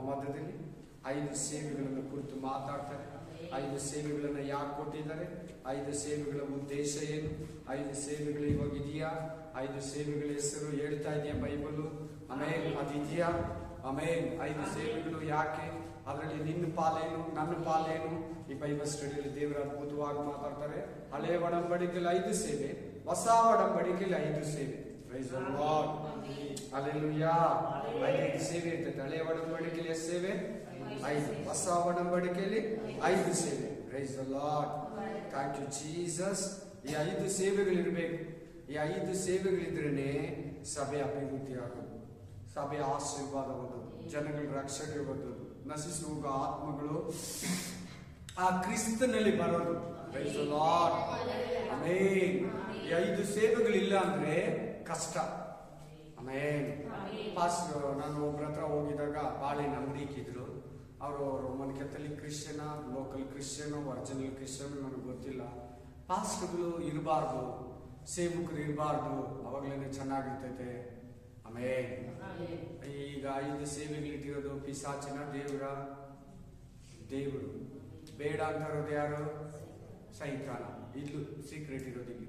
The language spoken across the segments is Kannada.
ಮಧ್ಯದಲ್ಲಿ 5 ಸೇವೆಗಳನ್ನು ಕುರಿತು ಮಾತಾಡ್ತಾರೆ. 5 ಸೇವೆಗಳನ್ನು ಯಾಕೆ ಕೊಟ್ಟಿದ್ದಾರೆ, 5 ಸೇವೆಗಳ ಉದ್ದೇಶ ಏನು, 5 ಸೇವೆಗಳು ಇವಾಗ ಇದೆಯಾ, 5 ಸೇವೆಗಳ ಹೆಸರು ಹೇಳ್ತಾ ಇದೆಯಾ ಬೈಬಲ್, ಆಮೇಲೆ ಅದಿದೆಯಾ, ಆಮೇಲೆ 5 ಸೇವೆಗಳು ಯಾಕೆ, ಅದರಲ್ಲಿ ನಿನ್ನ ಪಾಲೇನು ನನ್ನ ಪಾಲೇನು. ಈ ಬೈಬಲ್ ಸ್ಟಡಿಯಲ್ಲಿ ದೇವರ ಅದ್ಭುತವಾಗಿ ಮಾತಾಡ್ತಾರೆ. ಹಳೆಯ ಒಡಂಬಡಿಕೆಯಲ್ಲಿ 5 ಸೇವೆ, ಹೊಸ ಒಡಂಬಡಿಕೆಯಲ್ಲಿ 5 ಸೇವೆ. Praise the Lord, hallelujah. 5 ಸೇವೆ ಇರ್ತೈತೆ. ಹಳೆಯ ಒಡಂಬಡಿಕೆಯಲ್ಲಿ ಎಷ್ಟು ಸೇವೆ? 5. ಹೊಸ ಒಡಂಬಡಿಕೆಯಲ್ಲಿ 5 ಸೇವೆ. Praise the Lord, thank you Jesus. ಈ 5 ಸೇವೆಗಳಿರ್ಬೇಕು. ಈ 5 ಸೇವೆಗಳಿದ್ರೇನೆ ಸಭೆ ಅಭಿವೃದ್ಧಿ ಆಗೋದು, ಸಭೆ ಆಶೀರ್ವಾದ ಹೊಂದೋದು, ಜನಗಳ ರಕ್ಷಣೆ ಹೊಂದೋದು, ನಶಿಸುವ ಆತ್ಮಗಳು ಆ ಕ್ರಿಸ್ತನಲ್ಲಿ ಬರೋದು. Praise the Lord, amen. ಈ 5 ಸೇವೆಗಳಿಲ್ಲ ಅಂದ್ರೆ ಕಷ್ಟ. ಆಮೆನ್. ಪಾಸ್ಟರ್, ನಾನು ಒಬ್ಬರ ಹತ್ರ ಹೋಗಿದಾಗ ಬಾಳೆ ನಂಬಿಕಿದ್ರು. ಅವರು Roman Catholic Christian, local Christian, original Christian ನನಗೆ ಗೊತ್ತಿಲ್ಲ. ಪಾಸ್ಟರ್ಗಳು ಇರಬಾರ್ದು, ಸೇವಕರು ಇರಬಾರ್ದು, ಅವಾಗ್ಲೇನೆ ಚೆನ್ನಾಗಿರ್ತೈತೆ. ಆಮೇಲೆ ಈಗ 5 ಸೇವೆಗಳಿಟ್ಟಿರೋದು ಪಿಸಾಚಿನ ದೇವರು ಬೇಡ ಅಂತ ಇರೋದು ಯಾರು? ಸೈತಾನ. ಇಲ್ಲೂ ಸೀಕ್ರೆಟ್ ಇರೋದು ಇಲ್ಲಿ.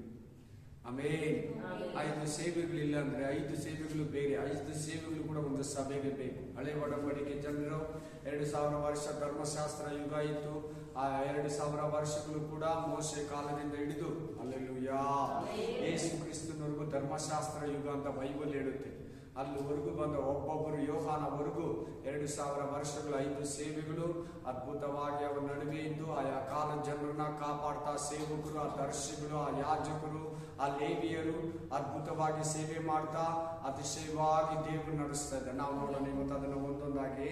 ಆಮೇಲೆ 5 ಸೇವೆಗಳಿಲ್ಲ ಅಂದ್ರೆ 5 ಸೇವೆಗಳು ಬೇರೆ. 5 ಸೇವೆಗಳು ಕೂಡ ಒಂದು ಸಭೆಗೆ ಬೇಕು. ಹಳೆ ಒಡಂಬಡಿಕೆ ಜನರು 2000 ವರ್ಷ ಧರ್ಮಶಾಸ್ತ್ರ ಯುಗ ಇತ್ತು. ಆ 2000 ವರ್ಷಗಳು ಕೂಡ ಮೋಶೆ ಕಾಲದಿಂದ ಹಿಡಿದು ಹಲ್ಲೆಲೂಯಾ ಯೇಸು ಕ್ರಿಸ್ತನವರೆಗೂ ಧರ್ಮಶಾಸ್ತ್ರ ಯುಗ ಅಂತ ಬೈಬಲ್ ಹೇಳುತ್ತೆ. ಅಲ್ಲಿವರೆಗೂ ಬಂದ ಒಬ್ಬೊಬ್ಬರು ಯೋಹಾನವರೆಗೂ 2000 ವರ್ಷಗಳು 5 ಸೇವೆಗಳು ಅದ್ಭುತವಾಗಿ ಅವರ ನಡುವೆ ಇದ್ದು ಆಯಾ ಕಾಲ ಜನರನ್ನ ಕಾಪಾಡ್ತಾ ಸೇವಕರು, ಆ ದರ್ಶಿಗಳು, ಆ ಯಾಜಕರು, ಆ ಲೇವಿಯರು ಅದ್ಭುತವಾಗಿ ಸೇವೆ ಮಾಡ್ತಾ ಅತಿಶಯವಾಗಿ ದೇವರು ನಡೆಸ್ತಾ ಇದ್ದಾರೆ. ನಾವು ನೋಡೋಣ ಇವತ್ತು ಅದನ್ನು ಒಂದೊಂದಾಗಿ.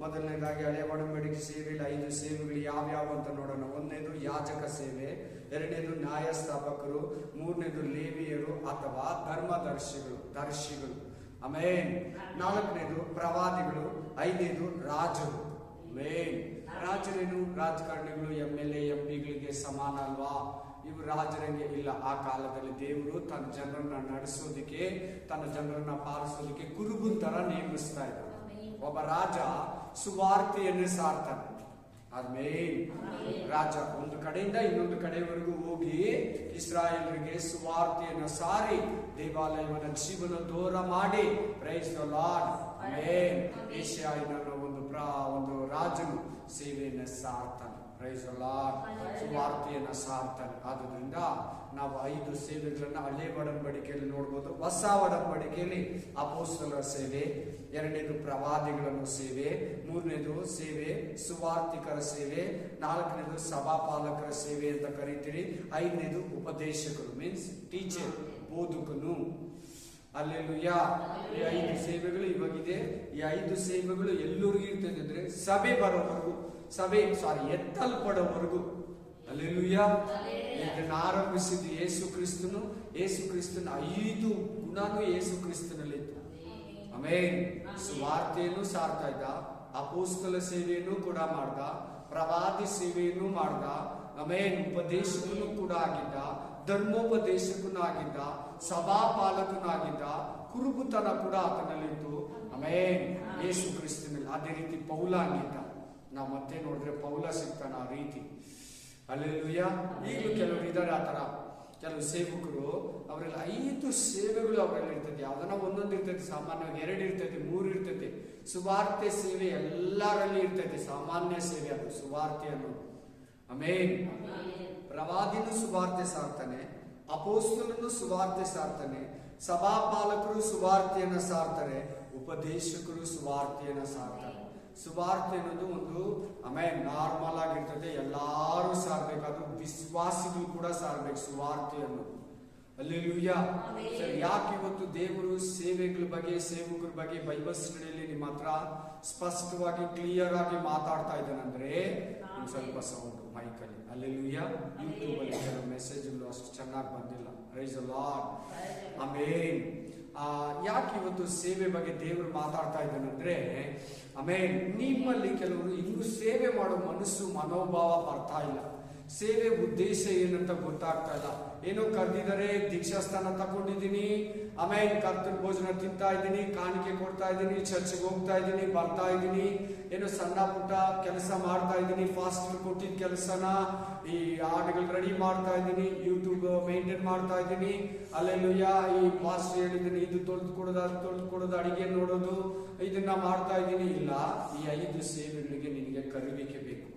ಮೊದಲನೇದಾಗಿ ಹಳೆ ಒಡಂಬಡಿಕೆ ಸೇವೆಯಲ್ಲಿ 5 ಸೇವೆಗಳು ಯಾವ್ಯಾವ ಅಂತ ನೋಡೋಣ. 1ನೇದು ಯಾಜಕ ಸೇವೆ, 2ನೇದು ನ್ಯಾಯಸ್ಥಾಪಕರು, 3ನೇದು ಲೇವಿಯರು ಅಥವಾ ದರ್ಶಿಗಳು. ಆಮೇನ್. 4ನೇದು ಪ್ರವಾದಿಗಳು, 5ನೇದು ರಾಜರು. ಆಮೇನ್. ರಾಜರೇನು? ರಾಜಕಾರಣಿಗಳು, MLA MP ಗಳಿಗೆ ಸಮಾನ ಅಲ್ವಾ? ಇವರು ರಾಜರಂಗೆ ಇಲ್ಲ. ಆ ಕಾಲದಲ್ಲಿ ದೇವರು ತನ್ನ ಜನರನ್ನ ನಡೆಸೋದಿಕ್ಕೆ, ತನ್ನ ಜನರನ್ನ ಪಾಲಿಸೋದಿಕ್ಕೆ ಕುರುಬನ್ ತರ ನೇಮಿಸ್ತಾ ಇದ್ದ. ಒಬ್ಬ ರಾಜ ಸುವಾರ್ತೆಯನ್ನೇ ಸಾರ್ತಾನೆ. ಆಮೇನ್. ರಾಜ ಒಂದು ಕಡೆಯಿಂದ ಇನ್ನೊಂದು ಕಡೆವರೆಗೂ ಹೋಗಿ ಇಸ್ರಾಯೇಲರಿಗೆ ಸುವಾರ್ತೆಯನ್ನು ಸಾರಿ ದೇವಾಲಯವನ್ನ ಜೀವನೋದ್ಧಾರ ಮಾಡಿ ಪ್ರೈಸ್ ದಿ ಲಾರ್ಡ್. ಆಮೆನ್. ಏಷಿಯಾಯಿನ ಒಂದು ರಾಜನು ಸೇವೆಯನ್ನು ಸಾರ್ತಾನೆ. Price the lord. ಸುವಾರ್ತೆಯನ್ನು ಸಾರ್ತಾನೆ. ಆದ್ರಿಂದ ನಾವು 5 ಸೇವೆಗಳನ್ನ ಹಳೆ ಒಡಂಬಡಿಕೆಯಲ್ಲಿ ನೋಡ್ಬೋದು. ಹೊಸ ಒಡಂಬಡಿಕೆಯಲ್ಲಿ ಅಪೊಸ್ತಲರ ಸೇವೆ, 2ನೇದು ಪ್ರವಾದಿಗಳನ್ನು ಸೇವೆ, 3ನೇದು ಸೇವೆ ಸುವಾರ್ತಿಕರ ಸೇವೆ, 4ನೇದು ಸಭಾಪಾಲಕರ ಸೇವೆ ಅಂತ ಕರೀತೀರಿ, 5ನೇದು ಉಪದೇಶಕರು ಮೀನ್ಸ್ ಟೀಚರ್, ಬೋಧಕನು. ಅಲ್ಲೆಲೂಯಾ. ಈ 5 ಸೇವೆಗಳು ಇವಾಗಿದೆ. ಈ 5 ಸೇವೆಗಳು ಎಲ್ಲರಿಗೂ ಇರ್ತದೆ ಅಂದ್ರೆ ಸಭೆ ಬರೋವರೆಗೂ, ಎತ್ತಲ್ಪಡೋವರೆಗೂ. ಅಲ್ಲೆಲೂಯಾ. ಇದನ್ನು ಆರಂಭಿಸಿದ್ದು ಯೇಸು ಕ್ರಿಸ್ತನು. ಯೇಸು ಕ್ರಿಸ್ತನ 5 ಗುಣನೂ ಯೇಸು ಕ್ರಿಸ್ತನಲ್ಲಿತ್ತು. ಆಮೆನ್. ಸುವಾರ್ತೆಯನ್ನು ಸಾರ್ತಾ ಇದ್ದ, ಅಪೊಸ್ತಲ ಸೇವೆಯನ್ನು ಕೂಡ ಮಾಡ್ದ, ಪ್ರವಾದಿ ಸೇವೆಯನ್ನು ಮಾಡ್ದ, ಆಮೆನ್. ಉಪದೇಶಕನು ಕೂಡ ಆಗಿದ್ದ, ಧರ್ಮೋಪದೇಶಕನು ಆಗಿದ್ದ, ಸಭಾಪಾಲಕನು ಆಗಿದ್ದ, ಕುರುಬುತನ ಕೂಡ ಆತನಲ್ಲಿತ್ತು. ಆಮೆನ್. ಯೇಸು ಕ್ರಿಸ್ತನಲ್ಲಿ. ಅದೇ ರೀತಿ ಪೌಲ ಆಗಿದ್ದ. ನಾವು ಮತ್ತೆ ನೋಡಿದ್ರೆ ಪೌಲ ಸಿಗ್ತಾನ ಆ ರೀತಿ. ಹಲ್ಲೆಲೂಯಾ. ಈಗಲೂ ಕೆಲವರು ಇದ್ದಾರೆ ಆ ತರ. ಕೆಲವು ಸೇವಕರು ಅವರೆಲ್ಲ 5 ಸೇವೆಗಳು ಅವರಲ್ಲಿ ಇರ್ತದೆ. ಯಾವ್ದನ್ನ ಒಂದೊಂದು ಇರ್ತೈತೆ. ಸಾಮಾನ್ಯವಾಗಿ 2 ಇರ್ತೈತೆ, 3 ಇರ್ತೈತೆ. ಸುವಾರ್ತೆ ಸೇವೆ ಎಲ್ಲರಲ್ಲಿ ಇರ್ತೈತೆ. ಸಾಮಾನ್ಯ ಸೇವೆ ಅದು ಸುವಾರ್ತೆ ಅನ್ನೋದು. ಆಮೆನ್. ಪ್ರವಾದಿನೂ ಸುವಾರ್ತೆ ಸಾರ್ತಾನೆ, ಅಪೊಸ್ತಲನು ಸುವಾರ್ತೆ ಸಾರ್ತಾನೆ, ಸಭಾಪಾಲಕರು ಸುವಾರ್ತೆಯನ್ನ ಸಾರ್ತಾರೆ, ಉಪದೇಶಕರು ಸುವಾರ್ತೆಯನ್ನ ಸಾರ್ತಾರೆ. ಸುವಾರ್ತೆ ಅನ್ನೋದು ಒಂದು ನಾರ್ಮಲ್ ಆಗಿರ್ತದೆ. ಎಲ್ಲಾರು ಸಾರ್ಬೇಕು. ಅದು ವಿಶ್ವಾಸಿಗಳು ಕೂಡ ಸಾರ್ಬೇಕು ಸುವಾರ್ತೆ ಅನ್ನೋದು. ಹಲ್ಲೆಲೂಯಾ. ಸರಿ, ಯಾಕೆ ಇವತ್ತು ದೇವರು ಸೇವೆಗಳ ಬಗ್ಗೆ, ಸೇವಕರ ಬಗ್ಗೆ ಬೈಬಲ್ ಸ್ಟಡಿಯಲ್ಲಿ ನಿಮ್ಮ ಹತ್ರ ಸ್ಪಷ್ಟವಾಗಿ ಕ್ಲಿಯರ್ ಆಗಿ ಮಾತಾಡ್ತಾ ಇದ್ದಾನಂದ್ರೆ ಸ್ವಲ್ಪ ಸೌಂಡ್ ಮೈಕಲ್ಲಿ. ಹಲ್ಲೆಲೂಯಾ. ಯೂಟ್ಯೂಬ್ ಅಲ್ಲಿ ಕೆಲವು ಮೆಸೇಜ್ಗಳು ಅಷ್ಟು ಚೆನ್ನಾಗಿ ಬಂದಿಲ್ಲ. Praise the Lord. ಆಮೆನ್. ಯಾಕೆ ಇವತ್ತು ಸೇವೆ ಬಗ್ಗೆ ದೇವರು ಮಾತಾಡ್ತಾ ಇದ್ದಾನಂದ್ರೆ ಆಮೇಲೆ ನಿಮ್ಮಲ್ಲಿ ಕೆಲವರು ಇನ್ನೂ ಸೇವೆ ಮಾಡೋ ಮನಸ್ಸು, ಮನೋಭಾವ ಬರ್ತಾ ಇಲ್ಲ. ಸೇವೆ ಉದ್ದೇಶ ಏನಂತ ಗೊತ್ತಾಗ್ತಾ ಇಲ್ಲ. ಏನೋ ಕರೆದಿದ್ದಾರೆ, ದೀಕ್ಷಾಸ್ಥಾನ ತಗೊಂಡಿದ್ದೀನಿ, ಆಮೇಲೆ ಕರ್ತನ ಭೋಜನ ತಿಂತಾ ಇದ್ದೀನಿ, ಕಾಣಿಕೆ ಕೊಡ್ತಾ ಇದ್ದೀನಿ, ಚರ್ಚ್ಗೆ ಹೋಗ್ತಾ ಇದ್ದೀನಿ, ಬರ್ತಾ ಇದ್ದೀನಿ, ಏನೋ ಸಣ್ಣ ಪುಟ್ಟ ಕೆಲಸ ಮಾಡ್ತಾ ಇದ್ದೀನಿ, ಫಾಸ್ಟ್ ಕೊಟ್ಟಿದ್ದ ಕೆಲಸನ ಈ ಹಾಡುಗಳು ರೆಡಿ ಮಾಡ್ತಾ ಇದ್ದೀನಿ, ಯೂಟ್ಯೂಬ್ ಮೇಂಟೈನ್ ಮಾಡ್ತಾ ಇದ್ದೀನಿ, ಅಲ್ಲೆಲ್ಲೂಯ್ಯ ಈ ಫಾಸ್ಟ್ ಹೇಳಿದ್ದೀನಿ, ಇದು ತೊಳೆದು ಕೊಡೋದು ಅಡಿಗೆ ನೋಡೋದು, ಇದನ್ನ ಮಾಡ್ತಾ ಇದ್ದೀನಿ. ಇಲ್ಲ, ಈ 5 ಸೇವೆಗಳಿಗೆ ನಿನಗೆ ಕರಿಬೇಕೆ ಬೇಕು.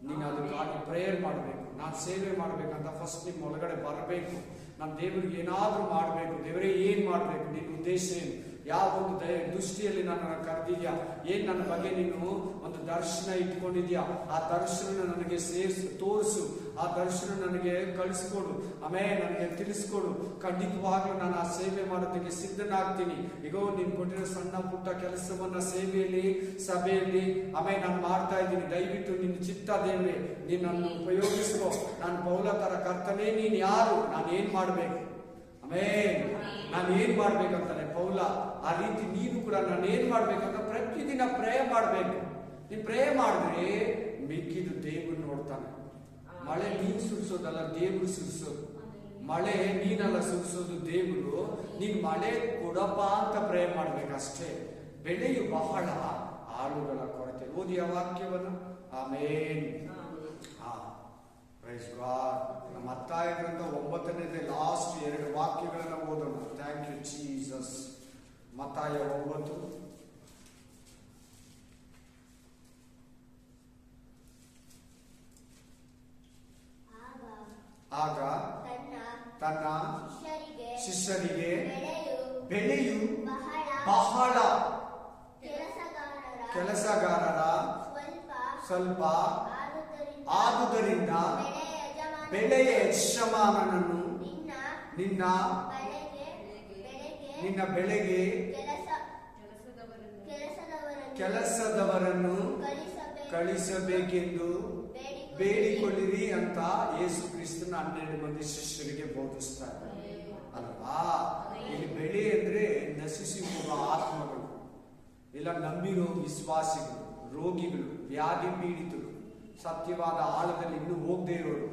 ನೀನು ಅದಕ್ಕಾಗಿ ಪ್ರೇಯರ್ ಮಾಡಬೇಕು. ನಾನು ಸೇವೆ ಮಾಡ್ಬೇಕಂತ ಫಸ್ಟ್ ನಿಮ್ಮ ಒಳಗಡೆ ಬರಬೇಕು. ನಾನು ದೇವರಿಗೆ ಏನಾದ್ರೂ ಮಾಡಬೇಕು. ದೇವರೇ ಏನ್ ಮಾಡ್ಬೇಕು, ನಿನ್ನ ಉದ್ದೇಶ ಏನು, ಯಾವ ಒಂದು ದೃಷ್ಟಿಯಲ್ಲಿ ನನ್ನನ್ನು ಕರೆದಿದ್ಯಾ, ಏನ್ ನನ್ನ ಬಗ್ಗೆ ನೀನು ಒಂದು ದರ್ಶನ ಇಟ್ಕೊಂಡಿದ್ಯಾ, ಆ ದರ್ಶನ ನನಗೆ ತೋರಿಸು, ಆ ದರ್ಶನ ನನಗೆ ಕಳಿಸ್ಕೊಡು, ಆಮೇಲೆ ನನಗೆ ತಿಳಿಸ್ಕೊಡು. ಖಂಡಿತವಾಗ್ಲೂ ನಾನು ಆ ಸೇವೆ ಮಾಡೋದಕ್ಕೆ ಸಿದ್ಧನಾಗ್ತೀನಿ. ಈಗ ನೀನು ಕೊಟ್ಟಿರೋ ಸಣ್ಣ ಪುಟ್ಟ ಕೆಲಸವನ್ನ ಸೇವೆಯಲ್ಲಿ, ಸಭೆಯಲ್ಲಿ ಆಮೇಲೆ ನಾನು ಮಾಡ್ತಾ ಇದ್ದೀನಿ. ದಯವಿಟ್ಟು ನಿನ್ನ ಚಿತ್ತ ದೇವರೇ, ನೀನು ನನ್ನ ಉಪಯೋಗಿಸ್ಕೋ. ನಾನು ಪೌಲ ತರ ಕರ್ತನೇ, ನೀನ್ ಯಾರು, ನಾನು ಏನ್ ಮಾಡ್ಬೇಕು, ಆಮೇಲೆ ನಾನು ಏನ್ ಮಾಡ್ಬೇಕಂತಾನೆ ಪೌಲ. ಆ ರೀತಿ ನೀನು ಕೂಡ ನಾನು ಏನ್ ಮಾಡ್ಬೇಕಂತ ಪ್ರತಿದಿನ ಪ್ರೇ ಮಾಡ್ಬೇಕು. ನೀನ್ ಪ್ರೇ ಮಾಡಿದ್ರೆ ಮಿಕ್ಕಿದು ದೇವ್ರು ನೋಡ್ತಾನೆ. ಮಳೆ ನೀನ್ ಸುರಿಸೋದಲ್ಲ, ದೇವ್ರು ಸುರಿಸೋದು. ಮಳೆ ನೀನಲ್ಲ ಸುರಿಸೋದು, ದೇವ್ರು. ನೀನ್ ಮಳೆ ಕೊಡಪ್ಪ ಅಂತ ಪ್ರೇ ಮಾಡ್ಬೇಕಷ್ಟೇ. ಬೆಳೆಯು ಬಹಳ, ಆಳುಗಳ ಕೊರತೆ. ಓದಿ ಆ ವಾಕ್ಯವನ್ನು. ಆಮೇನ್. Praise God. ನಮ್ಮ ಮತ್ತಾಯ ಗ್ರಂಥ 9ನೇ ಲಾಸ್ಟ್ 2 ವಾಕ್ಯಗಳನ್ನ ಓದೋಣ. Thank you Jesus. ಮತ್ತಾಯ 9. ಆಗ ತನ್ನ ಶಿಷ್ಯರಿಗೆ ಬೆಳೆಯು ಬಹಳ, ಕೆಲಸಗಾರರ ಸ್ವಲ್ಪ, ಆದುದರಿಂದ ಬೆಳೆಯ ಯಜಮಾನನನ್ನು ನಿನ್ನ ಬೆಳೆಗೆ ಕೆಲಸದವರನ್ನು ಕಳಿಸಬೇಕೆಂದು ಬೇಡಿಕೊಳ್ಳಿರಿ ಅಂತ ಯೇಸು ಕ್ರಿಸ್ತನ 12 ಮಂದಿ ಶಿಷ್ಯರಿಗೆ ಬೋಧಿಸ್ತಾರೆ ಅಲ್ವಾ. ಇಲ್ಲಿ ಬೆಳೆ ಅಂದ್ರೆ ನಶಿಸಿ ಹೋಗುವ ಆತ್ಮಗಳು, ಇಲ್ಲ ನಂಬಿರೋ ವಿಶ್ವಾಸಿಗಳು, ರೋಗಿಗಳು, ವ್ಯಾಧಿ ಪೀಡಿತರು, ಸತ್ಯವಾದ ಆಳದಲ್ಲಿ ಇನ್ನೂ ಹೋಗದೆ ಇರೋರು,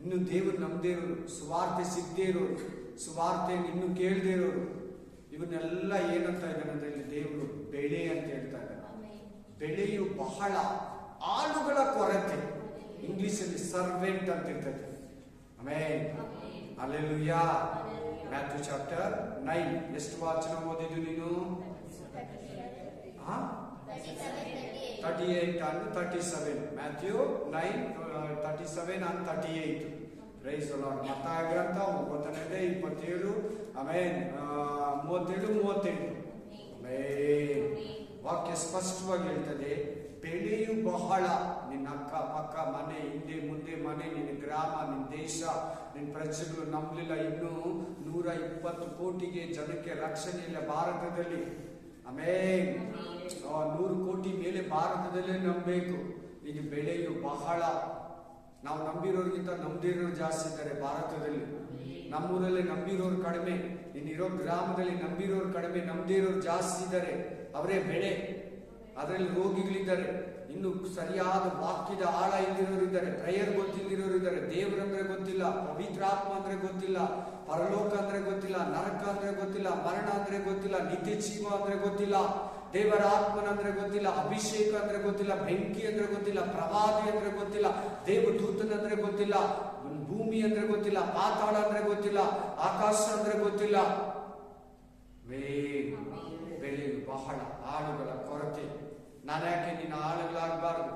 ಇನ್ನು ದೇವರು ನಂಬದೇ ಇರೋರು, ಸುವಾರ್ತೆ ಸಿಗದೆ ಇರೋರು, ಸುವಾರ್ತೆಯನ್ನು ಇನ್ನೂ ಕೇಳದೆ ಇರೋರು, ಇವನ್ನೆಲ್ಲ ಏನಂತ ಇದ್ದಾನಂದ್ರೆ ಇಲ್ಲಿ ದೇವರು ಬೆಳೆ ಅಂತ ಹೇಳ್ತಾ ಇದ್ದಾರೆ. ಬೆಳೆಯು ಬಹಳ, ಆಳುಗಳ ಕೊರತೆ. ಇಂಗ್ಲಿಷಲ್ಲಿ ಸರ್ವೆಂಟ್ ಅಂತ ಇರ್ತದೆ. ಆಮೇನ್. ಹಲ್ಲೆಲೂಯಾ. ಮ್ಯಾಥ್ಯೂ ಚಾಪ್ಟರ್ 9 ಎಷ್ಟು ವಾಚನ ಓದಿದ್ದು ನೀನು? 38 and 37. Matthew 9, 37 and 38. Praise the Lord. ಮತ್ತಾಯ ಗ್ರಂಥ 9ನೇ 27, ಆಮೇನ್ 37, 38. ಆಮೇನ್. ವಾಕ್ಯ ಸ್ಪಷ್ಟವಾಗಿ ಹೇಳ್ತದೆ, ಬೆಳೆಯು ಬಹಳ. ನಿನ್ನ ಅಕ್ಕ ಪಕ್ಕ ಮನೆ, ಹಿಂದೆ ಮುಂದೆ ಮನೆ, ನಿನ್ನ ಗ್ರಾಮ, ನಿನ್ನ ದೇಶ, ನಿನ್ನ ಪ್ರಜೆಗಳು ನಂಬಲಿಲ್ಲ. ಇನ್ನು 120 ಕೋಟಿಗೆ ಜನಕ್ಕೆ ರಕ್ಷಣೆ ಇಲ್ಲ ಭಾರತದಲ್ಲಿ. ಆಮೇನ್. 100 ಕೋಟಿ ಮೇಲೆ ಭಾರತದಲ್ಲೇ ನಂಬಬೇಕು. ಈಗ ಬೆಳೆಯು ಬಹಳ. ನಾವು ನಂಬಿರೋರ್ಗಿಂತ ನಂಬದಿರೋರು ಜಾಸ್ತಿ ಇದ್ದಾರೆ ಭಾರತದಲ್ಲಿ. ನಮ್ಮೂರಲ್ಲಿ ನಂಬಿರೋರು ಕಡಿಮೆ, ಇನ್ನಿರೋ ಗ್ರಾಮದಲ್ಲಿ ನಂಬಿರೋರು ಕಡಿಮೆ, ನಂಬದೇ ಇರೋರು ಜಾಸ್ತಿ ಇದ್ದಾರೆ. ಅವರೇ ಬೆಳೆ. ಅದರಲ್ಲಿ ರೋಗಿಗಳಿದ್ದಾರೆ, ಇನ್ನು ಸರಿಯಾದ ವಾಕ್ಯದ ಆಳ ಇಲ್ದಿರೋರು ಇದ್ದಾರೆ, ಪ್ರೇಯರ್ ಗೊತ್ತಿಲ್ದಿರೋರು ಇದ್ದಾರೆ, ದೇವರಂದ್ರೆ ಗೊತ್ತಿಲ್ಲ, ಪವಿತ್ರಾತ್ಮ ಅಂದ್ರೆ ಗೊತ್ತಿಲ್ಲ, ಪರಲೋಕ ಅಂದ್ರೆ ಗೊತ್ತಿಲ್ಲ, ನರಕ ಅಂದ್ರೆ ಗೊತ್ತಿಲ್ಲ, ಮರಣ ಅಂದ್ರೆ ಗೊತ್ತಿಲ್ಲ, ನಿತ್ಯ ಜೀವ ಅಂದ್ರೆ ಗೊತ್ತಿಲ್ಲ, ದೇವರ ಆತ್ಮನಂದ್ರೆ ಗೊತ್ತಿಲ್ಲ, ಅಭಿಷೇಕ ಅಂದ್ರೆ ಗೊತ್ತಿಲ್ಲ, ಬೆಂಕಿ ಅಂದ್ರೆ ಗೊತ್ತಿಲ್ಲ, ಪ್ರವಾದಿ ಅಂದ್ರೆ ಗೊತ್ತಿಲ್ಲ, ದೇವದೂತನಂದ್ರೆ ಗೊತ್ತಿಲ್ಲ, ಭೂಮಿ ಅಂದ್ರೆ ಗೊತ್ತಿಲ್ಲ, ಪಾತಾಳ ಅಂದ್ರೆ ಗೊತ್ತಿಲ್ಲ, ಆಕಾಶ ಅಂದ್ರೆ ಗೊತ್ತಿಲ್ಲ. ಬೆಳೆಯು ಬಹಳ, ಆಳುಗಳ ಕೊರತೆ. ನಾನ್ಯಾಕೆ ನಿನ್ನ ಆಳುಗಳಾಗಬಾರ್ದು?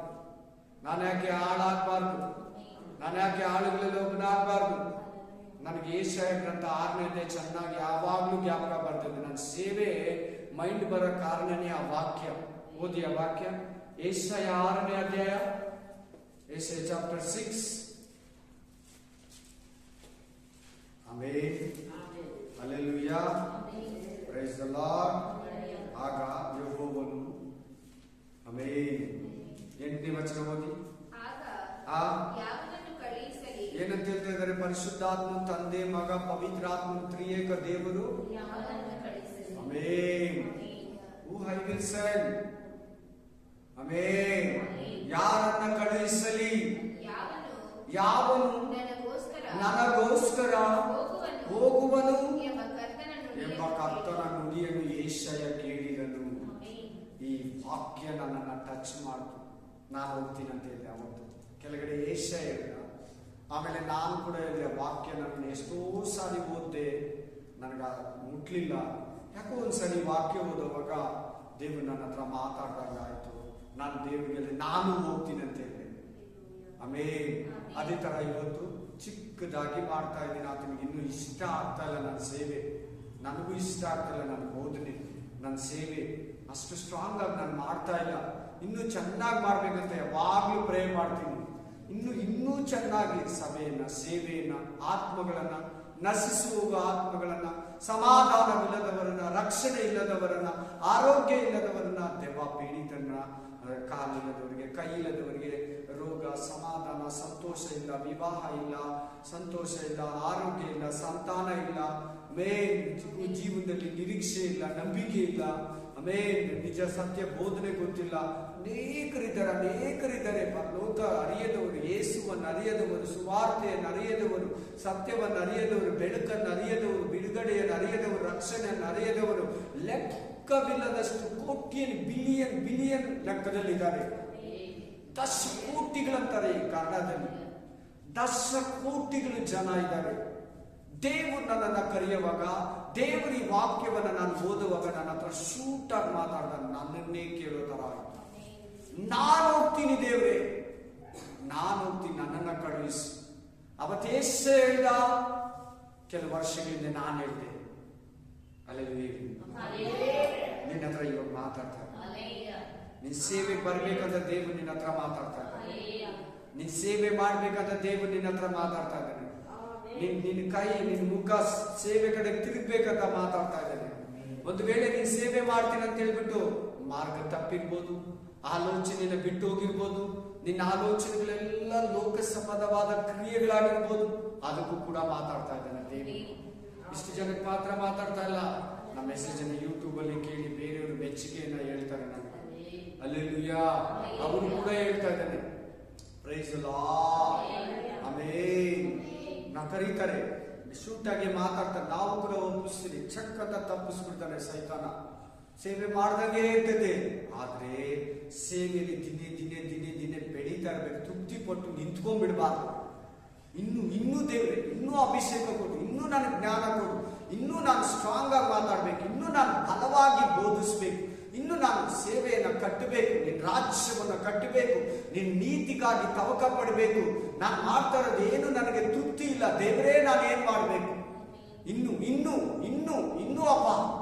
ನಾನ್ಯಾಕೆ ಆಳಾಗಬಾರ್ದು? ನಾನ್ಯಾಕೆ ಆಳುಗಳಲ್ಲಿ ಒಬ್ಬನಾಗಬಾರ್ದು? ನನಗೆ ಯೆಶಾಯ ಗ್ರಂಥ 6ನೇ ಚೆನ್ನಾಗಿ ಯಾವಾಗ್ಲೂ ಜ್ಞಾಪಕ ಬರ್ತದೆ. ನನ್ನ ಸೇವೆ ಮೈಂಡ್ ಬರೋ ಕಾರಣನೇ ಆ ವಾಕ್ಯ. ಓದಿ ಆ ವಾಕ್ಯ. ಯೆಶಾಯ 6ನೇ ಅಧ್ಯಾಯ, ಯೆಶಾಯ chapter 6. Amen. Hallelujah. Praise the Lord. ಆಗ ಯೆಹೋವನು, ಆಮೆನ್. 8ನೇ ವಚನ ಓದಿ. ಏನಂತ ಹೇಳ್ತಾ ಇದ್ದಾರೆ? ಪರಿಶುದ್ಧಾತ್ಮ, ತಂದೆ, ಮಗ, ಪವಿತ್ರಾತ್ಮ, ತ್ರಿಯೇಕ ದೇವರು. Amen. Who I will send? Amen. ಯಾರನ್ನ ಕಳುಹಿಸಲಿ? ಯಾವನು ನನಗೋಸ್ಕರ ಹೋಗುವನು ಎಂಬ ಕರ್ತನ ನುಡಿಯನ್ನು ಯೆಶಾಯ ಕೇಳಿದನು. ಈ ವಾಕ್ಯ ನನ್ನನ್ನು ಟಚ್ ಮಾಡ್ತು. ನಾನು ಹೋಗ್ತೀನಿ ಅಂತ ಹೇಳಿದೆ ಅವತ್ತು ಕೆಳಗಡೆ ಯೆಶಾಯ ಹೇಳಿದ. ಆಮೇಲೆ ನಾನು ಕೂಡ ಹೇಳಿದೆ ವಾಕ್ಯ ನನ್ನ ಎಷ್ಟೋ ಸಾರಿ ಓದ್ದೆ, ನನಗ ಮುಟ್ಲಿಲ್ಲ. ಯಾಕೋ ಒಂದ್ಸರಿ ವಾಕ್ಯ ಓದುವಾಗ ದೇವರು ನನ್ನ ಹತ್ರ ಮಾತಾಡಿದಾಗ ಆಯ್ತು. ನಾನು ದೇವರಿಗೆ ನಾನು ಹೋಗ್ತೀನಿ ಅಂತ ಹೇಳಿದೆ. ಆಮೇಲೆ ಅದೇ ತರ ಇವತ್ತು ಚಿಕ್ಕದಾಗಿ ಮಾಡ್ತಾ ಇದ್ದೀನಿ. ಆತನಿಗೆ ಇನ್ನೂ ಇಷ್ಟ ಆಗ್ತಾ ಇಲ್ಲ ನನ್ನ ಸೇವೆ, ನನಗೂ ಇಷ್ಟ ಆಗ್ತಾ ಇಲ್ಲ ನನ್ನ ಬೋಧನೆ, ನನ್ನ ಸೇವೆ ಅಷ್ಟು ಸ್ಟ್ರಾಂಗ್ ಆಗಿ ನಾನು ಮಾಡ್ತಾ ಇಲ್ಲ. ಇನ್ನೂ ಚೆನ್ನಾಗಿ ಮಾಡ್ಬೇಕಂತ ಯಾವಾಗ್ಲೂ ಪ್ರೇ ಮಾಡ್ತೀನಿ. ಇನ್ನೂ ಚೆನ್ನಾಗಿ ಸಭೆಯನ್ನ, ಸೇವೆಯನ್ನ, ಆತ್ಮಗಳನ್ನ, ನಶಿಸುವ ಆತ್ಮಗಳನ್ನ, ಸಮಾಧಾನವಿಲ್ಲದವರನ್ನ, ರಕ್ಷಣೆ ಇಲ್ಲದವರನ್ನ, ಆರೋಗ್ಯ ಇಲ್ಲದವರನ್ನ, ದೆವ್ವ ಪೀಡಿತರನ್ನ, ಕಾಲಿಲ್ಲದವರಿಗೆ, ಕೈ ಇಲ್ಲದವರಿಗೆ, ರೋಗ, ಸಮಾಧಾನ, ಸಂತೋಷ ಇಲ್ಲ, ವಿವಾಹ ಇಲ್ಲ, ಸಂತೋಷ ಇಲ್ಲ, ಆರೋಗ್ಯ ಇಲ್ಲ, ಸಂತಾನ ಇಲ್ಲ, ಜೀವನದಲ್ಲಿ ನಿರೀಕ್ಷೆ ಇಲ್ಲ, ನಂಬಿಕೆ ಇಲ್ಲ, ನಿಜ ಸತ್ಯ ಬೋಧನೆ ಗೊತ್ತಿಲ್ಲ. ಅನೇಕರಿದ್ದಾರೆ ಪರಲೋಕ ಅರಿಯದವರು, ಯೇಸುವನ್ನು ಅರಿಯದವರು, ಸುವಾರ್ತೆಯನ್ನು ಅರಿಯದವರು, ಸತ್ಯವನ್ನು ಅರಿಯದವರು, ಬೆಳಕನ್ನು ಅರಿಯದವರು, ಬಿಡುಗಡೆಯನ್ನು ಅರಿಯದವರು, ರಕ್ಷಣೆಯನ್ನು ಅರಿಯದವರು ಲೆಕ್ಕವಿಲ್ಲದಷ್ಟು ಬಿಲಿಯನ್ ಲೆಕ್ಕದಲ್ಲಿದ್ದಾರೆ. ದಶ ಕೋಟಿಗಳಂತಾರೆ ಈ ಕನ್ನಡದಲ್ಲಿ. ದಶ ಕೋಟಿಗಳು ಜನ ಇದ್ದಾರೆ. ದೇವರು ನನ್ನನ್ನು ಕರೆಯುವಾಗ, ದೇವರ ಈ ವಾಕ್ಯವನ್ನು ನಾನು ಓದುವಾಗ ನನ್ನ ಹತ್ರ ಶೂಟ್ ಆಗಿ ಮಾತಾಡ್ದಾಗ ನನ್ನನ್ನೇ ಕೇಳೋ ತರ ಆಯ್ತು. ನಾನು ಹೋಗ್ತೀನಿ ದೇವ್ರೆ, ನಾನು ಹೋಗ್ತೀನಿ, ನನ್ನನ್ನ ಕಳುಹಿಸಿ. ಅವತ್ತು ಯೇಸು ಹೇಳ್ದ, ಕೆಲವು ವರ್ಷಗಳಿಂದ ನಾನು ಹೇಳಿದೆ, ನಿನ್ನ ಹತ್ರ ಇವಾಗ ಮಾತಾಡ್ತಾರೆ. ನಿನ್ ಸೇವೆಗೆ ಬರ್ಬೇಕಂತ ದೇವರು ನಿನ್ನ ಹತ್ರ ಮಾತಾಡ್ತಾ ಇದ್ದಾನೆ. ನಿನ್ ಸೇವೆ ಮಾಡ್ಬೇಕಂತ ದೇವರು ನಿನ್ನ ಹತ್ರ ಮಾತಾಡ್ತಾ ಇದ್ದಾನೆ. ನಿನ್ನ ಕೈ, ನಿನ್ ಮುಖ ಸೇವೆ ಕಡೆ ತಿರುಗ್ಬೇಕಂತ ಮಾತಾಡ್ತಾ ಇದ್ದಾನೆ. ಒಂದು ವೇಳೆ ನೀನ್ ಸೇವೆ ಮಾಡ್ತೀನಿ ಅಂತ ಹೇಳ್ಬಿಟ್ಟು ಮಾರ್ಗ ತಪ್ಪಿರ್ಬೋದು, ಆಲೋಚನೆಯನ್ನ ಬಿಟ್ಟು ಹೋಗಿರ್ಬೋದು, ನಿನ್ನ ಆಲೋಚನೆಗಳೆಲ್ಲ ಲೋಕ ಸಂಬಂಧವಾದ ಕ್ರಿಯೆಗಳಾಗಿರ್ಬೋದು, ಅದಕ್ಕೂ ಕೂಡ ಮಾತಾಡ್ತಾ ಇದ್ದಾನೆ ದೇವರು. ಇಷ್ಟು ಜನಕ್ಕೆ ಮಾತ್ರ ಮಾತಾಡ್ತಾ ಇಲ್ಲ. ನಮ್ಮ ಮೆಸೇಜ್ ಅನ್ನು ಯೂಟ್ಯೂಬ್ ಅಲ್ಲಿ ಕೇಳಿ ಬೇರೆಯವರು ಮೆಚ್ಚುಗೆಯನ್ನ ಹೇಳ್ತಾರೆ ನನಗೆ. ಹಲ್ಲೆಲೂಯಾ. ಅವರು ಕೂಡ ಹೇಳ್ತಾ ಇದ್ದಾನೆ, ಪ್ರೈಸ್ ದಿ ಲಾರ್ಡ್, ಆಮೆನ್. ನಾ ಕರೀತಾರೆ, ಶೂಟ್ ಆಗಿ ಮಾತಾಡ್ತಾರೆ, ನಾವು ಕೂಡ ಒಪ್ಪಿಸ್ತೀವಿ. ಚಕ್ ಅಂತ ತಪ್ಪಿಸ್ಬಿಡ್ತಾನೆ ಸೈತಾನ. ಸೇವೆ ಮಾಡ್ದಂಗೆ ಇರ್ತದೆ. ಆದ್ರೆ ಸೇವೆಯಲ್ಲಿ ದಿನೇ ದಿನೇ ದಿನೇ ದಿನೇ ಬೆಳೀತಾ ಇರ್ಬೇಕು. ತೃಪ್ತಿ ಪಟ್ಟು ನಿಂತ್ಕೊಂಡ್ಬಿಡ್ಬಾರ್ದು. ಇನ್ನೂ ದೇವ್ರೆ, ಇನ್ನೂ ಅಭಿಷೇಕ ಕೊಡು, ಇನ್ನೂ ನನಗೆ ಜ್ಞಾನ ಕೊಡು, ಇನ್ನೂ ನಾನು ಸ್ಟ್ರಾಂಗ್ ಆಗಿ ಮಾತಾಡ್ಬೇಕು, ಇನ್ನೂ ನಾನು ಬಲವಾಗಿ ಬೋಧಿಸ್ಬೇಕು, ಇನ್ನು ನಾನು ಸೇವೆಯನ್ನು ಕಟ್ಟಬೇಕು, ನಿನ್ನ ರಾಜ್ಯವನ್ನು ಕಟ್ಟಬೇಕು, ನಿನ್ನ ನೀತಿಗಾಗಿ ತವಕ ಪಡಬೇಕು. ನಾನು ಮಾಡ್ತಾ ಇರೋದು ಏನು ನನಗೆ ತೃಪ್ತಿ ಇಲ್ಲ ದೇವರೇ, ನಾನು ಏನ್ ಮಾಡ್ಬೇಕು? ಇನ್ನೂ ಅಪ್ಪ,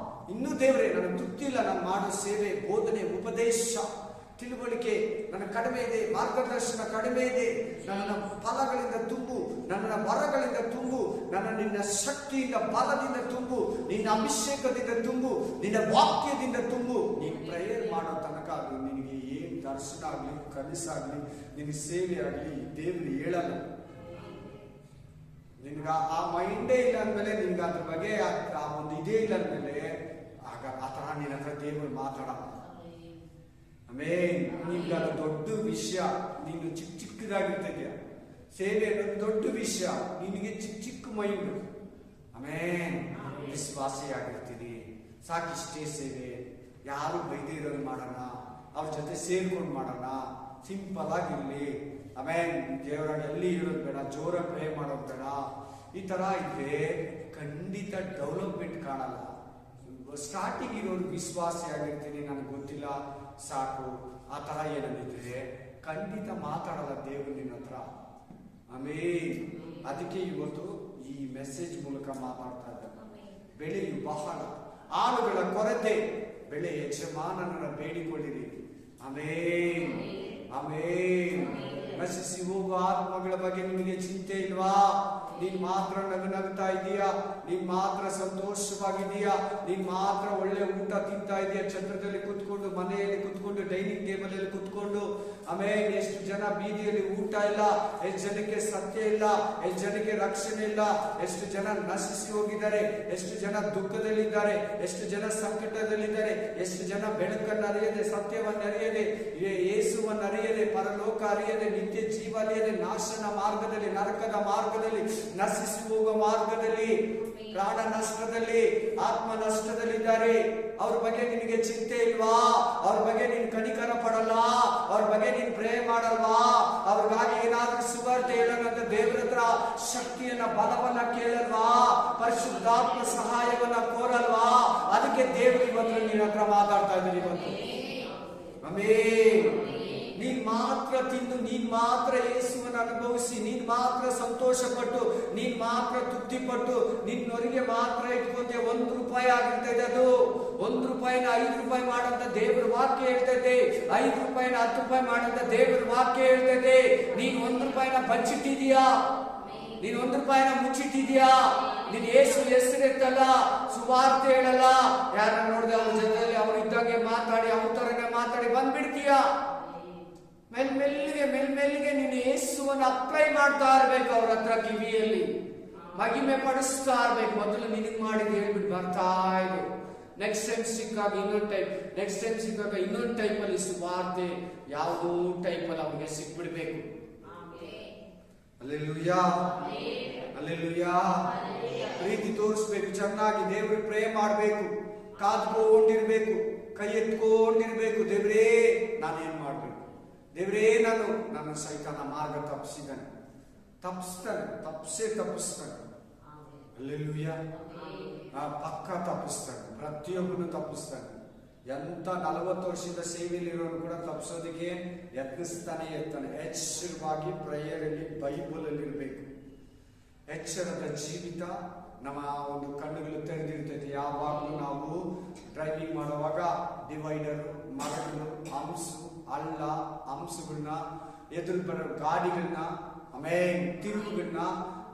ಇನ್ನೂ ದೇವರೇ ನನಗೆ ತೃಪ್ತಿ ಇಲ್ಲ. ನಾನು ಮಾಡೋ ಸೇವೆ, ಬೋಧನೆ, ಉಪದೇಶ, ತಿಳುವಳಿಕೆ ನನ್ನ ಕಡಿಮೆ ಇದೆ, ಮಾರ್ಗದರ್ಶನ ಕಡಿಮೆ ಇದೆ. ನನ್ನ ಫಲಗಳಿಂದ ತುಂಬು, ನನ್ನ ವರಗಳಿಂದ ತುಂಬು, ನನ್ನ ನಿನ್ನ ಶಕ್ತಿಯಿಂದ, ಬಲದಿಂದ ತುಂಬು, ನಿನ್ನ ಅಭಿಷೇಕದಿಂದ ತುಂಬು, ನಿನ್ನ ವಾಕ್ಯದಿಂದ ತುಂಬು. ನೀನು ಪ್ರೇಯರ್ ಮಾಡೋ ತನಕ ಅದು ನಿನಗೆ ಏನ್ ದರ್ಶನ ಆಗ್ಲಿ, ಕನಸಾಗ್ಲಿ, ನಿನ್ನ ಸೇವೆ ಆಗ್ಲಿ ದೇವ್ರು ಹೇಳಲ್ಲ. ನಿನ್ಗ ಆ ಮೈಂಡೇ ಇಲ್ಲ ಅಂದ್ಮೇಲೆ, ನಿನ್ಗೆ ಅದ್ರ ಬಗ್ಗೆ ಆ ಒಂದು ಇದೇ ಇಲ್ಲ ಅಂದ್ಮೇಲೆ, ಆಗ ಆ ತರ ನಿನ್ನ ಹತ್ರ ದೇವರು ಮಾತಾಡಲ್ಲ. ಆಮೇನ್. ನಿಮ್ಗೆ ಅದು ದೊಡ್ಡ ವಿಷಯ, ನೀನು ಚಿಕ್ಕದಾಗಿರ್ತಿದ್ಯಾ. ಸೇವೆ ಅನ್ನೋದು ದೊಡ್ಡ ವಿಷಯ, ನಿನಗೆ ಚಿಕ್ಕ ಮೈಂಡ್. ಆಮೇನ್. ವಿಶ್ವಾಸಿಯಾಗಿರ್ತೀನಿ, ಸಾಕಿಷ್ಟೇ ಸೇವೆ, ಯಾರು ಬೈದಿರೋದು ಮಾಡೋಣ, ಅವ್ರ ಜೊತೆ ಸೇರ್ಕೊಂಡು ಮಾಡೋಣ, ಸಿಂಪಲ್ ಆಗಿರ್ಲಿ. ಆಮೇನ್. ದೇವರಾಗ ಎಲ್ಲಿ ಇರೋದು ಬೇಡ, ಜೋರಾಗಿ ಪ್ರೇ ಮಾಡೋದು ಬೇಡ. ಈ ತರ ಇದ್ರೆ ಖಂಡಿತ ಡೆವಲಪ್ಮೆಂಟ್ ಕಾಣಲ್ಲ. ಸ್ಟಾರ್ಟಿಂಗ್ ಇರೋರು ವಿಶ್ವಾಸಿ ಆಗಿರ್ತೀನಿ, ನನಗೆ ಗೊತ್ತಿಲ್ಲ ಸಾಕು, ಆ ತರ ಏನಂದಿದ್ರೆ ಖಂಡಿತ ಮಾತಾಡಲ್ಲ ದೇವರು ನಿನ್ನ ಹತ್ರ. ಆಮೇನ್. ಅದಕ್ಕೆ ಇವತ್ತು ಈ ಮೆಸೇಜ್ ಮೂಲಕ ಮಾತಾಡ್ತಾ ಇದ್ದಾರೆ. ಬೆಳೆಯು ಬಹಳ, ಆಳುಗಳ ಕೊರತೆ, ಬೆಳೆ ಯಜಮಾನನ ಬೇಡಿಕೊಳ್ಳಿರಿ. ಆಮೇನ್, ಆಮೇನ್. ನಶಿಸಿ ಹೋಗುವ ಆತ್ಮಗಳ ಬಗ್ಗೆ ನಿಮಗೆ ಚಿಂತೆ ಇಲ್ವಾ? ನೀನ್ ಮಾತ್ರ ನಗುತ್ತಾ ಇದೀಯಾ, ನೀನ್ ಮಾತ್ರ ಸಂತೋಷವಾಗಿದೀಯಾ, ನೀನ್ ಮಾತ್ರ ಒಳ್ಳೆ ಊಟ ತಿಂತಾ ಇದೀಯಾ, ಛತ್ರದಲ್ಲಿ ಕುತ್ಕೊಂಡು, ಮನೆಯಲ್ಲಿ ಕುತ್ಕೊಂಡು, ಡೈನಿಂಗ್ ಟೇಬಲ್ ಅಲ್ಲಿ ಕುತ್ಕೊಂಡು. ಆಮೇಲೆ ಎಷ್ಟು ಜನ ಬೀದಿಯಲ್ಲಿ ಊಟ ಇಲ್ಲ, ಎಷ್ಟು ಜನಕ್ಕೆ ಸತ್ಯ ಇಲ್ಲ, ಎಷ್ಟು ಜನಕ್ಕೆ ರಕ್ಷಣೆ ಇಲ್ಲ, ಎಷ್ಟು ಜನ ನಶಿಸಿ ಹೋಗಿದ್ದಾರೆ, ಎಷ್ಟು ಜನ ದುಃಖದಲ್ಲಿದ್ದಾರೆ, ಎಷ್ಟು ಜನ ಸಂಕಟದಲ್ಲಿದ್ದಾರೆ, ಎಷ್ಟು ಜನ ಬೆಳಕನ್ನು ಅರಿಯದೆ, ಸತ್ಯವನ್ನು ಅರಿಯದೆ, ಯೇಸುವನ್ನು ಅರಿಯದೆ, ಪರಲೋಕ ಅರಿಯದೆ, ನಿತ್ಯ ಜೀವದಲ್ಲಿ ನಾಶನ ಮಾರ್ಗದಲ್ಲಿ, ನರಕದ ಮಾರ್ಗದಲ್ಲಿ, ನಶಿಸಿ ಹೋಗುವ ಮಾರ್ಗದಲ್ಲಿ, ಪ್ರಾಣ ನಷ್ಟದಲ್ಲಿ, ಆತ್ಮ ನಷ್ಟದಲ್ಲಿದ್ದಾರೆ. ಅವ್ರ ಬಗ್ಗೆ ನಿನಗೆ ಚಿಂತೆ ಇಲ್ವಾ? ಅವ್ರ ಬಗ್ಗೆ ನೀನು ಕನಿಕರ ಪಡಲ್ಲ? ಅವ್ರ ಬಗ್ಗೆ ನೀನು ಪ್ರೇ ಮಾಡಲ್ವಾ? ಅವ್ರಿಗಾಗಿ ಏನಾದ್ರೂ ಸುವಾರ್ತೆ ಹೇಳೋಣಂತ ದೇವರ ಹತ್ರ ಶಕ್ತಿಯನ್ನ, ಬಲವನ್ನ ಕೇಳಲ್ವಾ? ಪರಿಶುದ್ಧಾತ್ಮ ಸಹಾಯವನ್ನ ಕೋರಲ್ವಾ? ಅದಕ್ಕೆ ದೇವರು ಇವತ್ತು ನಿನ್ನ ಹತ್ರ ಮಾತಾಡ್ತಾ ಇದ್ದಾರೆ. ಇವತ್ತು ಆಮೆನ್. ನೀನ್ ಮಾತ್ರ ತಿಂದು, ನೀನ್ ಮಾತ್ರ ಯೇಸುವನ್ನು ಅನುಭವಿಸಿ, ನೀನ್ ಮಾತ್ರ ಸಂತೋಷ ಪಟ್ಟು, ನೀನ್ ಮಾತ್ರ ತೃಪ್ತಿ ಪಟ್ಟು, ನಿನ್ನೊರಿಗೆ ಮಾತ್ರ ಇಟ್ಕೊಂಡೆ. 1 ರೂಪಾಯಿ ಆಗಿರ್ತದೆ ಅದು. 1 ರೂಪಾಯಿನ 5 ರೂಪಾಯಿ ಮಾಡಂತ ದೇವರ ವಾಕ್ಯ ಹೇಳ್ತದೆ. 5 ರೂಪಾಯಿನ 10 ರೂಪಾಯಿ ಮಾಡಂತ ದೇವರ ವಾಕ್ಯ ಹೇಳ್ತದೆ. ನೀನ್ 1 ರೂಪಾಯಿನ ಬಚ್ಚಿಟ್ಟಿದೀಯಾ? ನೀನ್ 1 ರೂಪಾಯಿನ ಮುಚ್ಚಿಟ್ಟಿದ್ಯಾ? ನೀನ್ ಯೇಸು ಹೆಸರೆತ್ತಲ್ಲ, ಸುವಾರ್ತೆ ಹೇಳಲ್ಲ, ಯಾರನ್ನ ನೋಡಿದೆ ಅವ್ರ ಜೊತೆಯಲ್ಲಿ ಅವ್ರು ಇದ್ದಂಗೆ ಮಾತಾಡಿ, ಅವ್ರ ತರನೇ ಮಾತಾಡಿ ಬಂದ್ಬಿಡ್ತೀಯಾ? ಮೆಲ್ಮೆಲ್ಲಿಗೆ ನೀನು ಯೇಸುವನ್ನು ಅಪ್ಲೈ ಮಾಡ್ತಾ ಇರ್ಬೇಕು. ಅವ್ರ ಹತ್ರ ಕಿವಿಯಲ್ಲಿ ಮಹಿಮೆ ಪಡಿಸ್ತಾ ಇರ್ಬೇಕು. ಮೊದಲು ನಿನಗೆ ಮಾಡಿದ ಹೇಳ್ಬಿಟ್ಟು ಬರ್ತಾ ಇದ್ರು. ನೆಕ್ಸ್ಟ್ ಟೈಮ್ ಸಿಕ್ಕಾಗ ಇನ್ನೊಂದು ಟೈಪ್, ನೆಕ್ಸ್ಟ್ ಟೈಮ್ ಸಿಕ್ಕಾಗ ಇನ್ನೊಂದು ಟೈಪಲ್ಲಿ ಸುವಾರ್ತೆ ಯಾವುದೋ ಟೈಪಲ್ಲಿ ಅವ್ರಿಗೆ ಸಿಕ್ಬಿಡ್ಬೇಕು. Hallelujah, hallelujah. ಪ್ರೀತಿ ತೋರಿಸ್ಬೇಕು, ಚೆನ್ನಾಗಿ ದೇವ್ರಿಗೆ ಪ್ರೇ ಮಾಡ್ಬೇಕು, ಕಾದ್ಕೊಂಡಿರ್ಬೇಕು, ಕೈ ಎತ್ಕೊಂಡಿರ್ಬೇಕು. ದೇವ್ರೇ ನಾನೇನ್ ಮಾಡ್ಬೇಕು? ದೇವ್ರೇ ನನ್ನ ಸೈತಾನ ಮಾರ್ಗ ತಪ್ಪಿಸಿದ್ದಾನೆ, ತಪ್ಪಿಸ್ತಾನೆ. ಹಲ್ಲೆಲೂಯಾ. ಪಕ್ಕ ತಪ್ಪಿಸ್ತಾನೆ, ಪ್ರತಿಯೊಬ್ಬನು ತಪ್ಪಿಸ್ತಾನೆ. ಎಂತ 40 ವರ್ಷದ ಸೇವೆಯಲ್ಲಿರೋನು ಕೂಡ ತಪ್ಪಿಸೋದಕ್ಕೆ ಯತ್ನಿಸ್ತಾನೆ ಇರ್ತಾನೆ. ಎಚ್ಚರವಾಗಿ ಪ್ರೇಯರ್ ಅಲ್ಲಿ, ಬೈಬಲ್ ಅಲ್ಲಿ ಇರ್ಬೇಕು. ಎಚ್ಚರದ ಜೀವಿತ. ನಮ್ಮ ಒಂದು ಕಣ್ಣುಗಳು ತೆರೆದಿರ್ತೈತೆ. ಯಾವಾಗಲೂ ನಾವು ಡ್ರೈವಿಂಗ್ ಮಾಡುವಾಗ ಡಿವೈಡರ್, ಮರಗಳು, ಹಂಸಗಳನ್ನ, ಎದುರು ಬರೋ ಗಾಡಿಗಳನ್ನ, ಆಮೇಲೆ ತಿರುವುಗಳನ್ನ,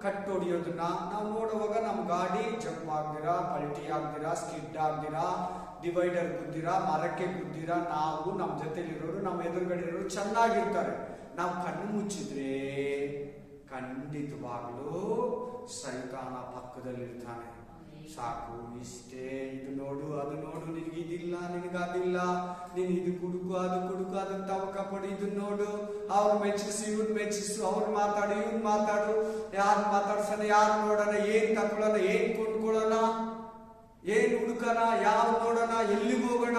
ಕಟ್ಟೊಡಿಯೋದನ್ನ ನಾವು ನೋಡುವಾಗ ನಮ್ಮ ಗಾಡಿ ಜಂಪ್ ಆಗ್ದಿರಾ, ಪಲ್ಟಿ ಆಗ್ದಿರಾ, ಸ್ಕಿಡ್ ಆಗ್ದಿರಾ, ಡಿವೈಡರ್ ಗುದ್ದಿರಾ, ಮರಕ್ಕೆ ಗುದ್ದಿರಾ, ನಾವು ನಮ್ಮ ಜೊತೆಲಿರೋರು, ನಮ್ಮ ಎದುರುಗಡೆ ಇರೋರು ಚೆನ್ನಾಗಿರ್ತಾರೆ. ನಾವು ಕಣ್ಣು ಮುಚ್ಚಿದ್ರೆ ಖಂಡಿತವಾಗ್ಲೂ ಸೈತಾನ ಪಕ್ಕದಲ್ಲಿರ್ತಾನೆ. ಸಾಕು ಇಷ್ಟೇ, ಇದು ನೋಡು, ಅದು ನೋಡು, ನಿನಗಿದಿಲ್ಲ, ನಿನಗದಿಲ್ಲ, ನೀನು ಇದು ಕುಡುಕು, ಅದು ಕುಡುಕು, ಅದನ್ನ ತವಕ ಪಡು, ಇದನ್ನ ನೋಡು, ಅವ್ರು ಮೆಚ್ಚಿಸು, ಇವ್ನು ಮೆಚ್ಚಿಸು, ಅವ್ರು ಮಾತಾಡು, ಇವ್ನು ಮಾತಾಡು, ಯಾರು ಮಾತಾಡ್ಸೋಣ, ಯಾರು ನೋಡೋಣ, ಏನ್ ತಗೊಳ್ಳೋಣ, ಏನ್ ಕೊಂಡ್ಕೊಳ್ಳೋಣ, ಏನ್ ಹುಡುಕಣ, ಯಾರು ನೋಡೋಣ, ಎಲ್ಲಿಗೆ ಹೋಗೋಣ,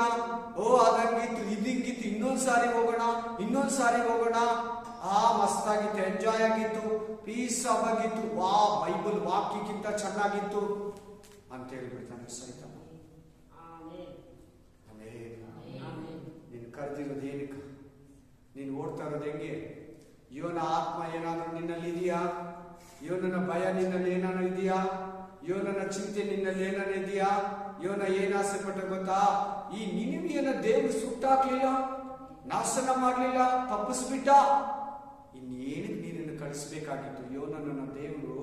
ಓ ಅದಂಗಿತ್ತು, ಇದಿಂಗಿತ್ತು, ಇನ್ನೊಂದ್ಸಾರಿ ಹೋಗೋಣ, ಮಸ್ತಾಗಿತ್ತು, ಎಂಜಾಯ್ ಆಗಿತ್ತು, ಪೀಸ್ ಆಗಿತ್ತು, ಬೈಬಲ್ ವಾಕ್ಯಕ್ಕಿಂತ ಚೆನ್ನಾಗಿತ್ತು ಅಂತ ಹೇಳ್ಬಿಡ್ತಾನೆ ಸೈತಾನ. ನೀನು ಕರೆದಿರೋದು ಏನಕ್ಕೆ? ನೀನು ಓಡ್ತಾ ಇರೋದು ಹೆಂಗೆ? ಇವನ ಆತ್ಮ ಏನಾದ್ರೂ ನಿನ್ನಲ್ಲಿ ಇದೆಯಾ? ಇವನ ಭಯ ನಿನ್ನಲ್ಲಿ ಏನಾದ್ರು ಇದೆಯಾ? ಇವನ ಚಿಂತೆ ನಿನ್ನಲ್ಲಿ ಏನಾದ್ರು ಇದೆಯಾ? ಇವನ ಏನಾಸೆ ಪಟ್ಟ ಗೊತ್ತಾ? ಈ ನಿನಿವೆಯನ್ನ ದೇವರು ಸುಟ್ಟಾಕ್ಲಿಲ್ಲ, ನಾಶನ ಮಾಡ್ಲಿಲ್ಲ, ತಪ್ಪಿಸ್ಬಿಟ್ಟ. ಇನ್ನೇನಕ್ಕೆ ನೀನನ್ನು ಕಳಿಸ್ಬೇಕಾಗಿತ್ತು? ಯೋನನ ದೇವರು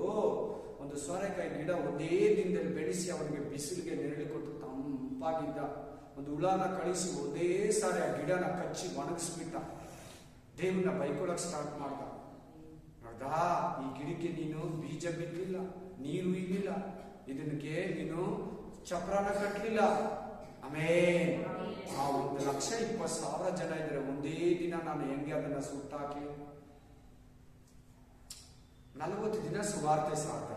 ಒಂದು ಸೋರೆಕಾಯಿ ಗಿಡ ಒಂದೇ ದಿನದಲ್ಲಿ ಬೆಳೆಸಿ ಅವನಿಗೆ ಬಿಸಿಲಿಗೆ ನೆರಳು ಕೊಟ್ಟು ತಂಪಾಗಿದ್ದ ಒಂದು ಹುಳನ ಕಳಿಸಿ ಒಂದೇ ಸಾರಿ ಆ ಗಿಡನ ಕಚ್ಚಿ ಒಣಗಿಸ್ಬಿಟ್ಟ. ದೇವ್ರನ್ನ ಬೈಕೊಳಕ್ ಸ್ಟಾರ್ಟ್ ಮಾಡ್ದ. ನೋಡ್ದಾ, ಈ ಗಿಡಕ್ಕೆ ನೀನು ಬೀಜ ಬಿತ್ತಲಿಲ್ಲ, ನೀರು ಇಲ್ಲಿಲ್ಲ, ಇದಕ್ಕೆ ನೀನು ಚಪ್ರಾನ ಕಟ್ಟಲಿಲ್ಲ. ಆಮೇಲೆ ಆ 1,20,000 ಜನ ಇದ್ರೆ ಒಂದೇ ದಿನ ನಾನು ಹೆಂಗೆ ಅದನ್ನ ಸುಟ್ಟಾಕಿ 40 ದಿನ ಸುವಾರ್ತೆ ಸಾಧ.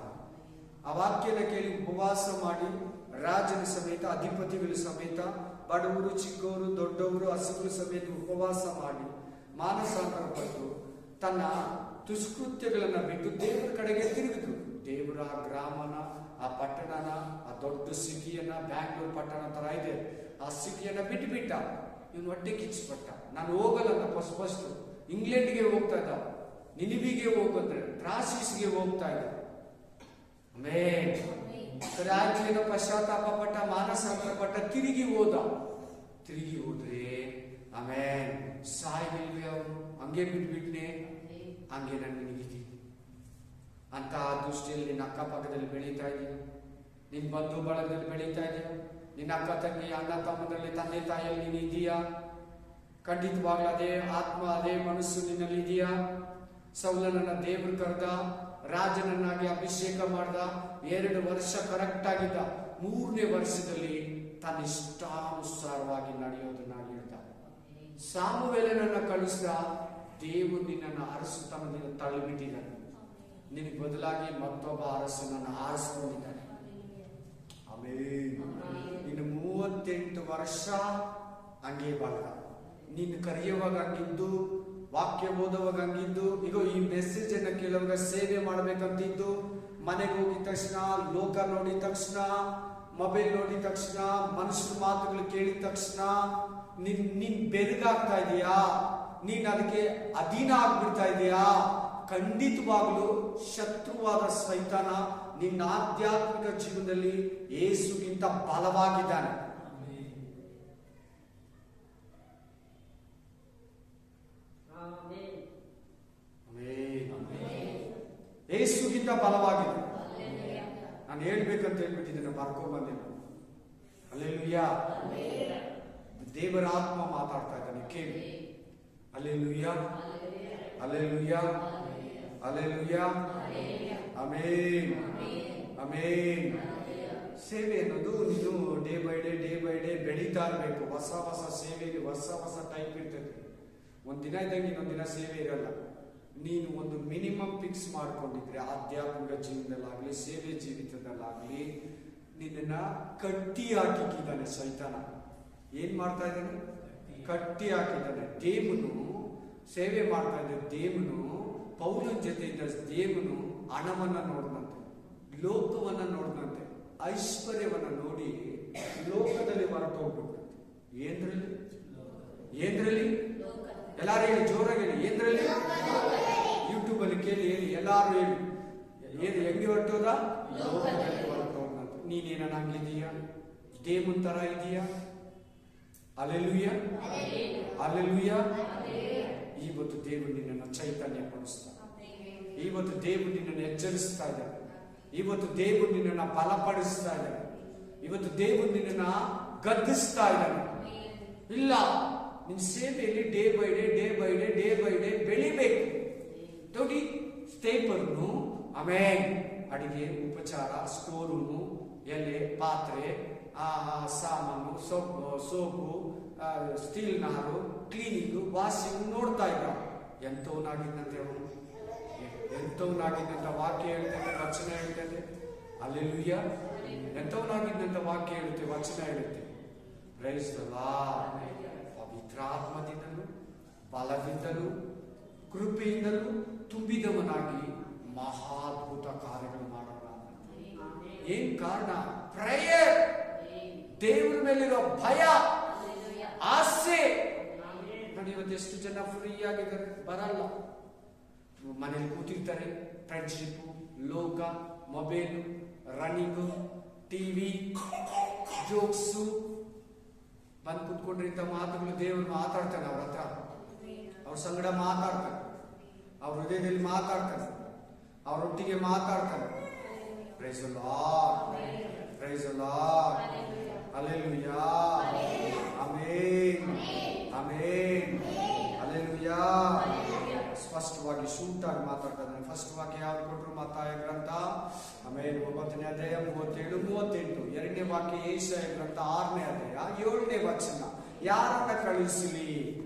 ಆ ವಾಕ್ಯನ ಕೇಳಿ ಉಪವಾಸ ಮಾಡಿ ರಾಜನ ಸಮೇತ, ಅಧಿಪತಿಗಳ ಸಮೇತ, ಬಡವರು, ಚಿಕ್ಕವರು, ದೊಡ್ಡವರು, ಹಸುಗಳು ಸಮೇತ ಉಪವಾಸ ಮಾಡಿ ಮಾನಸಾಂತರ ಪಟ್ಟು ತನ್ನ ದುಷ್ಕೃತ್ಯಗಳನ್ನ ಬಿಟ್ಟು ದೇವರ ಕಡೆಗೆ ತಿರುಗಿದ್ರು. ದೇವರ ಗ್ರಾಮನ, ಆ ಪಟ್ಟಣನ, ಆ ದೊಡ್ಡ ಸಿಟಿಯನ್ನ, ಬ್ಯಾಂಗ್ಳೂರ್ ಪಟ್ಟಣ ತರ ಇದೆ, ಆ ಸಿಟಿಯನ್ನ ಬಿಟ್ಟ. ಇವನು ಹೊಟ್ಟೆ ಕಿಚ್ಚಿಪಟ್ಟ. ನಾನು ಹೋಗಲ್ಲ, ಫಸ್ಟ್ ಇಂಗ್ಲೆಂಡ್ಗೆ ಹೋಗ್ತಾ ಇದ್ದ, ನಿನಿವಿಗೆ ಹೋಗಿದ್ರೆ, ಟ್ರಾಸಿಸ್ಗೆ ಹೋಗ್ತಾ ಇದ್ದ. ಸರಿ ಆಯ್ತು, ಪಶ್ಚಾತ್ತಾಪ ಪಟ್ಟ, ಮಾನಸಾಂತರ ಪಟ್ಟ, ತಿರುಗಿ ಹೋದ್ರೆ ಆಮೇಲೆ ಸಾಯಿಲ್ವೇ ಅವನು, ಹಂಗೆ ಬಿಟ್ಬಿಟ್ನೆ, ಹಂಗೆ ನಾನು ನಿನಗಿದ್ದೀನಿ ಅಂತ ದೃಷ್ಟಿಯಲ್ಲಿ ನಿನ್ನ ಅಕ್ಕಪಕ್ಕದಲ್ಲಿ ಬೆಳೀತಾ ಇದೆಯಾ? ನಿನ್ ಬಂಧು ಬಳಗದಲ್ಲಿ ಬೆಳೀತಾ ಇದೆಯಾ? ನಿನ್ನ ಅಕ್ಕ ತಂಗಿ, ಅಣ್ಣ ತಮ್ಮದಲ್ಲಿ, ತಂದೆ ತಾಯಿಯಲ್ಲಿ ನೀನು ಇದೆಯಾ? ಖಂಡಿತವಾಗ್ಲೂ ಅದೇ ಆತ್ಮ, ಅದೇ ಮನಸ್ಸು ನಿನ್ನಲ್ಲಿ ಇದೆಯಾ? ಸೌಲನನ್ನ ದೇವರು ಕರೆದ, ರಾಜನನ್ನಾಗಿ ಅಭಿಷೇಕ ಮಾಡ್ದ, 2 ವರ್ಷ ಕರೆಕ್ಟ್ ಆಗಿದ್ದ. 3ನೇ ವರ್ಷದಲ್ಲಿ ತನ್ನ ಇಷ್ಟಾನುಸಾರವಾಗಿ ನಡೆಯೋದನ್ನ ಹೇಳ್ದ. ಸಾಮುವೇಲನನ್ನ ಕಳಿಸ್ದ, ದೇವರು ನಿನ್ನನ್ನು ಅರಸುತ್ತಾನೆ, ನಿನ್ನ ತಳ್ಳಿಬಿಟ್ಟಿದ್ದಾನೆ. ನಿನಗೆ ಬದಲಾಗಿ ಮತ್ತೊಬ್ಬ ಅರಸನನ್ನು ಆರಿಸ್ಕೊಂಡಿದ್ದಾನೆ. ಆಮೇಲೆ ನೀನು 38 ವರ್ಷ ಹಂಗೆ ಬಾಳ್ದ. ನೀನು ಕರೆಯುವಾಗ ಹಂಗಿದ್ದು, ವಾಕ್ಯ ಓದುವಾಗ ಹಂಗಿದ್ದು, ಈಗ ಈ ಮೆಸೇಜ್ ಅನ್ನ ಕೇಳುವಾಗ ಸೇವೆ ಮಾಡ್ಬೇಕಂತಿದ್ದು, ಮನೆಗೆ ಹೋಗಿದ ತಕ್ಷಣ, ಲೋಕ ನೋಡಿದ ತಕ್ಷಣ, ಮೊಬೈಲ್ ನೋಡಿದ ತಕ್ಷಣ, ಮನುಷ್ಯರ ಮಾತುಗಳು ಕೇಳಿದ ತಕ್ಷಣ ನೀನ್ ಬೆರಗಾಗ್ತಾ ಇದೀಯಾ, ನೀನ್ ಅದಕ್ಕೆ ಅಧೀನ ಆಗ್ಬಿಡ್ತಾ ಇದೀಯಾ? ಖಂಡಿತವಾಗ್ಲೂ ಶತ್ರುವಾದ ಸೈತಾನ ನಿನ್ನ ಆಧ್ಯಾತ್ಮಿಕ ಜೀವನದಲ್ಲಿ ಯೇಸುಗಿಂತ ಬಲವಾಗಿದ್ದಾನೆ. ಯೇಸುಗಿಂತ ಬಲವಾಗಿದೆ. ನಾನು ಹೇಳ್ಬೇಕಂತ ಹೇಳ್ಬಿಟ್ಟಿದ್ದೇನೆ, ಬರ್ಕೊಂಡ್ಬಂದಿಲ್ಲ. ಹಲ್ಲೆಲೂಯಾ. ದೇವರ ಆತ್ಮ ಮಾತಾಡ್ತಾ ಇದ್ದಾನೆ, ಕೇಳಿ. Hallelujah, hallelujah, hallelujah. Amen, amen. ಸೇವೆ ಅನ್ನೋದು ನೀನು ಡೇ ಬೈ ಡೇ ಬೆಳೀತಾ ಇರಬೇಕು. ಹೊಸ ಹೊಸ ಸೇವೆಗೆ ಹೊಸ ಹೊಸ ಟೈಪ್ ಇರ್ತದೆ. ಒಂದಿನ ಇದ್ದಂಗೆ ಇನ್ನೊಂದಿನ ಸೇವೆ ಇರಲ್ಲ. ನೀನು ಒಂದು ಮಿನಿಮಮ್ ಫಿಕ್ಸ್ ಮಾಡ್ಕೊಂಡಿದ್ರೆ ಆಧ್ಯಾತ್ಮಿಕ ಜೀವನದಲ್ಲಾಗ್ಲಿ, ಸೇವೆ ಜೀವಿತದಲ್ಲಾಗ್ಲಿ, ನಿನ್ನ ಕಟ್ಟಿ ಹಾಕಿದ್ದಾನೆ ಸೈತಾನ. ಏನ್ ಮಾಡ್ತಾ ಇದ್ದಾನೆ? ಕಟ್ಟಿ ಹಾಕಿದ್ದಾನೆ. ದೇವನು ಸೇವೆ ಮಾಡ್ತಾ ಇದ್ದ ದೇವನು ಪೌಲನ ಜೊತೆ ಇದ್ದ ದೇವನು ಹಣವನ್ನ ನೋಡಿದಂತೆ, ಲೋಕವನ್ನ ನೋಡಿದಂತೆ, ಐಶ್ವರ್ಯವನ್ನ ನೋಡಿ ಲೋಕದಲ್ಲಿ ಹೊರಟು ಹೋಗ್ಬಿಟ್ಟಂತೆ. ಏನ್ರಲ್ಲಿ ಎಲ್ಲಾರು ಹೇಳಿ, ಜೋರಾಗಿ ಹೇಳಿ, ಏನ್ರಲ್ಲಿ? ಯೂಟ್ಯೂಬ್ ಅಲ್ಲಿ ಕೇಳಿ, ಹೇಳಿ, ಎಲ್ಲಾರು ಹೇಳಿ. ಏನು ಹೆಂಗೆ ಹೊರಟೋದ? ಲೋಕದಲ್ಲಿ ಹೊರಟು ಹೋಗ್ನಂತೆ. ನೀನೇನ ಹಂಗಿದೀಯಾ? ದೇವನ್ ತರ ಇದೀಯಾ? Hallelujah, hallelujah. ಇವತ್ತು ದೇವರು ನಿನ್ನನ್ನು ಚೈತನ್ಯ ಪಡಿಸ್ತಾನೆ. ಇವತ್ತು ದೇವರು ನಿನ್ನನ್ನು ಎಚ್ಚರಿಸ್ತಾ ಇದ್ದಾನೆ. ಇವತ್ತು ದೇವರು ನಿನ್ನನ್ನು ಬಲಪಡಿಸ್ತಾ ಇದ್ದಾನೆ. ಇವತ್ತು ದೇವರು ನಿನ್ನನ್ನು ಗದ್ದಿಸ್ತಾ ಇದ್ದಾನೆ. ಇಲ್ಲ, ನಿನ್ನ ಸೇವೆಯಲ್ಲಿ ಡೇ ಬೈ ಡೇ ಬೆಳಿಬೇಕು. ನೋಡಿ, ಸ್ಟೇಪರ್ನು, ಆಮೇಲೆ ಅಡಿಗೆ, ಉಪಚಾರ, ಸ್ಟೋರ್ ರೂಮು, ಎಲೆ, ಪಾತ್ರೆ, ಸಾಮಾನು, ಸೋಪು, ಸ್ಟೀಲ್ ನಾರು, ಕ್ಲೀನಿಂಗು, ವಾಷಿಂಗ್ ನೋಡ್ತಾ ಇದ್ದ. ಎಂಥವನಾಗಿದ್ದಂತೆ ಅವನು, ಎಂಥವನಾಗಿದ್ದಂತ ವಾಕ್ಯ ಹೇಳ್ತದೆ, ವಚನ ಹೇಳ್ತದೆ. ಹಲ್ಲೆಲೂಯಾ. ಎಂಥವನಾಗಿದ್ದಂತ ವಾಕ್ಯ ಹೇಳುತ್ತೆ, ವಚನ ಹೇಳುತ್ತೆ. Praise the Lord. ಪವಿತ್ರಾತ್ಮದಿಂದಲೂ ಬಲದಿಂದಲೂ ಕೃಪೆಯಿಂದಲೂ ತುಂಬಿದವನಾಗಿ ಮಹಾದ್ಭುತ ಕಾರ್ಯಗಳು ಮಾಡೋಣ. ಏನ್ ಕಾರಣ? ಪ್ರೇಯರ್. ದೇವರ ಮೇಲಿರೋ ಭಯ, ಆಸೆ. ನೋಡಿ, ಇವತ್ತು ಎಷ್ಟು ಜನ ಫ್ರೀ ಆಗಿದ್ದಾರೆ, ಬರಲ್ಲ. ಮನೇಲಿ ಕೂತಿರ್ತಾರೆ. ಫ್ರೆಂಡ್ಶಿಪ್, ಲೋಕ, ಮೊಬೈಲ್, ರನ್ನಿಂಗು, ಟಿವಿ, ಜೋಕ್ಸು. ಬಂದು ಕೂತ್ಕೊಂಡ್ರೆ ಇಂಥ ಮಾತುಗಳು ದೇವರು ಮಾತಾಡ್ತಾನೆ. ಅವ್ರ ಹತ್ರ, ಅವ್ರ ಸಂಗಡ ಮಾತಾಡ್ತಾನೆ, ಅವ್ರ ಹೃದಯದಲ್ಲಿ ಮಾತಾಡ್ತಾನೆ, ಅವರೊಟ್ಟಿಗೆ ಮಾತಾಡ್ತಾನೆ. Praise the Lord, praise the Lord. Hallelujah, amen, amen, hallelujah. ಸ್ಪಷ್ಟವಾಗಿ ಶೂಟ್ ಆಗಿ ಮಾತಾಡ್ತಾನೆ. ಫಸ್ಟ್ ವಾಕ್ಯ ಯಾವ್ದು ಕೊಟ್ಟರು? ಮತ್ತಾಯ ಗ್ರಂಥ, ಆಮೇಲೆ 9ನೇ ಅಧ್ಯಾಯ 37-38. 2ನೇ ವಾಕ್ಯ ಯೆಶಾಯ ಗ್ರಂಥ 6ನೇ ಅಧ್ಯಾಯ 7ನೇ ವಚನ. ಯಾರನ್ನ ಕಳಿಸಲಿ?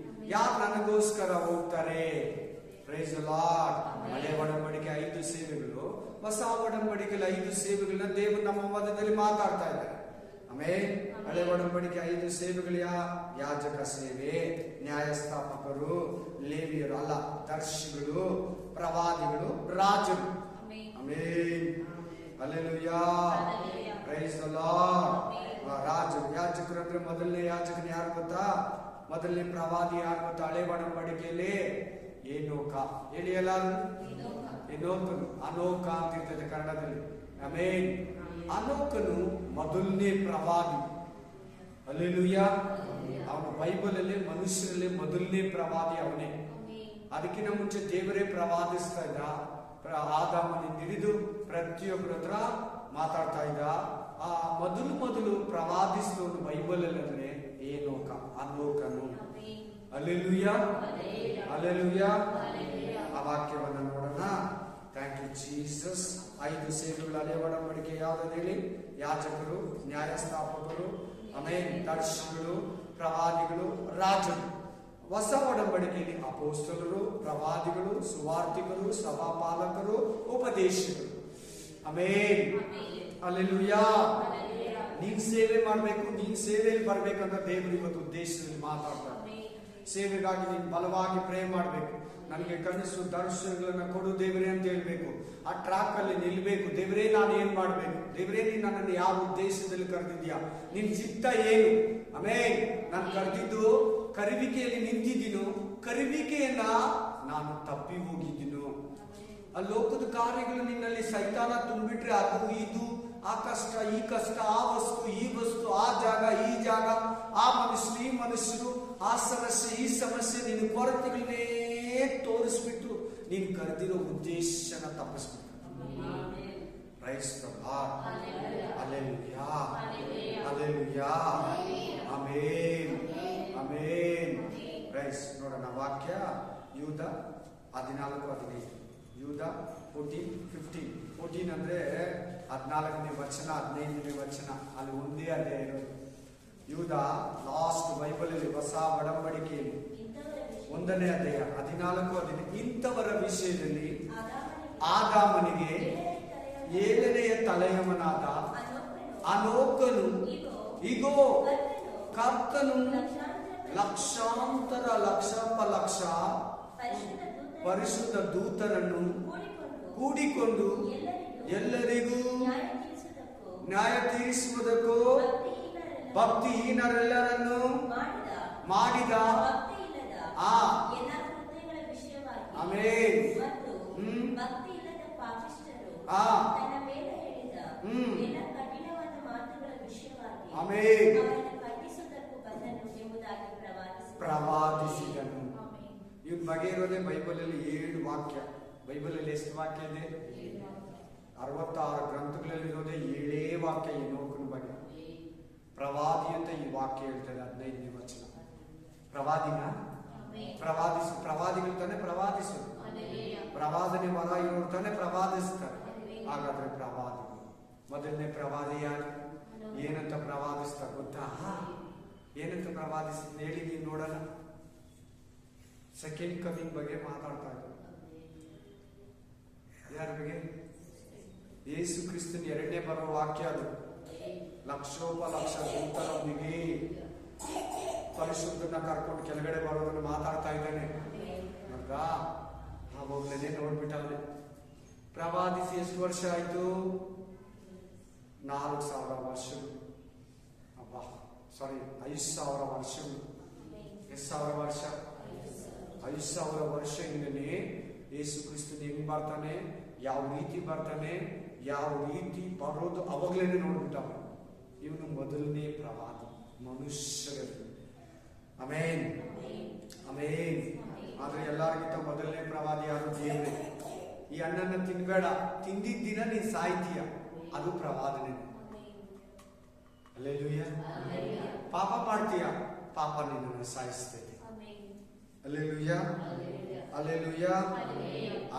ಯಾರು ನನಗೋಸ್ಕರ ಹೋಗ್ತಾರೆ? Praise the Lord. ಹಳೆ ಒಡಂಬಡಿಕೆ 5 ಸೇವೆಗಳು, ಹೊಸ ಒಡಂಬಡಿಕೆಯಲ್ಲಿ 5 ಸೇವೆಗಳನ್ನ ದೇವರು ನಮ್ಮ ಮಧ್ಯದಲ್ಲಿ ಮಾತಾಡ್ತಾ ಇದ್ದಾರೆ. ಆಮೇಲೆ ಹಳೆ ಒಡಂಬಡಿಕೆ 5 ಸೇವೆಗಳು ಯಾಜಕ ಸೇವೆ, ನ್ಯಾಯಸ್ಥಾಪಕರು, ಲೇವಿಯರು ಅಲ್ಲ, ದರ್ಶಿಗಳು, ಪ್ರವಾದಿಗಳು, ರಾಜರು. Amen, hallelujah, praise the Lord. ರಾಜರು, ಯಾಜಕರು ಅಂದ್ರೆ ಮೊದಲನೇ ಯಾಜಕರು ಯಾರು ಗೊತ್ತಾ? ಮೊದಲನೇ ಪ್ರವಾದಿ ಯಾರು ಗೊತ್ತಾ? ಹಳೆ ಒಡಂಬಡಿಕೆಯಲ್ಲಿ ಏನೋಕ. ಹೇಳಿ ಎಲ್ಲಾರು. ಏನೋಕನು, ಅನೋಕ ಅಂತ ಇರ್ತದೆ ಕನ್ನಡದಲ್ಲಿ. ಆಮೆನ್. ಅನೋಕನು ಮೊದಲನೇ ಪ್ರವಾದಿ. ಹಲ್ಲೆಲೂಯಾ. ಅವನು ಬೈಬಲ್ ಅಲ್ಲಿ ಮನುಷ್ಯರಲ್ಲಿ ಮೊದಲನೇ ಪ್ರವಾದಿ ಅವನೇ. ಅದಕ್ಕಿಂತ ಮುಂಚೆ ದೇವರೇ ಪ್ರವಾದಿಸ್ತಾ ಇದ್ದ. ಆದಾಮನಿಂದ ಹಿಡಿದು ಪ್ರತಿಯೊಬ್ಬರ ಹತ್ರ ಮಾತಾಡ್ತಾ ಇದ್ದ. ಆ ಮೊದಲು ಪ್ರವಾದಿಸಿದವನು ಬೈಬಲ್ ಅಲ್ಲಿ ಏನೋಕ, ಅನೋಕನು. Hallelujah, hallelujah. ಆ ವಾಕ್ಯವನ್ನು ನೋಡೋಣ. Thank you Jesus. 5 ಸೇವೆಗಳು ಹಳೆ ಒಡಂಬಡಿಕೆ ಯಾವ್ದು ಹೇಳಿ? ಯಾಜಕರು, ನ್ಯಾಯಸ್ಥಾಪಕರು, ಆಮೇಲೆ ದರ್ಶಿಗಳು, ಪ್ರವಾದಿಗಳು, ರಾಜರು. ಹೊಸ ಒಡಂಬಡಿಕೆಯಲ್ಲಿ ಅಪೋಸ್ತಲರು, ಪ್ರವಾದಿಗಳು, ಸುವಾರ್ತಿಕರು, ಸಭಾಪಾಲಕರು, ಉಪದೇಶಕರು. ಆಮೆನ್. ಹಲ್ಲೆಲೂಯಾ. ನೀನ್ ಸೇವೆ ಮಾಡಬೇಕು, ನೀನ್ ಸೇವೆಯಲ್ಲಿ ಬರ್ಬೇಕಂತ ದೇವರು ಇವತ್ತು ಉದ್ದೇಶದಲ್ಲಿ ಮಾತಾಡ್ತಾರೆ. ಸೇವೆಗಾಗಿ ನೀನು ಬಲವಾಗಿ ಪ್ರೇ ಮಾಡಬೇಕು. ನನಗೆ ಕನಸು ದರ್ಶನಗಳನ್ನ ಕೊಡು ದೇವರೇ ಅಂತ ಹೇಳ್ಬೇಕು. ಆ ಟ್ರಾಕ್ ಅಲ್ಲಿ ನಿಲ್ಬೇಕು. ದೇವರೇ ನಾನು ಏನ್ ಮಾಡ್ಬೇಕು? ದೇವರೇ ನೀನು ನನ್ನನ್ನು ಯಾವ ಉದ್ದೇಶದಲ್ಲಿ ಕರೆದಿದ್ಯಾ? ನಿನ್ ಚಿತ್ತ ಏನು? ಆಮೇಲೆ ನಾನು ಕರೆದಿದ್ದು ಕರುವಿಕೆಯಲ್ಲಿ ನಿಂತಿದ್ದೀನೋ, ಕರುವಿಕೆಯನ್ನ ನಾನು ತಪ್ಪಿ ಹೋಗಿದ್ದೀನೋ? ಆ ಲೋಕದ ಕಾರ್ಯಗಳು ನಿನ್ನಲ್ಲಿ ಸೈತಾನ ತುಂಬಿಟ್ರೆ ಅದು ಇದು, ಆ ಕಷ್ಟ ಈ ಕಷ್ಟ, ಆ ವಸ್ತು ಈ ವಸ್ತು, ಆ ಜಾಗ ಈ ಜಾಗ, ಆ ಮನುಷ್ಯರು ಈ ಮನುಷ್ಯರು, ಆ ಸಮಸ್ಯೆ ಈ ಸಮಸ್ಯೆ, ನಿನ್ನ ಕೊರತೆಗಳನ್ನೇ ತೋರಿಸ್ಬಿಟ್ಟು ನೀನು ಕರೆದಿರೋ ಉದ್ದೇಶನ ತಪ್ಪಿಸ್ಬಿಟ್ಟು. Praise the Lord. Hallelujah. Hallelujah. Amen. Amen. Praise. ನೋಡೋಣ ವಾಕ್ಯ ಯೂದ 14:15. ಯೂದ 14 ಅಂದ್ರೆ 14ನೇ ವಚನ, 15ನೇ ವಚನ. ಅಲ್ಲಿ ಒಂದೇ ಅಧ್ಯಾಯ ಇರೋದು. ಯೂದ ಲಾಸ್ಟ್ ಬೈಬಲ್ ಅಲ್ಲಿ ಹೊಸ ಒಡಂಬಡಿಕೆಯಲ್ಲಿ 1ನೇ ಅಧ್ಯಾಯ 14:15. ಇಂಥವರ ವಿಷಯದಲ್ಲಿ ಆದಾಮನಿಗೆ 7ನೆಯ ತಲೆಯವನಾದ ಅನೋಕನು, ಇಗೋ ಕರ್ತನು ಲಕ್ಷಾಂತರ ಲಕ್ಷ ಪರಿಶುದ್ಧ ದೂತರನ್ನು ಕೂಡಿಕೊಂಡು ಎಲ್ಲರಿಗೂ ನ್ಯಾಯ ತೀರಿಸುವುದಕ್ಕೂ ಭಕ್ತಿಹೀನರೆಲ್ಲರನ್ನು ಮಾಡಿದ. ಆಮೆನ್. ಆಮೆನ್. ಪ್ರವಾದಿಸಿದನು. ಇವನ್ ಬಗ್ಗೆ ಇರೋದೇ ಬೈಬಲ್ ಅಲ್ಲಿ 7 ವಾಕ್ಯ. ಬೈಬಲ್ ಅಲ್ಲಿ ಎಷ್ಟು ವಾಕ್ಯ ಇದೆ? 66 ಗ್ರಂಥಗಳಲ್ಲಿ ಇರೋದೇ 7 ವಾಕ್ಯ ಏನೋಕನ ಬಗ್ಗೆ. ಪ್ರವಾದಿ ಅಂತ ಈ ವಾಕ್ಯ ಹೇಳ್ತಾರೆ 15ನೇ ವಚನ. ಪ್ರವಾದಿನ ಪ್ರವಾದಿಗಳು ತಾನೆ ಪ್ರವಾದಿಸೋದು. ಪ್ರವಾದನೆ ವರ ಇರೋರು ತಾನೆ ಪ್ರವಾದಿಸ್ತಾರೆ. ಹಾಗಾದ್ರೆ ಪ್ರವಾದಿ, ಮೊದಲನೇ ಪ್ರವಾದಿ ಯಾರು? ಏನಂತ ಪ್ರವಾದಿಸ್ತಾರೆ ಗೊತ್ತಾ? ಏನಂತ ಪ್ರವಾದಿಸ್ತಾರೆ ಹೇಳಿ, ನೀವು ನೋಡೋಣ. ಸೆಕೆಂಡ್ ಕಮಿಂಗ್ ಬಗ್ಗೆ ಮಾತಾಡ್ತಾ ಇದ್ದಾರೆ. ಯಾರ ಬಗ್ಗೆ? ಯೇಸು ಕ್ರಿಸ್ತನ 2ನೇ ಬರೋ ವಾಕ್ಯ ಅದು. ಲಕ್ಷೋಪಲಕ್ಷ ದೂತರೊಂದಿಗೆ ಪರಿಶುದ್ಧನ ಕರ್ಕೊಂಡು ಕೆಳಗಡೆ ಬರೋದನ್ನು ಮಾತಾಡ್ತಾ ಇದ್ದಾನೆ. ನೋಡ್ದಾ? ಆವಾಗಲೇ ನೋಡ್ಬಿಟ್ಟವನೆ. ಪ್ರವಾದಿಸಿ ಎಷ್ಟು ವರ್ಷ ಆಯ್ತು? 4,000 ವರ್ಷಗಳು. 5,000 ವರ್ಷಗಳು. ಎಷ್ಟು ಸಾವಿರ ವರ್ಷ? 5,000 ವರ್ಷದಿಂದಲೇ ಯೇಸು ಕ್ರಿಸ್ತನ ಹೆಂಗ್ ಬರ್ತಾನೆ, ಯಾವ ರೀತಿ ಬರ್ತಾನೆ, ಯಾವ ರೀತಿ ಬರೋದು ಅವಾಗ್ಲೇನೆ ನೋಡ್ಬಿಟ್ಟವ. ಇವನು ಮೊದಲನೇ ಪ್ರವಾದಿ ಮನುಷ್ಯರಲ್ಲಿ. ಆಮೆನ್. ಆಮೆನ್. ಆದ್ರೆ ಎಲ್ಲರಿಗಿಂತ ಮೊದಲನೇ ಪ್ರವಾದಿ ಯಾರು? ದೇವರೇ. ಈ ಹಣ್ಣನ್ನ ತಿನ್ಬೇಡ, ತಿಂದಿದ್ದ ದಿನ ನೀನ್ ಸಾಯ್ತೀಯ, ಅದು ಪ್ರವಾದನೆ. ಹಲ್ಲೆಲೂಯಾ. ಪಾಪ ಮಾಡ್ತೀಯ, ಪಾಪ ನಿನ್ನನ್ನು ಸಾಯಿಸ್ತೇನೆ. ಹಲ್ಲೆಲೂಯಾ. ಹಲ್ಲೆಲೂಯಾ.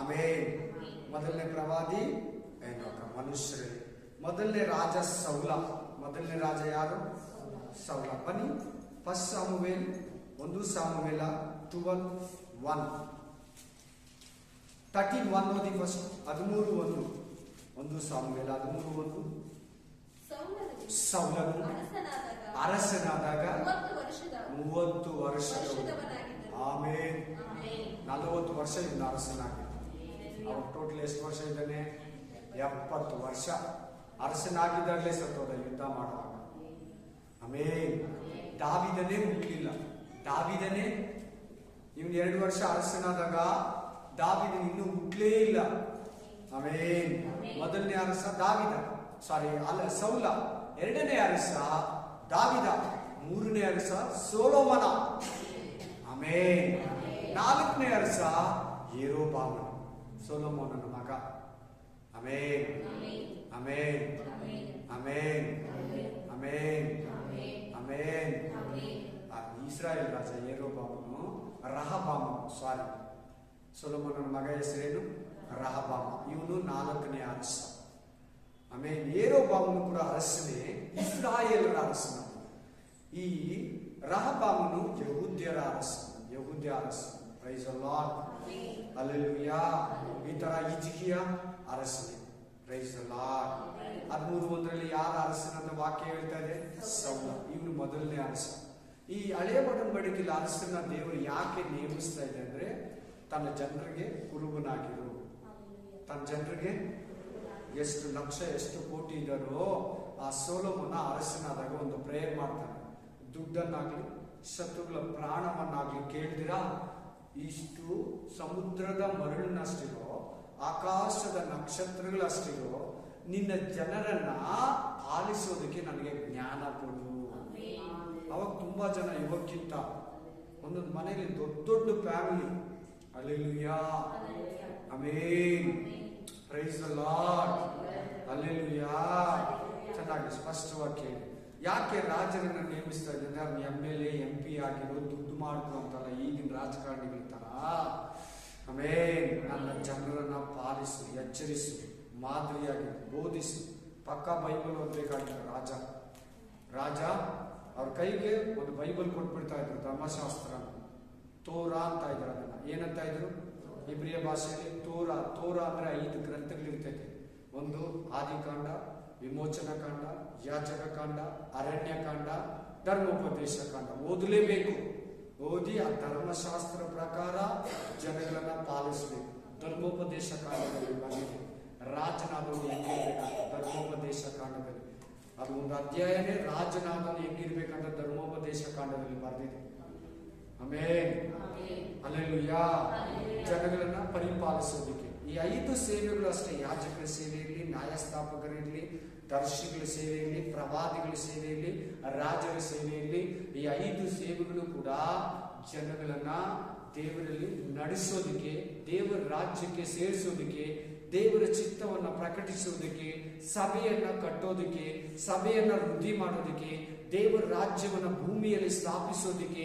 ಆಮೆನ್. ಮೊದಲನೇ ಪ್ರವಾದಿ ಏನೋಕ ಮನುಷ್ಯರಲ್ಲಿ. ಮೊದಲನೇ ರಾಜ ಸೌಲ. ಮೊದಲನೇ ರಾಜ ಯಾರು? ಸೌಲ. ಬನ್ನಿ, 1 ಸಾಮುವೇಲ್ 12:1. 13:1 ಓದಿ ಫಸ್ಟ್. 13:1. 1 ಸಾಮುವೇಲ 13:1. ಸೌಲನು ಅರಸನಾದಾಗ 30 ವರ್ಷಗಳು. ಆಮೇಲೆ 40 ವರ್ಷ ಇವನು ಅರಸನಾಗಿದ್ದ. ಅವ್ರು ಟೋಟಲ್ ಎಷ್ಟು ವರ್ಷ ಇದ್ದಾನೆ? 70 ವರ್ಷ. ಅರಸನಾಗಿದ್ದಾಗಲೇ ಸತ್ತೋದ ಯುದ್ಧ ಮಾಡುವಾಗ. ಆಮೇಲೆ ದಾವೀದನೇ ಮುಟ್ಲಿಲ್ಲ. ದಾವೀದನೇ ಇವನು 2 ವರ್ಷ ಅರಸನಾದಾಗ ದಾವೀದನ ಇನ್ನೂ ಹುಟ್ಲೇ ಇಲ್ಲ. ಆಮೇಲೆ ಮೊದಲನೇ ಅರಸ ದಾವೀದ, ಸೌಲ. 2ನೇ ಅರಸ ದಾವೀದ. 3ನೇ ಅರಸ ಸೊಲೊಮೋನ. ಆಮೇಲೆ 4ನೇ ಅರಸ ಯೆರೋಬಾಮನ, ಸೊಲೊಮೋನನ ಮಗ. ಆಮೇಲೆ ಆಮೇಲೆ ಆಮೇಲೆ ಆಮೇಲೆ ಆಮೇಲೆ. ಇಸ್ರಾಯೇಲ್ ರಾಜ ಯೆರೋಬಾಮನು ಸೊಲೊಮೋನನ ಮಗ ಹೆಸರೇನು? ರಹಬಾಮ. ಇವನು 4ನೇ ಅರಸ. ಆಮೇಲೆ ಯೆರೋಬಾಮನು ಕೂಡ ಅರಸನೇ, ಇಸ್ರಾಯೇಲರ ಅರಸನ. ಈ ರಹಬಾಮನು ಯಹೂದ್ಯರ ಅರಸ. ಯೆಹೂದ್ಯ ಅರಸನು. Price the Lord. ಹಲ್ಲೆಲೂಯಾ. ಈ ತರ ಹಿಜ್ಕೀಯ ಅರಸನೇ. Price the lord. 13:1 ಯಾರ ಅರಸನಂತ ವಾಕ್ಯ ಹೇಳ್ತಾ ಇದೆ? ಸೌಲ. ಇವನು ಮೊದಲನೇ ಅರಸ. ಈ ಹಳೆಯ ಒಡಂಬಡಿಕೆಯಲ್ಲಿ ಅರಸನ ದೇವರು ಯಾಕೆ ನೇಮಿಸ್ತಾ ಇದೆ ಅಂದ್ರೆ, ತನ್ನ ಜನರಿಗೆ ಕುರುಬನಾಗಿರು. ತನ್ನ ಜನರಿಗೆ ಎಷ್ಟು ಲಕ್ಷ ಎಷ್ಟು ಕೋಟಿ ಇದ್ದಾರೋ ಆ ಸೊಲೊಮೋನ ಅರಸನಾದಾಗ ಒಂದು ಪ್ರೇಯರ್ ಮಾಡ್ತಾನೆ. ದುಡ್ಡನ್ನಾಗ್ಲಿ ಶತ್ರುಗಳ ಪ್ರಾಣವನ್ನಾಗ್ಲಿ ಕೇಳಿದಿರಾ? ಇಷ್ಟು ಸಮುದ್ರದ ಮರಳಿನಷ್ಟಿರೋ, ಆಕಾಶದ ನಕ್ಷತ್ರಗಳಷ್ಟಿರೋ ನಿನ್ನ ಜನರನ್ನ ಆಲಿಸೋದಕ್ಕೆ ನನಗೆ ಜ್ಞಾನ ಕೊಡು. ಅವಾಗ ತುಂಬಾ ಜನ ಇವಕ್ಕಿಂತ ಒಂದೊಂದು ಮನೆಯಲ್ಲಿ ದೊಡ್ಡ ದೊಡ್ಡ family. Hallelujah. Amen. Price the Lord. Hallelujah. ಚೆನ್ನಾಗಿ ಸ್ಪಷ್ಟವಾಗಿ ಕೇಳಿ. ಯಾಕೆ ರಾಜರನ್ನ ನೇಮಿಸ್ತಾ ಇದ್ದಾರೆ? ಅವ್ನು MLA MP ಆಗಿರೋ ದುಡ್ಡು ಮಾಡ್ಕೊ ಅಂತಲ್ಲ ಈಗಿನ ರಾಜಕಾರಣಿಗಳ ತರ. ಆಮೆನ್. ನನ್ನ ಜನರನ್ನ ಪಾಲಿಸು, ಎಚ್ಚರಿಸು, ಮಾದರಿಯಾಗಿ ಬೋಧಿಸು. ಪಕ್ಕ ಬೈಬಲ್ ಓದ್ಬೇಕಾಗಿತ್ತು ರಾಜ ಅವ್ರ ಕೈಗೆ ಒಂದು ಬೈಬಲ್ ಕೊಟ್ಬಿಡ್ತಾ ಇದ್ರು, ಧರ್ಮಶಾಸ್ತ್ರ ತೋರಾ ಅಂತ ಇದ್ರು. ಅದನ್ನ ಏನಂತ ಇದ್ರು ಇಬ್ರಿಯ ಭಾಷೆಯಲ್ಲಿ? ತೋರ ಅಂದ್ರೆ 5 ಗ್ರಂಥಗಳಿರ್ತೈತೆ. ಒಂದು ಆದಿಕಾಂಡ, ವಿಮೋಚನಾ ಕಾಂಡ, ಯಾಜಕ ಕಾಂಡ, ಅರಣ್ಯ ಕಾಂಡ, ಧರ್ಮೋಪದೇಶ ಕಾಂಡ. ಓದಲೇಬೇಕು. ಓದಿ ಆ ಧರ್ಮಶಾಸ್ತ್ರ ಪ್ರಕಾರ ಜನಗಳನ್ನ ಪಾಲಿಸಬೇಕು. ಧರ್ಮೋಪದೇಶ ಕಾಂಡದಲ್ಲಿ ಬಂದಿದೆ ರಾಜನಾದವನು ಹೆಂಗಿರ್ಬೇಕಂತ. ಧರ್ಮೋಪದೇಶ ಕಾಂಡದಲ್ಲಿ ಅದು ಒಂದು ಅಧ್ಯಾಯನೇ ರಾಜನಾದವನು ಹೆಂಗಿರ್ಬೇಕಂತ ಧರ್ಮೋಪದೇಶ ಕಾಂಡದಲ್ಲಿ ಬರೆದಿದೆ. ಆಮೆನ್. ಹಲ್ಲೆಲೂಯಾ. ಜನಗಳನ್ನ ಪರಿಪಾಲಿಸೋದಕ್ಕೆ ಈ 5 ಸೇವೆಗಳು ಅಷ್ಟೇ. ಯಾಜಕರ ಸೇವೆ ಇರಲಿ, ನ್ಯಾಯಸ್ಥಾಪಕರಿರಲಿ, ದರ್ಶಿಗಳ ಸೇವೆ ಇರಲಿ, ಪ್ರವಾದಿಗಳ ಸೇವೆ ಇರಲಿ, ರಾಜರ ಸೇವೆ ಇರಲಿ, ಈ 5 ಸೇವೆಗಳು ಕೂಡ ಜನಗಳನ್ನ ದೇವರಲ್ಲಿ ನಡೆಸೋದಕ್ಕೆ, ದೇವರ ರಾಜ್ಯಕ್ಕೆ ಸೇರಿಸೋದಕ್ಕೆ, ದೇವರ ಚಿತ್ತವನ್ನ ಪ್ರಕಟಿಸೋದಕ್ಕೆ, ಸಭೆಯನ್ನ ಕಟ್ಟೋದಕ್ಕೆ, ಸಭೆಯನ್ನ ವೃದ್ಧಿ ಮಾಡೋದಕ್ಕೆ, ದೇವರ ರಾಜ್ಯವನ್ನ ಭೂಮಿಯಲ್ಲಿ ಸ್ಥಾಪಿಸೋದಕ್ಕೆ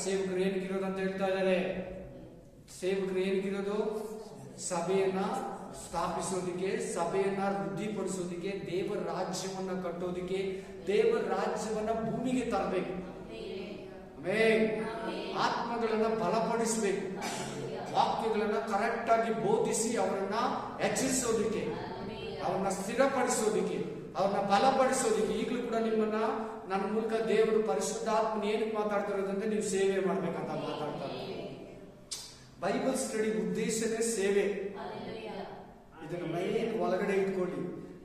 ಸೇವಕರು ಏನಕ್ಕಿರೋದು ಅಂತ ಹೇಳ್ತಾ ಇದ್ದಾರೆ. ಸೇವಕರು ಏನಕ್ಕಿರೋದು? ಸಭೆಯನ್ನ ಸ್ಥಾಪಿಸೋದಕ್ಕೆ, ಸಭೆಯನ್ನ ವೃದ್ಧಿಪಡಿಸೋದಕ್ಕೆ, ದೇವರ ರಾಜ್ಯವನ್ನ ಕಟ್ಟೋದಕ್ಕೆ, ದೇವರ ರಾಜ್ಯವನ್ನ ಭೂಮಿಗೆ ತರಬೇಕು. ಆತ್ಮಗಳನ್ನ ಬಲಪಡಿಸಬೇಕು. ವಾಕ್ಯಗಳನ್ನ ಕರೆಕ್ಟ್ ಆಗಿ ಬೋಧಿಸಿ ಅವರನ್ನ ಹೆಚ್ಚಿಸೋದಕ್ಕೆ, ಅವನ್ನ ಸ್ಥಿರಪಡಿಸೋದಕ್ಕೆ, ಅವ್ರನ್ನ ಬಲಪಡಿಸೋದಕ್ಕೆ. ಈಗಲೂ ಕೂಡ ನಿಮ್ಮನ್ನ ನನ್ನ ಮೂಲಕ ದೇವರು ಪರಿಶುದ್ಧಾತ್ಮನ ಏನಕ್ಕೆ ಮಾತಾಡ್ತಿರೋದಂದ್ರೆ ನೀವು ಸೇವೆ ಮಾಡ್ಬೇಕಂತ ಮಾತಾಡ್ತಾರೆ. ಬೈಬಲ್ ಸ್ಟಡಿ ಉದ್ದೇಶನೇ ಸೇವೆ. ಇದನ್ನ ಮೈನ್ ಒಳಗಡೆ ಇಟ್ಕೊಳ್ಳಿ.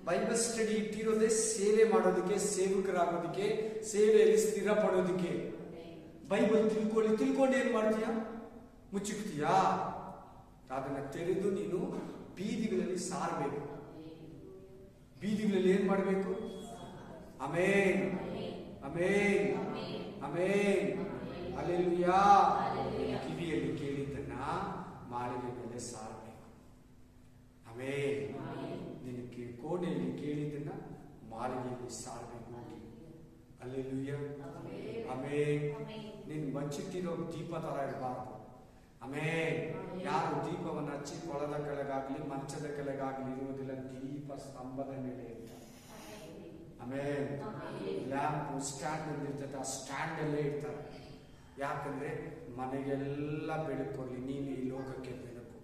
ಬೈಬಲ್ ಸ್ಟಡಿ ಇಟ್ಟಿರೋದೇ ಸೇವೆ ಮಾಡೋದಕ್ಕೆ, ಸೇವಕರಾಗೋದಕ್ಕೆ, ಸೇವೆಯಲ್ಲಿ ಸ್ಥಿರಪಡೋದಕ್ಕೆ. ಬೈಬಲ್ ತಿಳ್ಕೊಂಡು ಏನ್ ಮಾಡ್ತೀಯಾ? ಮುಚ್ಚಿಡ್ತೀಯಾ? ಅದನ್ನ ತೆರೆದು ನೀನು ಬೀದಿಗಳಲ್ಲಿ ಸಾರಬೇಕು. ಬೀದಿಗಳಲ್ಲಿ ಏನ್ ಮಾಡಬೇಕು? Amen, amen, amen, hallelujah. ಕಿವಿಯಲ್ಲಿ ಕೇಳಿದ್ದನ್ನ ಮಾಳಿಗೆ ಮೇಲೆ ಸಾರಬೇಕು. ಆಮೆನ್. ನಿನಗೆ ಕೋಣೆಯಲ್ಲಿ ಕೇಳಿದ್ದನ್ನ ಮಾಳಿಗೆಯಲ್ಲಿ ಸಾರಬೇಕು. ಹಲ್ಲೆಲೂಯಾ. ಆಮೆನ್. ನೀನು ಬಚ್ಚಿಟ್ಟಿರೋ ದೀಪ ತರ ಇರಬಾರ್ದು. ಆಮೆನ್. ಯಾರು ದೀಪವನ್ನು ಹಚ್ಚಿ ಕೊಳದ ಕೆಳಗಾಗ್ಲಿ ಮಂಚದ ಕೆಳಗಾಗ್ಲಿ ಇರುವುದಿಲ್ಲ, ದೀಪ ಸ್ತಂಭದ ಮೇಲೆ ಇರ್ತಾರೆ. ಆಮೆನ್. ಲ್ಯಾಂಪ್ ಸ್ಟ್ಯಾಂಡ್ ಅಲ್ಲಿ ಇರ್ತದೆ, ಆ ಸ್ಟ್ಯಾಂಡ್ ಅಲ್ಲೇ ಇರ್ತಾರೆ. ಯಾಕಂದ್ರೆ ಮನೆಗೆಲ್ಲ ಬೆಳಕೊಡ್ಲಿ, ನೀನು ಈ ಲೋಕಕ್ಕೆ ಬೆಳಕು.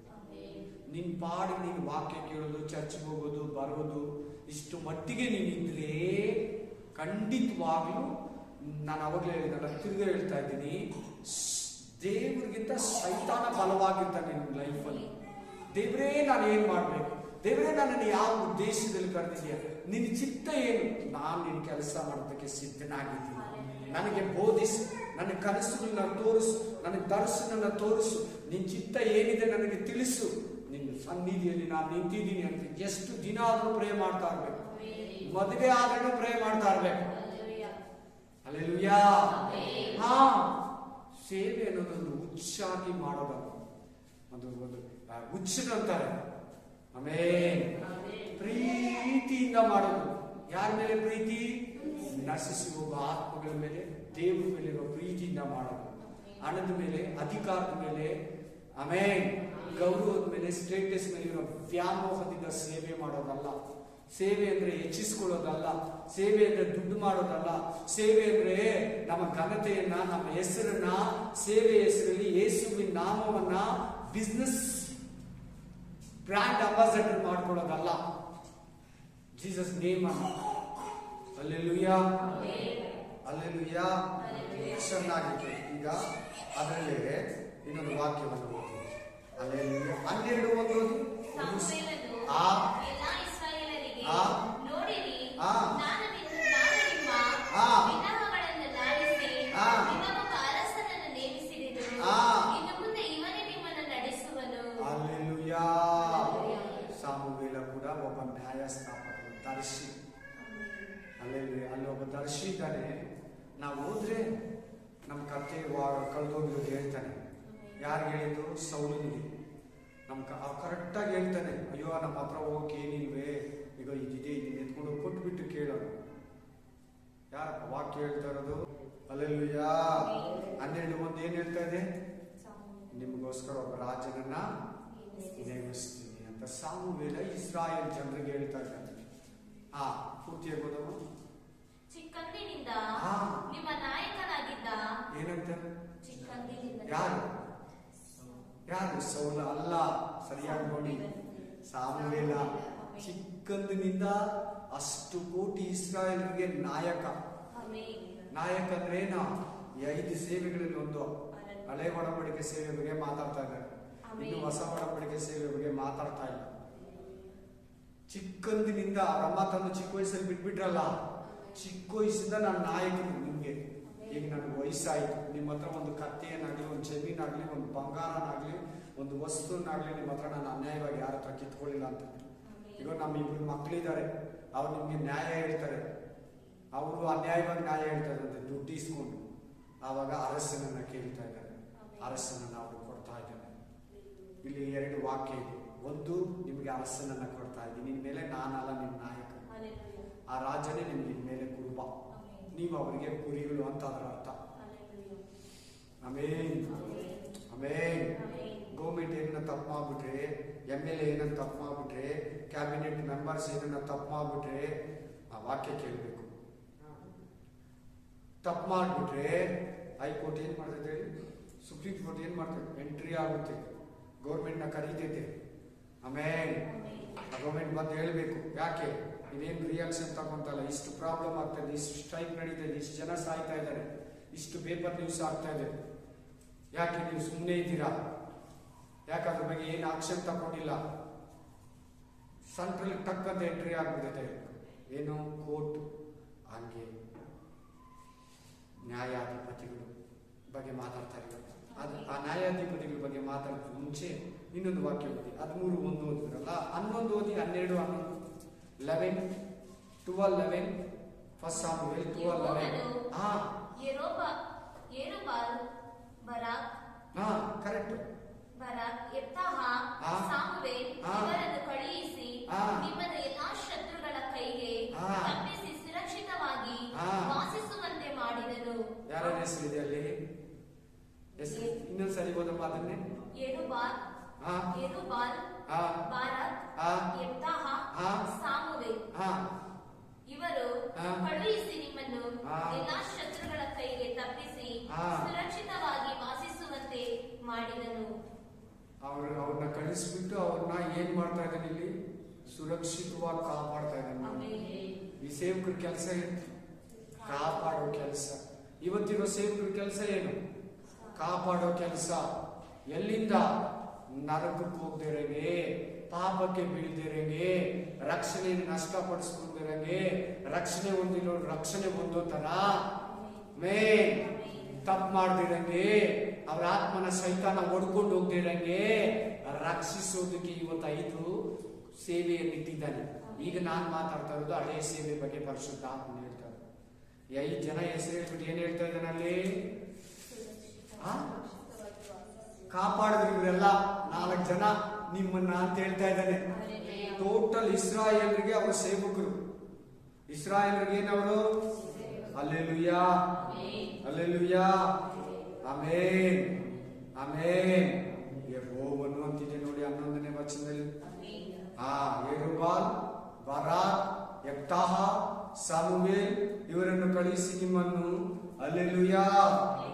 ನಿನ್ ಪಾಡಿ ನೀನು ವಾಕ್ಯ ಕೇಳೋದು, ಚರ್ಚ್ಗೆ ಹೋಗೋದು, ಬರೋದು, ಇಷ್ಟು ಮಟ್ಟಿಗೆ ನೀನಿದ್ರೆ ಖಂಡಿತವಾಗ್ಲೂ ನಾನು ಅವಾಗಲೇ ಹೇಳಿದಲ್ಲ, ತಿರ್ಗ ಹೇಳ್ತಾ ಇದ್ದೀನಿ, ದೇವರಿಗಿಂತ ಸೈತಾನ ಬಲವಾಗಿರ್ತಾನೆ ನಿನ್ನ ಲೈಫಲ್ಲಿ. ದೇವರೇ ನಾನು ಏನ್ ಮಾಡ್ಬೇಕು, ದೇವರೇ ನನ್ನನ್ನು ಯಾವ ಉದ್ದೇಶದಲ್ಲಿ ಕರೆದಿದೆಯಾ, ನಿನ್ನ ಚಿತ್ತ ಏನು, ನಾನು ನಿನ್ನ ಕೆಲಸ ಮಾಡೋದಕ್ಕೆ ಸಿದ್ಧನಾಗಿದ್ದೀನಿ. ನನಗೆ ಬೋಧಿಸು, ನನ್ನ ಕನಸುಗಳನ್ನ ತೋರಿಸು, ನನಗೆ ದರ್ಶನ ತೋರಿಸು, ನಿನ್ನ ಚಿತ್ತ ಏನಿದೆ ನನಗೆ ತಿಳಿಸು. ನಿನ್ನ ಸನ್ನಿಧಿಯಲ್ಲಿ ನಾನು ನಿಂತಿದ್ದೀನಿ ಅಂತ ಎಷ್ಟು ದಿನ ಆದ್ರೂ ಪ್ರೇ ಮಾಡ್ತಾ ಇರ್ಬೇಕು. ಮದುವೆ ಆದ್ರೂ ಪ್ರೇ ಮಾಡ್ತಾ ಇರ್ಬೇಕು. ಹಲ್ಲೆಲೂಯಾ. ಹಾ, ಸೇವೆ ಅನ್ನೋದೊಂದು ಹುಚ್ಚಾಗಿ ಮಾಡೋದಲ್ಲ, ಒಂದು ಹುಚ್ಚರಂತಾರೆ. ಆಮೆನ್. ಪ್ರೀತಿಯಿಂದ ಮಾಡೋದು. ಯಾರ ಮೇಲೆ ಪ್ರೀತಿ? ನಶಿಸಿ ಹೋಗುವ ಆತ್ಮಗಳ ಮೇಲೆ, ದೇವರ ಮೇಲೆ ಇರೋ ಪ್ರೀತಿಯಿಂದ ಮಾಡೋದು. ಹಣದ ಮೇಲೆ, ಅಧಿಕಾರದ ಮೇಲೆ, ಆಮೆನ್, ಗೌರವದ ಮೇಲೆ, ಸ್ಟೇಟಸ್ ಮೇಲೆ ಇರೋ ವ್ಯಾಮೋಹದಿಂದ ಸೇವೆ ಮಾಡೋದಲ್ಲ. ಸೇವೆ ಅಂದ್ರೆ ಹೆಚ್ಚಿಸ್ಕೊಳ್ಳೋದಲ್ಲ, ಸೇವೆ ಅಂದ್ರೆ ದುಡ್ಡು ಮಾಡೋದಲ್ಲ, ಸೇವೆ ಅಂದ್ರೆ ನಮ್ಮ ಘನತೆಯನ್ನ, ನಮ್ಮ ಹೆಸರನ್ನ, ಸೇವೆ ಹೆಸರಲ್ಲಿ ಯೇಸುವಿನ ನಾಮವನ್ನ ಬಿಸ್ನೆಸ್ ಬ್ರ್ಯಾಂಡ್ ಅಂಬಾಸಡರ್ ಮಾಡ್ಕೊಳ್ಳೋದಲ್ಲ, ಜೀಸಸ್ ನೇಮ್ ಅನ್ನ. Hallelujah, hallelujah. ಚೆನ್ನಾಗಿದೆ. ಈಗ ಅದರಲ್ಲಿ ಇನ್ನೊಂದು ವಾಕ್ಯವನ್ನು ಓದಿ. ಹಲ್ಲೆಲೂಯಾ. 12 ಸಾಮುವೇಲ ಕೂಡ ಒಬ್ಬ ನ್ಯಾಯಸ್ಥಾಪಕರು, ದರ್ಶಿ. ಅಲ್ಲಿ ಒಬ್ಬ ದರ್ಶಿ ಇದ್ದಾನೆ. ನಾವು ಹೋದ್ರೆ ನಮ್ಮ ಕತ್ತೆ ಕಳೆದೋಗಿರೋದು ಹೇಳ್ತಾನೆ. ಯಾರು ಹೇಳಿದ್ದು? ಸೌಲನಿಗೆ. ಕರೆಕ್ಟಾಗಿ ಹೇಳ್ತಾನೆ, ಅಯ್ಯೋ ನಮ್ಮ ಹತ್ರ ಹೋಗಕ್ಕೆ ಏನಿಲ್ವೇ, ಈಗ ಇದಿದೆ, ಇದನ್ನ ಎತ್ಕೊಂಡು ಕೊಟ್ಬಿಟ್ಟು ಕೇಳೋದು. ಯಾರಪ್ಪ ವಾಕ್ಯ ಹೇಳ್ತಾ ಇರೋದು? ಹಲ್ಲೆಲೂಯಾ. 12 ಏನ್ ಹೇಳ್ತಾ ಇದೆ? ನಿಮಗೋಸ್ಕರ ಒಬ್ಬ ರಾಜನನ್ನ ನೇಮಿಸ್ತೀನಿ ಅಂತ ಸಾಮುವೇಲ ಇಸ್ರಾಯೇಲ್ ಜನರಿಗೆ ಹೇಳ್ತಾ ಇದ್ದಾನೆ. ಪೂರ್ತಿ ಹೇಳ್ಬೋದಮ್ಮ? ಚಿಕ್ಕಂದಿನಿಂದ ನಿಮ್ಮ ನಾಯಕನಾಗಿದ್ದ. ಏನಂತ? ಚಿಕ್ಕಂದಿನಿಂದ. ಯಾರು? ಸೌಲ ಅಲ್ಲ. ಸರಿಯಾಗಿ ನೋಡಿ, ಸಾಮುವೇಲ ಚಿಕ್ಕಂದಿನಿಂದ ಅಷ್ಟು ಕೋಟಿ ಇಸ್ರಾಯೇಲ್ಗೆ ನಾಯಕ. ನಾಯಕ ಅಂದ್ರೆ ಏನು? ಈ 5 ಸೇವೆಗಳಲ್ಲಿ ಒಂದು. ಹಳೆ ಒಡಂಬಡಿಕೆ ಸೇವೆ ಬಗ್ಗೆ ಮಾತಾಡ್ತಾ ಇದ್ದಾರೆ, ಇನ್ನು ಹೊಸ ಒಡಂಬಡಿಕೆ ಸೇವೆ ಬಗ್ಗೆ ಮಾತಾಡ್ತಾ ಇಲ್ಲ. ಚಿಕ್ಕಂದಿನಿಂದ ಅವರಮ್ಮ ತಂದು ಚಿಕ್ಕ ವಯಸ್ಸಲ್ಲಿ ಬಿಟ್ಬಿಟ್ರಲ್ಲ, ಚಿಕ್ಕ ವಯಸ್ಸಿಂದ ನಾನು ನಾಯಕರು ನಿಮ್ಗೆ. ಈಗ ನನಗೆ ವಯಸ್ಸಾಯ್ತು, ನಿಮ್ಮ ಹತ್ರ ಒಂದು ಕತ್ತೆಯನ್ನಾಗ್ಲಿ, ಒಂದು ಜಮೀನಾಗ್ಲಿ, ಒಂದು ಬಂಗಾರನಾಗ್ಲಿ, ಒಂದು ವಸ್ತುನಾಗ್ಲಿ ನಿಮ್ಮ ಹತ್ರ ನಾನು ಅನ್ಯಾಯವಾಗಿ ಯಾರ ಹತ್ರ ಕಿತ್ಕೊಳ್ಳಿಲ್ಲ ಅಂತ. ಈಗ ನಮ್ಮ 2 ಮಕ್ಕಳಿದ್ದಾರೆ, ಅವ್ರು ನಿಮ್ಗೆ ನ್ಯಾಯ ಹೇಳ್ತಾರೆ. ಅವರು ಅನ್ಯಾಯವಾಗಿ ನ್ಯಾಯ ಹೇಳ್ತಾರೆ ಅಂತ ದುಡ್ಡು ಇಸ್ಕೊಂಡು. ಆವಾಗ ಅರಸನನ್ನ ಕೇಳ್ತಾ ಇದ್ದಾರೆ, ಅರಸನನ್ನ ಅವರು ಕೊಡ್ತಾ ಇದ್ದಾರೆ. ಇಲ್ಲಿ 2 ವಾಕ್ಯ ಇದೆ. ಒಂದು, ನಿಮ್ಗೆ ಅರಸನನ್ನ ಕೊಡ್ತಾ ಇದ್ದೀನಿ, ನಿನ್ ಮೇಲೆ ನಾನಲ್ಲ ನಿಮ್ಮ ನಾಯಕ, ಆ ರಾಜನೇ ನಿಮ್ಗೆ ಮೇಲೆ ಕುರುಬ, ನೀವು ಅವರಿಗೆ ಕುರಿಗಳು ಅಂತ ಅದರ ಅರ್ಥ. ಆಮೇನ್, ಆಮೇನ್. ಗೌರ್ಮೆಂಟ್ ಏನನ್ನ ತಪ್ಪು ಮಾಡ್ಬಿಟ್ರೆ, MLA ಏನನ್ನ ತಪ್ಪು ಮಾಡ್ಬಿಟ್ರೆ, ಕ್ಯಾಬಿನೆಟ್ ಮೆಂಬರ್ಸ್ ಏನನ್ನ ತಪ್ಪು ಮಾಡ್ಬಿಟ್ರೆ ಆ ವಾಕ್ಯ ಕೇಳಬೇಕು. ತಪ್ಪು ಮಾಡ್ಬಿಟ್ರೆ ಹೈಕೋರ್ಟ್ ಏನ್ ಮಾಡ್ತೈತೆ ಹೇಳಿ? ಸುಪ್ರೀಂ ಕೋರ್ಟ್ ಏನ್ ಮಾಡ್ತೈತೆ? ಎಂಟ್ರಿ ಆಗುತ್ತೆ, ಗೌರ್ಮೆಂಟ್ ನ ಕರೀತೈತೆ. ಆಮೇಲೆ ಗೌರ್ಮೆಂಟ್ ಬಂದು ಹೇಳ್ಬೇಕು, ಯಾಕೆ ನೀವೇನು ರಿಯಾಕ್ಷನ್ ತಗೊಂತಲ್ಲ, ಇಷ್ಟು ಪ್ರಾಬ್ಲಮ್ ಆಗ್ತದೆ, ಇಷ್ಟು ಸ್ಟ್ರೈಕ್ ನಡೀತಾ ಇದೆ, ಇಷ್ಟು ಜನ ಸಾಯ್ತಾ ಇದ್ದಾರೆ, ಇಷ್ಟು ಪೇಪರ್ ನ್ಯೂಸ್ ಆಗ್ತಾ ಇದೆ, ಯಾಕೆ ನೀವು ಸುಮ್ಮನೆ ಇದ್ದೀರಾ? ಯಾಕೆ ಅದ್ರ ಬಗ್ಗೆ ಏನು ಆಕ್ಷನ್ ತಗೊಂಡಿಲ್ಲ? ಸೆಂಟ್ರಲ್ ಟಕ್ ಅಂತ ಎಂಟ್ರಿ ಆಗ್ಬಿಡುತ್ತೆ. ಏನು? ಕೋರ್ಟ್. ಹಂಗೆ ನ್ಯಾಯಾಧಿಪತಿಗಳು ಬಗ್ಗೆ ಮಾತಾಡ್ತಾ ಇದ್ದಾರೆ. ಆ ನ್ಯಾಯಾಧಿಪತಿಗಳ ಬಗ್ಗೆ ಮಾತಾಡೋದು ಮುಂಚೆ ಇನ್ನೊಂದು ವಾಕ್ಯ ಓದಿ. 13:1 ಓದಿದ್ರಲ್ಲ, 11 ಓದಿ. 12, 11, 12, ಫಸ್ಟ್ ಸಾಮುವೇಲ್ 12:11. ಕರೆಕ್ಟ್. ಸಾಮುವೇಲ್ ಇವರನ್ನು ಕಳುಹಿಸಿ ನಿಮ್ಮನ್ನು ಎಲ್ಲಾ ಶತ್ರುಗಳ ಕೈಗೆ ತಪ್ಪಿಸಿ ಸುರಕ್ಷಿತವಾಗಿ ವಾಸಿಸುವಂತೆ ಮಾಡಿದನು. ಯಾರ ಹೆಸರಿದೆ ಅಲ್ಲಿ? ಇನ್ನೊಂದು ಸರಿ ಓದಮ್ಮ ಅದನ್ನೇ. ಸಾಮುವೇಲ್ ಇವರು ಕಳುಹಿಸಿ ನಿಮ್ಮನ್ನು ಎಲ್ಲಾ ಶತ್ರುಗಳ ಕೈಗೆ ತಪ್ಪಿಸಿ ಸುರಕ್ಷಿತವಾಗಿ ವಾಸಿಸುವಂತೆ ಮಾಡಿದನು. ಅವ್ರನ್ನ ಕಳಿಸ್ಬಿಟ್ಟು ಅವ್ರನ್ನ ಏನ್ ಮಾಡ್ತಾ ಇದ್ದಾನೆ ಇಲ್ಲಿ? ಸುರಕ್ಷಿತವಾಗಿ ಕಾಪಾಡ್ತಾ ಇದ್ದಾನೆ. ಈ ಸೇವಕರ ಕೆಲಸ ಏನು? ಕಾಪಾಡೋ ಕೆಲಸ. ಇವತ್ತಿರೋ ಸೇವಕರ ಕೆಲಸ ಏನು? ಕಾಪಾಡೋ ಕೆಲಸ. ಎಲ್ಲಿಂದ? ನರಕಕ್ಕೆ ಹೋಗ್ದಿರಂಗೆ, ಪಾಪಕ್ಕೆ ಬೀಳ್ದಿರಂಗೆ, ರಕ್ಷಣೆಯನ್ನು ನಷ್ಟಪಡಿಸ್ಕೊಂಡಿರಂಗೆ, ರಕ್ಷಣೆ ಹೊಂದಿರೋ ರಕ್ಷಣೆ ಹೊಂದೋ ತರ ತಪ್ಪು ಮಾಡ್ದಿರಂಗೆ, ಅವ್ರ ಆತ್ಮನ ಸೈತಾನ ಹೊಡ್ಕೊಂಡು ಹೋಗ್ದಿರಂಗೆ ರಕ್ಷಿಸೋದಕ್ಕೆ ಇವತ್ತು 5 ಸೇವೆಯನ್ನು ಇಟ್ಟಿದ್ದಾನೆ. ಈಗ ನಾನು ಮಾತಾಡ್ತಾ ಇರೋದು ಹಳೆಯ ಸೇವೆ ಬಗ್ಗೆ. ಪರಿಶುದ್ಧ ಆತ್ಮ ಹೇಳ್ತಾರೆ. 5 ಜನ ಹೆಸರು ಹೇಳ್ಬಿಟ್ಟು ಏನ್ ಹೇಳ್ತಾ ಇದ್ದಾನೆ ಅಲ್ಲಿ? ಕಾಪಾಡಿದ್ರು ಇವರೆಲ್ಲ 4 ಜನ ನಿಮ್ಮನ್ನ ಅಂತ ಹೇಳ್ತಾ ಇದ್ದಾನೆ. ಟೋಟಲ್ ಇಸ್ರಾಯೇಲ್ರಿಗೆ ಅವರು ಸೇವಕರು. ಇಸ್ರಾಯೇಲ್ರಿಗೆ ಏನವರು? ಹಲ್ಲೆಲೂಯಾ, ಹಲ್ಲೆಲೂಯಾ, ಆಮೇನ್, ಆಮೇನ್. ಯೆಹೋವನು ಅಂತಿದೆ ನೋಡಿ 11ನೇ ವಚನದಲ್ಲಿ. ಯೆರುಬ್ಬಾಲ್ ಬಾರಾಕ್, ಯೆಫ್ತಾಹ, ಸಾಮುವೇಲ್ ಇವರನ್ನು ಕಳುಹಿಸಿ ನಿಮ್ಮನ್ನು ಹಲ್ಲೆಲೂಯಾ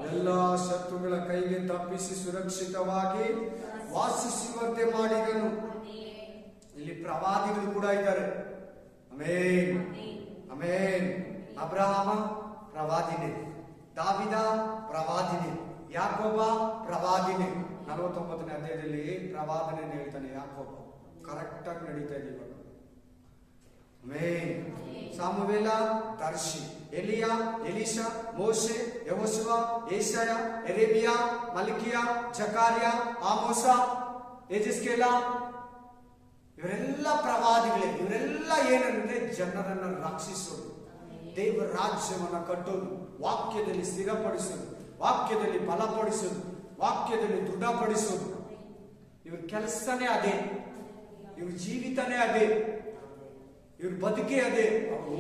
ಎಲ್ಲ ಶತ್ರುಗಳ ಕೈಗೆ ತಪ್ಪಿಸಿ ಸುರಕ್ಷಿತವಾಗಿ ವಾಸಿಸುವಂತೆ ಮಾಡಿದನು. ಇಲ್ಲಿ ಪ್ರವಾದಿಗಳು ಕೂಡ ಇದ್ದಾರೆ. Amen, amen. ಅಬ್ರಹಾಮ ಪ್ರವಾದಿನೇ, ದಾವಿದ ಪ್ರವಾದಿನೇ, ಯಾಕೋಬ ಪ್ರವಾದಿನೇ. 49ನೇ ಅಧ್ಯಾಯದಲ್ಲಿ ಪ್ರವಾದನೆ ಹೇಳ್ತಾನೆ ಯಾಕೋಬ. ಕರೆಕ್ಟ್ ಆಗಿ ನಡೀತಾ ಇದೆ ಇವಾಗ. ಆಮೆನ್. ಸಾಮುವೇಲ ದರ್ಶಿ, ಎಲಿಯಾ, ಎಲಿಶಾ, ಮೋಶೆ, ಯೆಹೋಶುವ, ಯೆಶಾಯ, ಯೆರೆಮೀಯ, ಮಲ್ಕಿಯ, ಜಕಾರ್ಯ, ಆಮೋಸ, ಯೆಹೆಜ್ಕೇಲ ಇವರೆಲ್ಲ ಪ್ರವಾದಿಗಳೇ. ಇವರೆಲ್ಲ ಏನಂದ್ರೆ ಜನರನ್ನು ರಕ್ಷಿಸೋದು, ದೇವರ ರಾಜ್ಯವನ್ನ ಕಟ್ಟೋದು, ವಾಕ್ಯದಲ್ಲಿ ಸ್ಥಿರಪಡಿಸೋದು, ವಾಕ್ಯದಲ್ಲಿ ಬಲಪಡಿಸೋದು, ವಾಕ್ಯದಲ್ಲಿ ದೃಢಪಡಿಸೋದು. ಇವ್ರ ಕೆಲಸನೇ ಅದೇ, ಇವ್ರ ಜೀವಿತನೇ ಅದೇ, ಇವ್ರ ಬದುಕೇ ಅದೇ.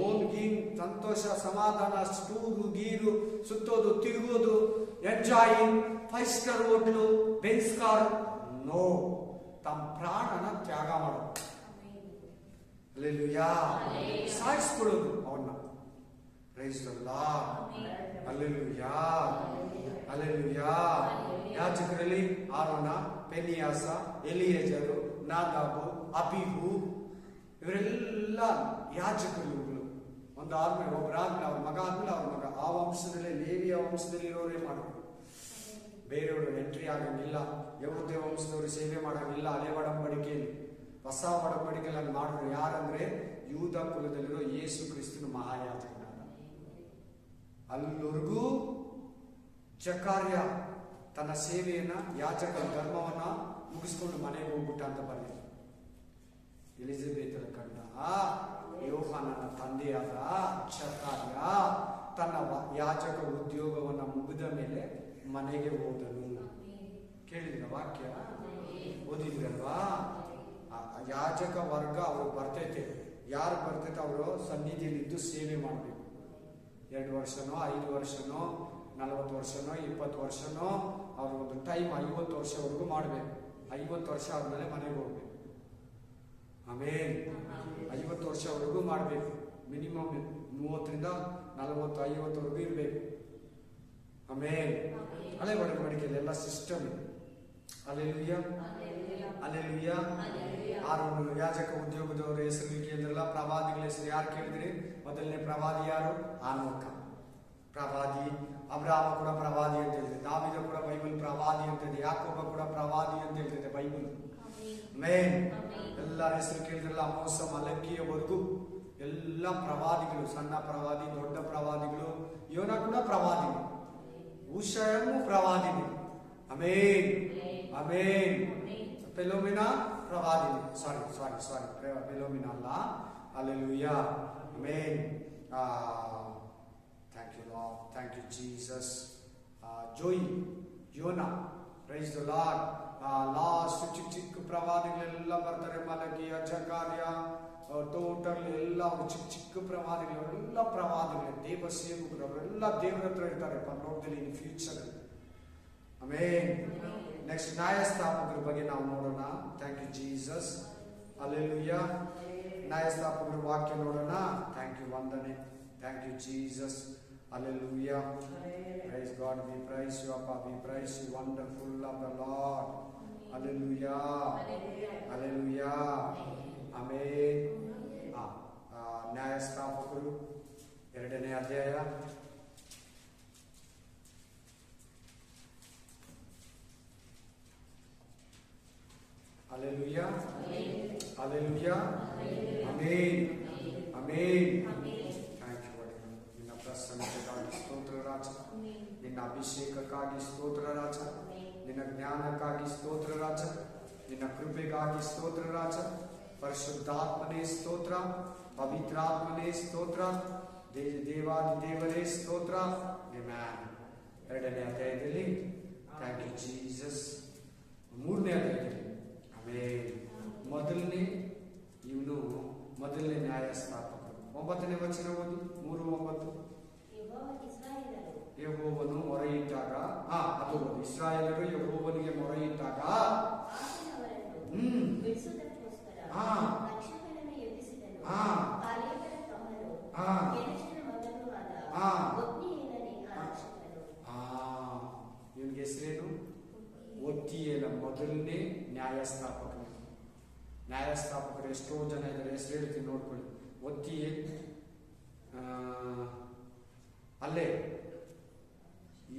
ಓನ್ ಗೀನ್ ಸಂತೋಷ ಸಮಾಧಾನ, ಸ್ಟೂರು ಗೀರು, ಸುತ್ತೋದು, ತಿರುಗೋದು, enjoying, 5 star hotel, Benz car, no, ತಮ್ಮ ಪ್ರಾಣನ ತ್ಯಾಗ ಮಾಡೋದು. ಹಲ್ಲೆಲೂಯಾ. ಸಾಯಿಸ್ಕೊಳ್ಳೋದು ಅವನ್ನ. Praise the Lord. Hallelujah, hallelujah. ಯಾಜಕರಲ್ಲಿ ಆರೋನ, ಪೆನಿಯಾಸ, ಎಲಿಯೇಜರು, ನಾದಾಬು, ಅಬೀಹು ಇವರೆಲ್ಲ ಯಾಜಕರುಗಳು. ಒಂದು ಆದ್ಮೇಲೆ ಒಬ್ಬರಾದ್ಮೇಲೆ ಅವ್ರ ಮಗ ಆದ್ಮೇಲೆ ಅವ್ರ ಮಗ. ಆ ವಂಶದಲ್ಲಿ, ಲೇವಿಯ ವಂಶದಲ್ಲಿ ಇರೋರೇ ಮಾಡೋದು. ಬೇರೆಯವರು ಎಂಟ್ರಿ ಆಗಂಗಿಲ್ಲ. ಯಹೂದ್ಯ ವಂಶದವರು ಸೇವೆ ಮಾಡಂಗಿಲ್ಲ. ಹಳೆ ಒಡಂಬಡಿಕೆಯಲ್ಲಿ, ಹೊಸ ಒಡಂಬಡಿಕೆಯಲ್ಲಿ ಮಾಡಿದ್ರು. ಯಾರಂದ್ರೆ ಯೂದ ಕುಲದಲ್ಲಿರೋ ಯೇಸು ಕ್ರಿಸ್ತನ ಮಹಾಯಾಜಕ. ಅಲ್ಲಿವರೆಗೂ ಜಕಾರ್ಯ ತನ್ನ ಸೇವೆಯನ್ನ, ಯಾಜಕ ಧರ್ಮವನ್ನ ಮುಗಿಸ್ಕೊಂಡು ಮನೆಗೆ ಹೋಗ್ಬಿಟ್ಟ ಅಂತ ಬಂದಿದೆ. ಎಲಿಜಬೆತರ ಕಂಡ ಯೋಹಾನನ ತಂದೆಯಾದ ಜಕಾರ್ಯ ತನ್ನ ಯಾಜಕ ಉದ್ಯೋಗವನ್ನ ಮುಗಿದ ಮೇಲೆ ಮನೆಗೆ ಹೋದನು. ಕೇಳಿದ್ರ ವಾಕ್ಯ? ಓದಿದ್ರಲ್ವಾ? ಯಾಜಕ ವರ್ಗ ಅವರು ಬರ್ತೈತೆ. ಯಾರು ಬರ್ತೈತೆ ಅವರು ಸನ್ನಿಧಿಯಲ್ಲಿದ್ದು ಸೇವೆ ಮಾಡಬೇಕು. 2 ವರ್ಷನೋ 5 ವರ್ಷನೋ 40 ವರ್ಷನೋ 20 ವರ್ಷನೋ ಅವ್ರು ಒಂದು ಟೈಮ್ 50 ವರ್ಷವರೆಗೂ ಮಾಡಬೇಕು. 50 ವರ್ಷ ಆದ್ಮೇಲೆ ಮನೆಗೆ ಹೋಗ್ಬೇಕು. ಆಮೇಲೆ 50 ವರ್ಷವರೆಗೂ ಮಾಡಬೇಕು. ಮಿನಿಮಮ್ 30ರಿಂದ 40, 50ವರೆಗೂ ಇರಬೇಕು. ಆಮೇಲೆ ಹಳೆ ಒಡಂಬಡಿಕೆಯಲ್ಲಿ ಎಲ್ಲ ಸಿಸ್ಟಮ್ ಇದೆ. Hallelujah, hallelujah. ಆರೋನ ಯಾಜಕ ಉದ್ಯೋಗದವರ ಹೆಸರು ಕೇಳಿದ್ರಲ್ಲ. ಪ್ರವಾದಿಗಳ ಹೆಸರು ಯಾರು ಕೇಳಿದ್ರಿ? ಮೊದಲನೇ ಪ್ರವಾದಿ ಯಾರು? ಆನೋಕ ಪ್ರವಾದಿ. ಅಬ್ರಹಾಮ ಕೂಡ ಪ್ರವಾದಿ ಅಂತ ಹೇಳ್ತಿದೆ. ದಾವಿದ ಕೂಡ ಬೈಬಲ್ ಪ್ರವಾದಿ ಅಂತ ಇದೆ. ಯಾಕೋಬ ಕೂಡ ಪ್ರವಾದಿ ಅಂತ ಹೇಳ್ತಿದೆ ಬೈಬಲ್. ಮೇನ್ ಎಲ್ಲರ ಹೆಸರು ಕೇಳಿದ್ರಲ್ಲ. ಮೋಸ, ಮಲಕಿಯವರೆಗೂ ಎಲ್ಲ ಪ್ರವಾದಿಗಳು. ಸಣ್ಣ ಪ್ರವಾದಿ, ದೊಡ್ಡ ಪ್ರವಾದಿಗಳು. ಯೋನ ಕೂಡ ಪ್ರವಾದಿಗಳು. ಉಷಯನು ಪ್ರವಾದಿನಿ. Amen, amen. ಫಿಲೋಮಿನಾ ಪ್ರವಾದಿನಿ. ಸಾರಿ ಫಿಲೋಮಿನಾ ಅಲ್ಲ. Hallelujah, amen. Thank you Lord, thank you Jesus. ಜೋಯಿ, ಯೋನಾ, ಪ್ರೈಸ್ ದಿ ಲಾರ್ಡ್. ಲಾಸ್ಟ್ ಚಿಕ್ಕ ಪ್ರವಾದಿಗಳೆಲ್ಲ ಬರ್ತಾರೆ. ಮಲಕಿಯ, ಜಕಾರ್ಯ, ಟೋಟಲ್ ಎಲ್ಲ ಚಿಕ್ಕ ಪ್ರವಾದಿಗಳು. ಅವರೆಲ್ಲ ಪ್ರವಾದಿಗಳೇ, ದೇವ ಸೇವಕರು. ಅವರೆಲ್ಲ ದೇವರ ಹತ್ರ ಇರ್ತಾರೆ ಪರಲೋಕದಲ್ಲಿ ಇನ್ ಫ್ಯೂಚರ್. ಆಮೆನ್. ನೆಕ್ಸ್ಟ್ ನ್ಯಾಯಸ್ಥಾಪಕರ ಬಗ್ಗೆ ನಾವು ನೋಡೋಣ. Thank you Jesus. ಹಲ್ಲೆಲೂಯಾ. ನ್ಯಾಯಸ್ಥಾಪಕರ ವಾಕ್ಯ ನೋಡೋಣ. ಥ್ಯಾಂಕ್ ಯು ವಂದನೆ. Thank you Jesus. Hallelujah. Praise God. We praise you ಅಪ್ಪ. We praise you wonderful of the Lord. Hallelujah, hallelujah. Amen. ನ್ಯಾಯಸ್ಥಾಪಕರು 2ನೇ ಅಧ್ಯಾಯ. Hallelujah, hallelujah. Amen, amen. Thank you ಒಡೆಯ. ನಿನ್ನ ಪ್ರಸನ್ನತೆಗಾಗಿ ಸ್ತೋತ್ರ ರಾಜ. ನಿನ್ನ ಅಭಿಷೇಕಕ್ಕಾಗಿ ಸ್ತೋತ್ರ ರಾಜ. ನಿನ್ನ ಜ್ಞಾನಕ್ಕಾಗಿ ಸ್ತೋತ್ರ ರಾಜ. ನಿನ್ನ ಕೃಪೆಗಾಗಿ ಸ್ತೋತ್ರ ರಾಜ. ಪರಿಶುದ್ಧಾತ್ಮನೇ ಸ್ತೋತ್ರ. ಪವಿತ್ರಾತ್ಮನೇ ಸ್ತೋತ್ರ. ದೇವಾದಿ ದೇವರೇ ಸ್ತೋತ್ರ. ಆಮೆನ್. 2ನೇ ಅಧ್ಯಾಯದಲ್ಲಿ ಥ್ಯಾಂಕ್ ಯು ಜೀಸಸ್. 3ನೇ ಅಧ್ಯಾಯದಲ್ಲಿ ಆಮೆನ್. ಮೊದಲನೇ ನ್ಯಾಯಸ್ಥಾಪಕರು 9ನೇ ವಚನ ಓದಿ. 3:9. ಯೆಹೋವನು ಮೊರೆಯಿಟ್ಟಾಗ, ಅದು ಇಸ್ರಾಯೇಲರು ಯೆಹೋವನಿಗೆ ಮೊರೆಯಿಟ್ಟಾಗ ಮೊದಲನೇ ನ್ಯಾಯಸ್ಥಾಪಕರು. ನ್ಯಾಯಸ್ಥಾಪಕರು ಎಷ್ಟೋ ಜನ ಇದ್ದಾರೆ, ಹೆಸರು ಹೇಳ್ತೀನಿ ನೋಡ್ಕೊಳ್ಳಿ. ಒತ್ತಿಯೇಲ್, ಅಲ್ಲೇ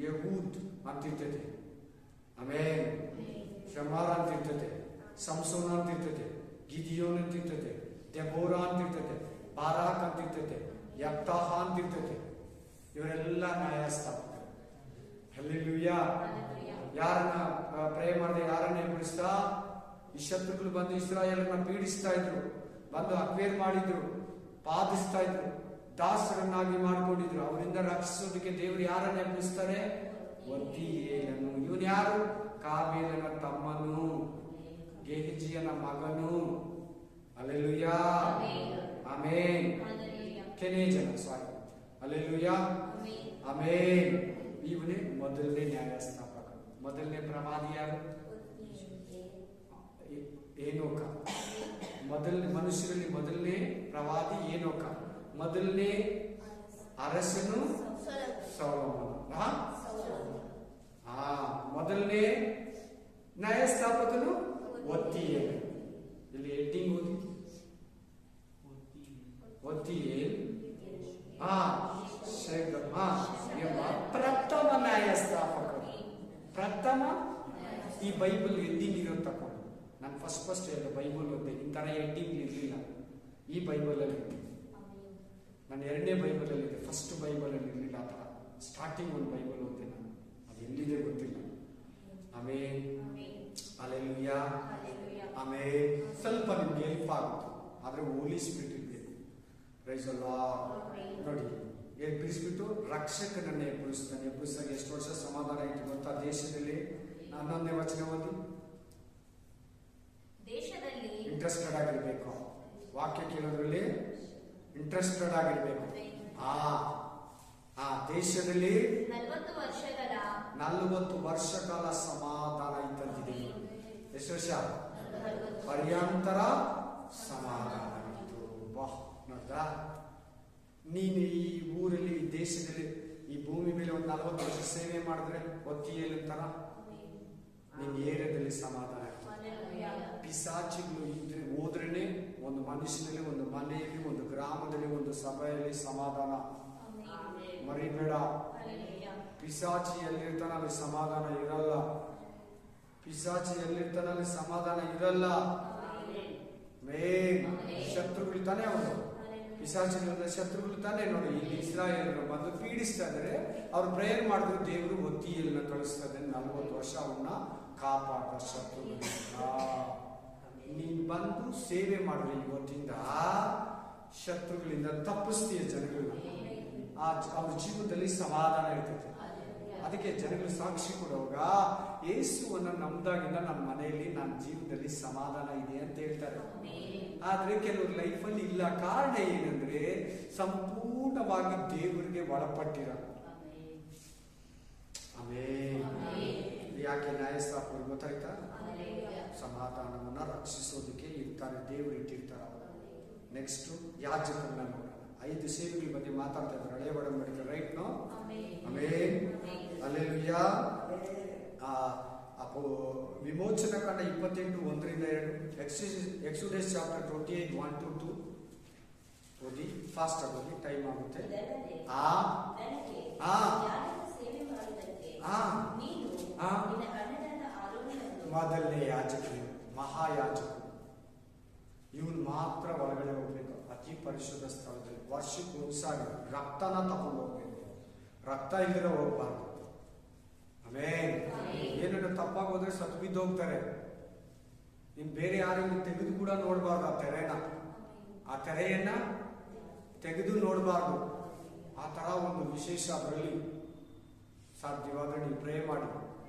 ಯಹೂದ್ ಅಂತಿರ್ತೈತೆ, ಆಮೇಲೆ ಶಮಾರ ಅಂತಿರ್ತೈತೆ, ಸಂಸೋನ ಅಂತಿರ್ತೈತೆ, ಗಿದಿಯೋನ್ ಅಂತಿರ್ತೈತೆ, ದೆಬೋರಾ ಅಂತಿರ್ತೈತೆ, ಬಾರಾಕ್ ಅಂತಿರ್ತೈತೆ, ಯಪ್ತಾಹ ಅಂತಿರ್ತೈತೆ. ಇವರೆಲ್ಲ ನ್ಯಾಯಸ್ಥಾಪಕರು. ಹಲ್ಲೆಲೂಯಾ. ಯಾರನ್ನ ಪ್ರೇ ಮಾಡದೆ ಯಾರನ್ನ ಎಬ್ಬಿಸ್ತಾ? ಈ ಶತ್ರುಗಳು ಬಂದು ಇಸ್ರಾಯೇಲನ್ನ ಪೀಡಿಸ್ತಾ ಇದ್ರು, ಬಂದು ಅಕ್ವೇರ್ ಮಾಡಿದ್ರು, ಬಾಧಿಸ್ತಾ ಇದ್ರು, ದಾಸರನ್ನಾಗಿ ಮಾಡ್ಕೊಂಡಿದ್ರು. ಅವರಿಂದ ರಕ್ಷಿಸೋದಕ್ಕೆ ದೇವರು ಯಾರನ್ನ ಎಬ್ಬಿಸ್ತಾರೆ? ಒತ್ತಿಯೇಲನು. ಇವನು ಯಾರು? ಕಾಬೇಲನ ತಮ್ಮನು, ಗೆಹಜಿಯನ ಮಗನು. Hallelujah, amen. ಕೆನೇಜನ, ಸಾರಿ, ಹಲ್ಲೆಲೂಯಾ, ಆಮೆನ್. ಇವನೇ ಮೊದಲನೇ ನ್ಯಾಯಸ್ಥಾಪಕ. ಮೊದಲನೇ ಪ್ರವಾದಿ ಯಾರು? ಏನೋಕ. ಮೊದಲನೇ ಮನುಷ್ಯರಲ್ಲಿ ಮೊದಲನೇ ಪ್ರವಾದಿ ಏನೋಕ. ಮೊದಲನೇ ಅರಸನು ಸೊಲೊಮೋನ. ಮೊದಲನೇ ನ್ಯಾಯಸ್ಥಾಪಕನು ಒತ್ತಿಯೇಲ್. ಇಲ್ಲಿ ಹೆಡ್ಡಿಂಗ್ ಓದಿ, ಒತ್ತಿಯೇಲ್ ಪ್ರಥಮ ನ್ಯಾಯಸ್ಥಾಪಕರು. ಪ್ರಥಮ. ಈ ಬೈಬಲ್ ಹೆಡ್ಡಿಂಗ್ ಇರೋ ತಕೊಂಡು ನಾನು ಫಸ್ಟ್ ಹೇಳಿದೆ, ಬೈಬಲ್ ಓದಿದೆ, ಇಂಥರ ಹೆಡ್ಡಿಂಗ್ ಇರಲಿಲ್ಲ ಈ ಬೈಬಲ್ ಅಲ್ಲಿ. ನಾನು ಎರಡನೇ ಬೈಬಲ್ ಅಲ್ಲಿ ಇದೆ, ಫಸ್ಟ್ ಬೈಬಲ್ ಅಲ್ಲಿ ಇರಲಿಲ್ಲ ಆ ಥರ. ಸ್ಟಾರ್ಟಿಂಗ್ ಒಂದು ಬೈಬಲ್ ಓದಿದೆ ನಾನು, ಅದು ಎಲ್ಲಿದೆ ಗೊತ್ತಿಲ್ಲ. ಆಮೇಲೆ ಹಲ್ಲೆಲೂಯಾ, ಆಮೇಲೆ ಸ್ವಲ್ಪ ನಿಮ್ಗೆ ಹೆಲ್ಪ್ ಆಗುತ್ತೆ, ಆದ್ರೆ ಹೋಲಿ ಸ್ಪಿರಿಟ್ ಇರಬೇಕು. Praise the Lord. ನೋಡಿ, ಎಬ್ಬಿಸ್ಬಿಟ್ಟು ರಕ್ಷಕನನ್ನ ಎಬ್ಬಿಸ್ತಾನೆ. ಎಬ್ಬಿಸಿದಾಗ ಎಷ್ಟು ವರ್ಷ ಸಮಾಧಾನ ಇತ್ತು ಗೊತ್ತಾ ದೇಶದಲ್ಲಿ? 11ನೇ ವಚನ ಓದಿ. ದೇಶದಲ್ಲಿ ಇಂಟ್ರೆಸ್ಟೆಡ್ ಆಗಿರ್ಬೇಕು, ವಾಕ್ಯ ಕೇಳೋದ್ರಲ್ಲಿ ಇಂಟ್ರೆಸ್ಟೆಡ್ ಆಗಿರ್ಬೇಕು. ದೇಶದಲ್ಲಿ 40 ವರ್ಷ ಕಾಲ ಸಮಾಧಾನ ಇತ್ತಂತಿದೆ. ಎಷ್ಟು ವರ್ಷ? ಪರ್ಯಾಂತರ ಸಮಾಧಾನ ಇತ್ತು. ವಾಹ್, ನೋಡ್ದಾ? ನೀನು ಈ ಊರಲ್ಲಿ, ಈ ದೇಶದಲ್ಲಿ, ಈ ಭೂಮಿ ಮೇಲೆ ಒಂದು 40 ವರ್ಷ ಸೇವೆ ಮಾಡಿದ್ರೆ ಒತ್ತಿಯೇಲ್ ತರ ನಿನ್ ಏರಿಯಾದಲ್ಲಿ ಸಮಾಧಾನ ಇತ್ತು. ಪಿಸಾಚಿಗಳು ಇದ್ರೆ ಹೋದ್ರೇನೆ ಒಂದು ಮನುಷ್ಯನಲ್ಲಿ, ಒಂದು ಮನೆಯಲ್ಲಿ, ಒಂದು ಗ್ರಾಮದಲ್ಲಿ, ಒಂದು ಸಭೆಯಲ್ಲಿ ಸಮಾಧಾನ. ಮರಿಬೇಡ. ಪಿಸಾಚಿ ಎಲ್ಲಿರ್ತಾನ ಅಲ್ಲಿ ಸಮಾಧಾನ ಇರಲ್ಲ. ಪಿಸಾಚಿ ಎಲ್ಲಿರ್ತಾನ ಅಲ್ಲಿ ಸಮಾಧಾನ ಇರಲ್ಲ. ಶತ್ರುಗಳು ತಾನೇ ಅವರು. ಪಿಸಾಚಿಗಳ ಶತ್ರುಗಳು ತಾನೇ. ನೋಡಿ, ಇಲ್ಲಿ ಇಸ್ರಾಯೇಲರು ಬಂದು ಪೀಡಿಸ್ತಾ ಇದ್ದಾರೆ. ಅವ್ರು ಪ್ರೇಯರ್ ಮಾಡಿದ್ರು, ದೇವರು ಒತ್ತಿಯೇಲನ್ನ ಕಳಿಸ್ತಾ ಇದ್ದಾನೆ. 40 ವರ್ಷ ಅವನ್ನ ಕಾಪಾಡ ಶತ್ರುಗಳಿಂದ. ನೀನ್ ಬಂದು ಸೇವೆ ಮಾಡಿದ್ರೆ ಇವತ್ತಿಂದ ಶತ್ರುಗಳಿಂದ ತಪ್ಪಿಸ್ತೀಯ ಜನಗಳು. ಅವ್ರ ಜೀವನದಲ್ಲಿ ಸಮಾಧಾನ ಇರ್ತೈತೆ. ಅದಕ್ಕೆ ಜನಗಳು ಸಾಕ್ಷಿ ಕೊಡುವಾಗ ಯೇಸುವನ್ನ ನಂಬಿದಾಗಿಂದ ನನ್ನ ಮನೆಯಲ್ಲಿ, ನನ್ನ ಜೀವನದಲ್ಲಿ ಸಮಾಧಾನ ಇದೆ ಅಂತ ಹೇಳ್ತಾರೆ. ಆದ್ರೆ ಕೆಲವ್ರ ಲೈಫಲ್ಲಿ ಇಲ್ಲ. ಕಾರಣ ಏನಂದ್ರೆ ಸಂಪೂರ್ಣವಾಗಿ ದೇವರಿಗೆ ಒಳಪಟ್ಟಿರ. ಯಾಕೆ ನ್ಯಾಯಸ್ಥಾಪಕರು ಗೊತ್ತಾಯ್ತಾ? ಸಮಾಧಾನವನ್ನ ರಕ್ಷಿಸೋದಕ್ಕೆ ಇರ್ತಾರೆ, ದೇವರು ಇಟ್ಟಿರ್ತಾರ. ನೆಕ್ಸ್ಟ್ ಯಾಜಕರನ್ನ ನೋಡೋಣ. 5 ಸೇವೆಗಳ ಬಗ್ಗೆ ಮಾತಾಡ್ತಾ ಇದ್ದಾರೆ ಹಳೆಯ ಒಡಂಬಡಿಕೆ, ರೈಟ್? ನೋ? Amen, hallelujah. ವಿಮೋಚನ ಕಾಂಡ 28:1-2, ಎಕ್ಸೋಡಸ್ ಚಾಪ್ಟರ್ 28:1-2 ಓದಿ. ಫಾಸ್ಟ್ ಆಗಿ, ಟೈಮ್ ಆಗುತ್ತೆ. ಮೊದಲನೇ ಯಾಜಕರು, ಮಹಾಯಾಜಕರು, ಇವನು ಮಾತ್ರ ಒಳಗಡೆ ಹೋಗ್ಬೇಕು. ಅತಿ ಪರಿಶುದ್ಧ ಸ್ಥಳದಲ್ಲಿ ವರ್ಷಕ್ಕೆ ಒಂದ್ಸಾರಿ ರಕ್ತನ ತಗೊಂಡು ಹೋಗ್ಬೇಕು. ರಕ್ತ ಇಲ್ಲದೆ ಹೋಗ್ಬಾರ್ದು. ಆಮೇಲೆ ಏನಾದ್ರು ತಪ್ಪಾಗಿ ಹೋದ್ರೆ ಸತ್ತು ಬಿದ್ದು ಹೋಗ್ತಾರೆ. ನೀನ್ ಬೇರೆ ಯಾರಿಗೂ ತೆಗೆದು ಕೂಡ ನೋಡ್ಬಾರ್ದು. ಆ ತೆರೆಯನ್ನ ತೆಗೆದು ನೋಡ್ಬಾರ್ದು. ಆ ತರ ಒಂದು ವಿಶೇಷ ಅದರಲ್ಲಿ. ಸಾಧ್ಯವಾದ್ರೆ ನೀವು ಪ್ರೇ ಮಾಡಿ.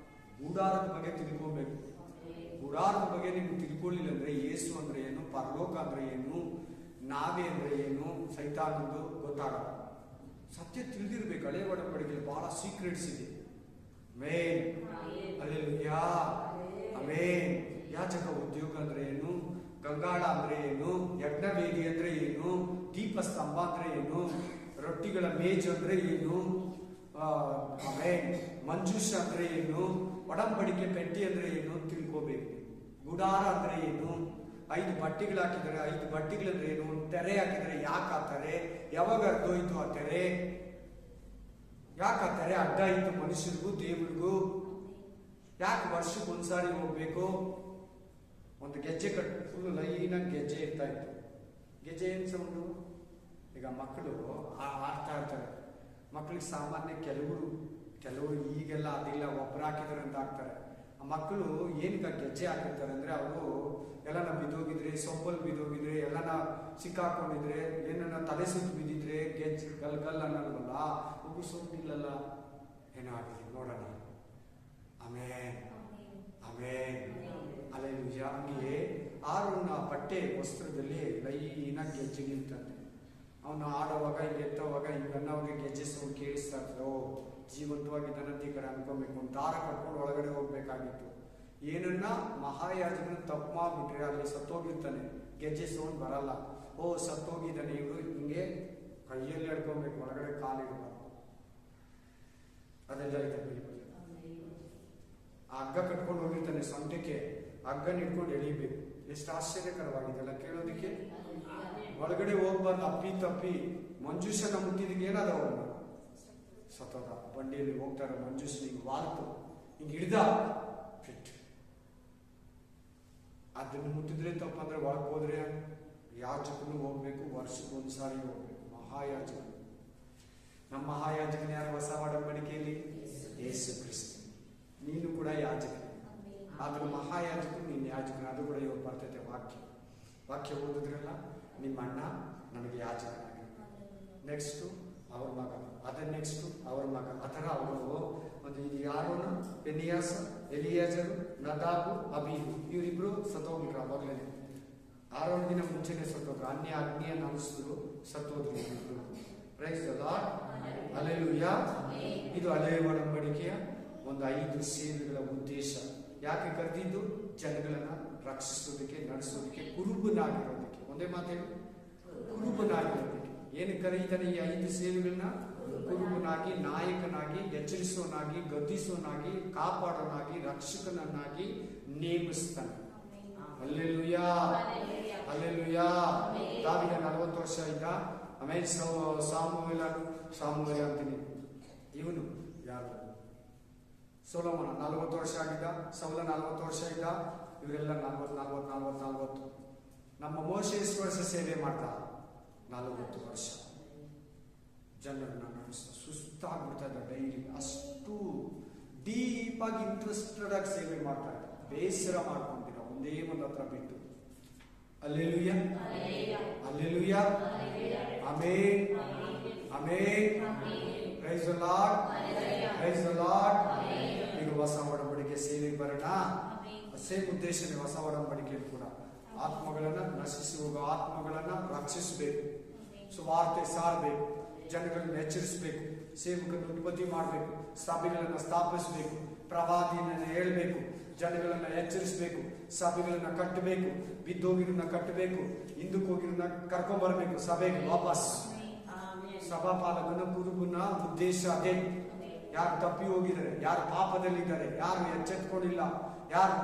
ಗುಡಾರದ ಬಗ್ಗೆ ತಿಳ್ಕೊಬೇಕು. ಗುಡಾರದ ಬಗ್ಗೆ ನಿಮ್ಗೆ ತಿಳ್ಕೊಳ್ಳಿಲ್ಲ ಅಂದ್ರೆ ಯೇಸು ಅಂದ್ರೆ ಏನು, ಪರಲೋಕ ಅಂದ್ರೆ ಏನು, ನಾವೇ ಅಂದ್ರೆ ಏನು, ಸೈತಾನಂದು ಗೊತ್ತಾಗಲ್ಲ. ಸತ್ಯ ತಿಳಿದಿರ್ಬೇಕು. ಹಳೆಯ ಒಡಂಬಡಿಕೆಯಲ್ಲಿ ಬಹಳ ಸೀಕ್ರೆಟ್ಸ್ ಇದೆ. Amen, hallelujah, amen. ಯಾಜಕ ಉದ್ಯೋಗ ಅಂದ್ರೆ ಏನು, ಗಂಗಾಳ ಅಂದ್ರೆ ಏನು, ಯಜ್ಞವೇದಿ ಅಂದ್ರೆ ಏನು, ದೀಪಸ್ತಂಭ ಅಂದ್ರೆ ಏನು, ರೊಟ್ಟಿಗಳ ಮೇಜು ಅಂದ್ರೆ ಏನು, ಆಮೇನ್. ಮಂಜೂಷ ಅಂದ್ರೆ ಏನು, ಒಡಂಬಡಿಕೆ ಪೆಟ್ಟಿ ಅಂದ್ರೆ ಏನು ತಿಳ್ಕೋಬೇಕು. ಗುಡಾರ ಅಂದ್ರೆ ಏನು, 5 ಬಟ್ಟೆಗಳು ಹಾಕಿದರೆ 5 ಬಟ್ಟೆಗಳಂದ್ರೆ ಏನು, ತೆರೆ ಹಾಕಿದರೆ ಯಾಕೆ ಆ ತೆರೆ, ಯಾವಾಗ ಅಡ್ಡೋಯ್ತು ಆ ತೆರೆ, ಯಾಕೆ ಆ ತೆರೆ ಅಡ್ಡ ಇತ್ತು ಮನುಷ್ಯರಿಗೂ ದೇವರಿಗೂ, ಯಾಕೆ ವರ್ಷಕ್ಕೆ ಒಂದ್ಸಾರಿ ಹೋಗ್ಬೇಕು. ಒಂದು ಗೆಜ್ಜೆ ಕಟ್ಟು ಫುಲ್ ಲೈನಾಗಿ ಗೆಜ್ಜೆ ಇರ್ತಾ ಇತ್ತು. ಗೆಜ್ಜೆ ಏನ್ ಸೌಂಡು, ಈಗ ಮಕ್ಕಳು ಆಡ್ತಾ ಇರ್ತಾರೆ. ಮಕ್ಕಳಿಗೆ ಸಾಮಾನ್ಯ ಕೆಲವರು ಈಗೆಲ್ಲ ಅದಿಲ್ಲ, ಒಬ್ಬರು ಹಾಕಿದಾರೆ ಅಂತ ಹಾಕ್ತಾರೆ. ಆ ಮಕ್ಕಳು ಏನಕ್ಕೆ ಗೆಜ್ಜೆ ಹಾಕಿರ್ತಾರೆ ಅಂದ್ರೆ, ಅವರು ಎಲ್ಲನ ಬಿದ್ದೋಗಿದ್ರೆ, ಸೊಪ್ಪಲ್ಲಿ ಬಿದ್ದೋಗಿದ್ರೆ, ಎಲ್ಲನ ಸಿಕ್ಕಾಕೊಂಡಿದ್ರೆ, ಏನನ್ನ ತಲೆ ಸುತ್ತು ಬಿದ್ದಿದ್ರೆ ಗೆಜ್ಜೆ ಗಲ್ ಅನ್ನಲ್ವಲ್ಲ, ಮಗು ಸೊಪ್ಪಿಲ್ಲಲ್ಲ, ಏನಾಗಿದೆ ನೋಡೋಣ. ಆಮೇನ್ ಆಮೇನ್ ಅಲ್ಲೇಲೂಯ. ಹಂಗೆ ಆರೋನ ಬಟ್ಟೆ ವಸ್ತ್ರದಲ್ಲಿ ಲೈನಾಗಿ ಗೆಜ್ಜೆ ನಿಲ್ತಾನೆ. ಅವನು ಆಡೋವಾಗ ಹಿಂಗೆ ಎತ್ತೋವಾಗ ಹಿಂಗನ್ನೋವಾಗ ಗೆಜ್ಜೆ ಸೌಂಡ್ ಕೇಳಿಸ್ತಾ ಇರ್ತದೆ. ಓ ಜೀವಂತವಾಗಿದ್ದಾನಂತ ಈ ಕಡೆ ಅನ್ಕೋಬೇಕು. ಒಂದು ದಾರ ಕಟ್ಕೊಂಡು ಒಳಗಡೆ ಹೋಗ್ಬೇಕಾಗಿತ್ತು. ಏನನ್ನ ಮಹಾಯಾಜಕನ ತಪ್ಪು ಮಾಡ್ಬಿಟ್ರೆ ಅಲ್ಲಿ ಸತ್ತೋಗಿರ್ತಾನೆ, ಗೆಜ್ಜೆ ಸೌಂಡ್ ಬರಲ್ಲ. ಓ ಸತ್ತೋಗಿದ್ದಾನೆ ಇವರು, ಹಿಂಗೆ ಕೈಯಲ್ಲಿ ಹಿಡ್ಕೊಬೇಕು, ಒಳಗಡೆ ಕಾಲಿಡಬಾರ್ದು. ಅದೆಲ್ಲ ಇದೆ ಬೈಬಲ್. ಆ ಹಗ್ಗ ಕಟ್ಕೊಂಡು ಹೋಗಿರ್ತಾನೆ, ಸೊಂಟಕ್ಕೆ ಹಗ್ಗನ ಇಟ್ಕೊಂಡು ಎಳಿಬೇಕು. ಎಷ್ಟು ಆಶ್ಚರ್ಯಕರವಾಗಿದೆಲ್ಲ ಕೇಳೋದಕ್ಕೆ. ಒಳಗಡೆ ಹೋಗ್ಬಾರ್ದು, ತಪ್ಪಿ ಮಂಜೂಷನ ಮುಟ್ಟಿದಕ್ಕೆ ಏನಾದ ಅವನು ಸತ್ತೋದ. ಬಂಡಿಯಲ್ಲಿ ಹೋಗ್ತಾರೆ, ಮಂಜೂಷನಿಗೆ ವಾಲ್ತು ಹಿಂಗೆ ಹಿಡ್ದ ಫಿಟ್. ಅದನ್ನು ಮುಟ್ಟಿದ್ರೆ ತಪ್ಪಂದ್ರೆ ಒಳಗೆ ಹೋದ್ರೆ ಯಾಜಕನು ಹೋಗ್ಬೇಕು, ವರ್ಷಕ್ಕೆ ಒಂದ್ಸಾರಿ ಹೋಗ್ಬೇಕು. ಮಹಾಯಾಜಕ, ನಮ್ಮ ಮಹಾಯಾಜಕನ ಯಾರು ಹೊಸ ಒಡಂಬಡಿಕೆಯಲ್ಲಿ? ಯೇಸು ಕ್ರಿಸ್ತ. ನೀನು ಕೂಡ ಯಾಜಕ, ಆದ್ರೆ ಮಹಾಯಾಜಕನು ನೀನು ಯಾಜಕನ. ಅದು ಕೂಡ ಇವಾಗ ಬರ್ತೈತೆ ವಾಕ್ಯ ಓದಿದ್ರಲ್ಲ, ನಿಮ್ಮ ಅಣ್ಣ ನನಗೆ ಯಾಜಕನಾಗಿ, ನೆಕ್ಸ್ಟ್ ಅವ್ರ ಮಗ, ಅದ ನೆಕ್ಸ್ಟ್ ಅವ್ರ ಮಗ, ಆ ಥರ ಅವರು ಒಂದು ಇದು ಯಾರೋನು ಪೆನಿಯಾಸ, ಎಲಿಯಾಜರು, ನದಾಬು, ಅಬೀಹು ಇವರಿಬ್ರು ಸತ್ತೋಗ್ಬಿಟ್ರು. ಅವಾಗಲೇ ಆರೋಗ್ಯನ ಮುಂಚೆನೆ ಸತ್ತೋಗ್ರು. ಅಗ್ನಿಯನ್ನು ಅನಿಸಿದ್ರು, ಸತ್ತೋದ್ರು ಇಬ್ರು. Price the Lord, hallelujah. ಇದು ಹಳೆಯ ಒಡಂಬಡಿಕೆಯ ಒಂದು 5 ಸೇವೆಗಳ ಉದ್ದೇಶ. ಯಾಕೆ ಕರೆದಿದ್ದು? ಜನಗಳನ್ನ ರಕ್ಷಿಸೋದಕ್ಕೆ, ನಡೆಸೋದಕ್ಕೆ, ಕುರುಬನಾಗಿರೋದಕ್ಕೆ. ಒಂದೇ ಮಾತೇನು? ಕುರುಬನಾಗಿರೋದಕ್ಕೆ. ಏನು ಕರೀತಾನೆ ಈ 5 ಸೇವೆಗಳನ್ನ? ಕುರುಬನಾಗಿ, ನಾಯಕನಾಗಿ, ಎಚ್ಚರಿಸೋನಾಗಿ, ಗದ್ದಿಸೋನಾಗಿ, ಕಾಪಾಡೋನಾಗಿ, ರಕ್ಷಕನನ್ನಾಗಿ ನೇಮಿಸ್ತಾನೆ. Hallelujah, hallelujah. ದಾವೀದ 40 ವರ್ಷ ಇದ್ದ. ಆಮೇಲೆ ಸಾಮುವೇಲ ಅಂತೀನಿ, ಇವನು ಯಾರು? ಸೊಲೊಮೋನ 40 ವರ್ಷ ಆಗಿದ್ದ. ಸೌಲ 40 ವರ್ಷ ಇದ್ದ. ಇವರೆಲ್ಲ 40. ನಮ್ಮ ಮೋಶೆ ಎಷ್ಟು ವರ್ಷ ಸೇವೆ ಮಾಡ್ತಾ? 40 ವರ್ಷ. ಜನರನ್ನ ನಡೆಸ್ತಾ ಸುಸ್ತಾಗ್ಬಿಡ್ತಾ ಇದ್ದ. ಡೈಲಿ ಅಷ್ಟು ಡೀಪ್ ಆಗಿ ಇಂಟ್ರೆಸ್ಟೆಡ್ ಆಗಿ ಸೇವೆ ಮಾಡ್ತಾ ಇದ್ದ. ಬೇಸರ ಮಾಡ್ಕೊಂಡಿರ ಒಂದೇ ಒಂದು ಹತ್ರ ಬಿಟ್ಟು. Hallelujah, hallelujah, amen, amen. Price the lord, price the lord. ಈಗ ಹೊಸ ಒಡಂಬಡಿಕೆ ಸೇವೆಗೆ ಬರೋಣ. ಸೇಮ್ ಉದ್ದೇಶನೇ ಹೊಸ ಒಡಂಬಡಿಕೆ ಕೂಡ. ಆತ್ಮಗಳನ್ನ ನಶಿಸಿ ಹೋಗೋ ಆತ್ಮಗಳನ್ನ ರಕ್ಷಿಸಬೇಕು, ಸುವಾರ್ತೆ ಸಾರಬೇಕು, ಜನಗಳನ್ನ ಎಚ್ಚರಿಸಬೇಕು, ಸೇವಕರನ್ನು ಉತ್ಪತ್ತಿ ಮಾಡಬೇಕು, ಸಭೆಗಳನ್ನ ಸ್ಥಾಪಿಸಬೇಕು, ಪ್ರವಾದಿಯನ್ನ ಹೇಳ್ಬೇಕು, ಜನಗಳನ್ನ ಎಚ್ಚರಿಸಬೇಕು, ಸಭೆಗಳನ್ನ ಕಟ್ಟಬೇಕು, ಬಿದ್ದೋಗಿರನ್ನ ಕಟ್ಟಬೇಕು, ಹಿಂದಕ್ಕೆ ಹೋಗಿರನ್ನ ಕರ್ಕೊಂಡ್ ಬರ್ಬೇಕು ಸಭೆಗೆ ವಾಪಸ್. ಸಭಾಪಾಲಕನ ಕುರುಬನ ಉದ್ದೇಶ ಅದೇ. ಯಾರು ತಪ್ಪಿ ಹೋಗಿದ್ದಾರೆ, ಯಾರು ಪಾಪದಲ್ಲಿದ್ದಾರೆ, ಯಾರು ಎಚ್ಚೆತ್ಕೊಂಡಿಲ್ಲ, ಯಾರು